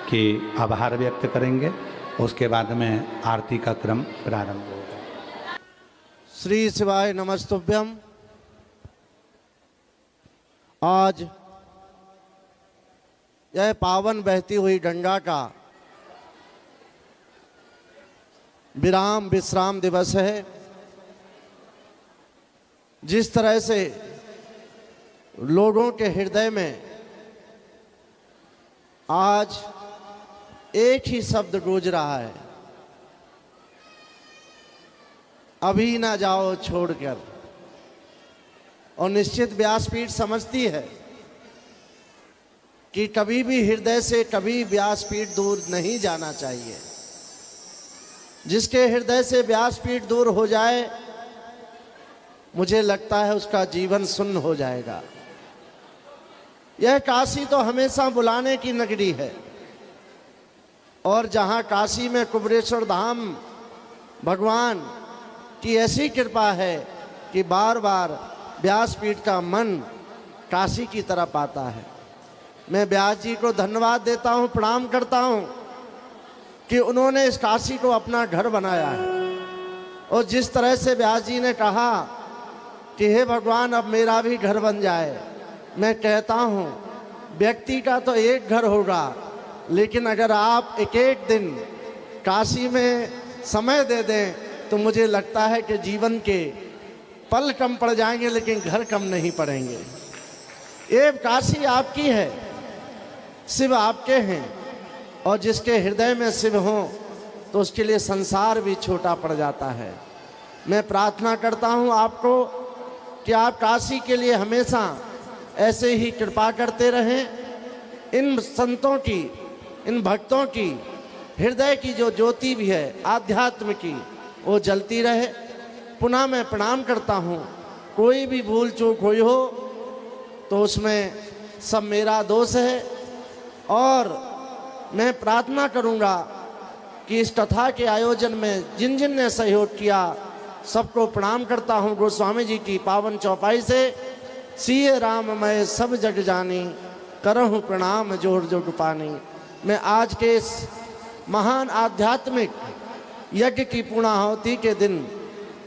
कि आभार व्यक्त करेंगे, उसके बाद में आरती का क्रम प्रारंभ होगा। श्री शिवाय नमस्तुभ्यम। आज यह पावन बहती हुई गंगा का विश्राम दिवस है। जिस तरह से लोगों के हृदय में आज एक ही शब्द गूंज रहा है, अभी ना जाओ छोड़कर। और निश्चित व्यासपीठ समझती है कि कभी भी हृदय से कभी व्यासपीठ दूर नहीं जाना चाहिए। जिसके हृदय से व्यासपीठ दूर हो जाए, मुझे लगता है उसका जीवन शून्य हो जाएगा। यह काशी तो हमेशा बुलाने की नगरी है, और जहाँ काशी में कुबेरेश्वर धाम भगवान की ऐसी कृपा है कि बार बार व्यासपीठ का मन काशी की तरफ आता है। मैं व्यास जी को धन्यवाद देता हूँ, प्रणाम करता हूँ कि उन्होंने इस काशी को अपना घर बनाया है। और जिस तरह से व्यास जी ने कहा कि हे भगवान अब मेरा भी घर बन जाए, मैं कहता हूँ व्यक्ति का तो एक घर होगा, लेकिन अगर आप एक एक दिन काशी में समय दे दें तो मुझे लगता है कि जीवन के पल कम पड़ जाएंगे लेकिन घर कम नहीं पड़ेंगे। ये काशी आपकी है, शिव आपके हैं, और जिसके हृदय में शिव हों तो उसके लिए संसार भी छोटा पड़ जाता है। मैं प्रार्थना करता हूँ आपको कि आप काशी के लिए हमेशा ऐसे ही कृपा करते रहें। इन संतों की, इन भक्तों की हृदय की जो ज्योति भी है आध्यात्म की, वो जलती रहे। पुनः मैं प्रणाम करता हूँ, कोई भी भूल चूक हुई हो तो उसमें सब मेरा दोष है। और मैं प्रार्थना करूँगा कि इस कथा के आयोजन में जिन जिन ने सहयोग किया सबको प्रणाम करता हूँ। गोस्वामी जी की पावन चौपाई से सिय राम मैं सब जग जानी, करहूँ प्रणाम जोर जोग पानी। मैं आज के इस महान आध्यात्मिक यज्ञ की पूर्णाहुति के दिन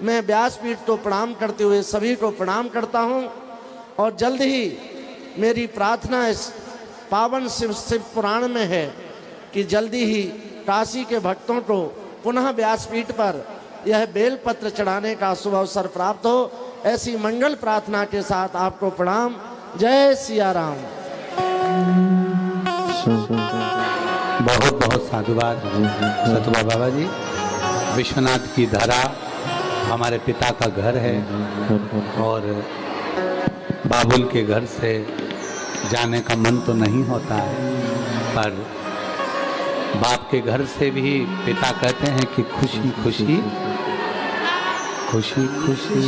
मैं व्यासपीठ को प्रणाम करते हुए सभी को प्रणाम करता हूँ। और जल्द ही मेरी प्रार्थना इस पावन शिव पुराण में है कि जल्दी ही काशी के भक्तों को पुनः व्यासपीठ पर यह बेलपत्र चढ़ाने का शुभ अवसर प्राप्त हो। ऐसी मंगल प्रार्थना के साथ आपको प्रणाम। जय सिया राम। बहुत बहुत साधुवाद सतुबा बाबा जी। विश्वनाथ की धरा हमारे पिता का घर है और बाबुल के घर से जाने का मन तो नहीं होता है, पर बाप के घर से भी पिता कहते हैं कि खुशी खुशी खुशी खुशी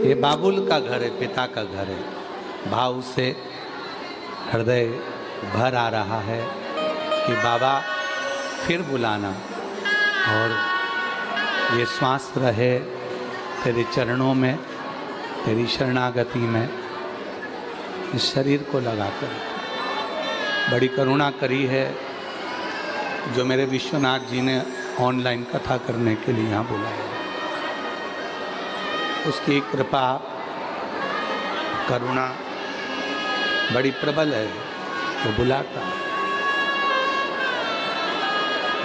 ये बाबुल का घर है, पिता का घर है। भाव से हृदय भर आ रहा है कि बाबा फिर बुलाना, और ये श्वास रहे तेरे चरणों में, तेरी शरणागति में, इस शरीर को लगाकर। बड़ी करुणा करी है जो मेरे विश्वनाथ जी ने ऑनलाइन कथा करने के लिए यहाँ बुलाया। उसकी कृपा करुणा बड़ी प्रबल है, वो बुलाता।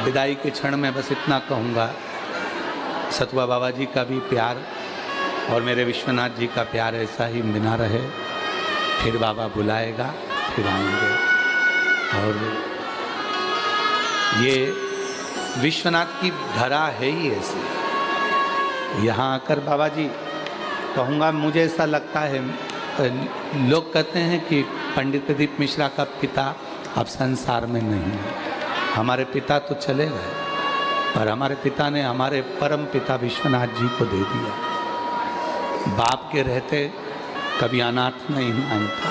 विदाई के क्षण में बस इतना कहूँगा, सतुबा बाबा जी का भी प्यार और मेरे विश्वनाथ जी का प्यार ऐसा ही बना रहे। फिर बाबा बुलाएगा, फिर आएंगे। और ये विश्वनाथ की धरा है ही ऐसी। यहाँ आकर बाबा जी कहूँगा, मुझे ऐसा लगता है, लोग कहते हैं कि पंडित प्रदीप मिश्रा का पिता अब संसार में नहीं है। हमारे पिता तो चले गए, पर हमारे पिता ने हमारे परम पिता विश्वनाथ जी को दे दिया। बाप के रहते कभी अनाथ नहीं मानता।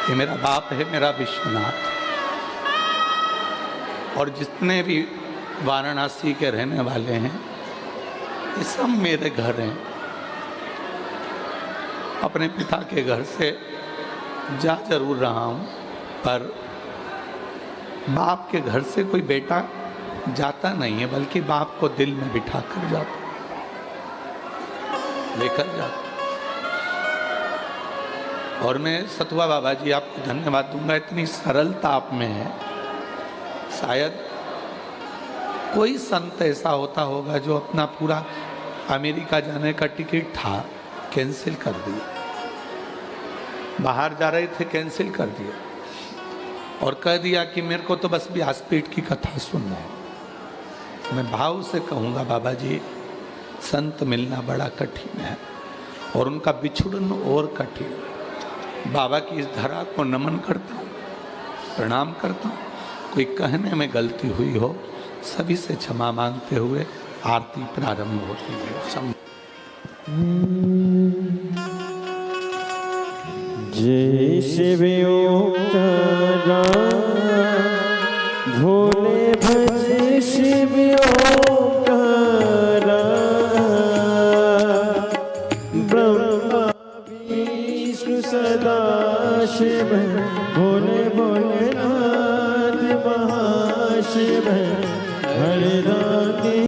ये मेरा बाप है, मेरा विश्वनाथ। और जितने भी वाराणसी के रहने वाले हैं, ये सब मेरे घर हैं। अपने पिता के घर से जा जरूर रहा हूँ, पर बाप के घर से कोई बेटा जाता नहीं है, बल्कि बाप को दिल में बिठा कर जाता, लेकर जाता। और मैं सतुबा बाबा जी आपको धन्यवाद दूंगा, इतनी सरलता आप में है। शायद कोई संत ऐसा होता होगा जो अपना पूरा अमेरिका जाने का टिकट था, कैंसिल कर दिया। बाहर जा रहे थे, कैंसिल कर दिया और कह दिया कि मेरे को तो बस व्यासपीठ की कथा सुनना है। मैं भाव से कहूँगा बाबा जी, संत मिलना बड़ा कठिन है और उनका बिछुड़न और कठिन। बाबा की इस धरा को नमन करता हूँ, प्रणाम करता हूँ। कोई कहने में गलती हुई हो, सभी से क्षमा मांगते हुए आरती प्रारंभ होती है। जय शिव ओंकारा भोले भज शिव ओंकारा ब्रह्मा विष्णु सदा शिव भोले भोलेनाथ महाशिव हरदानी।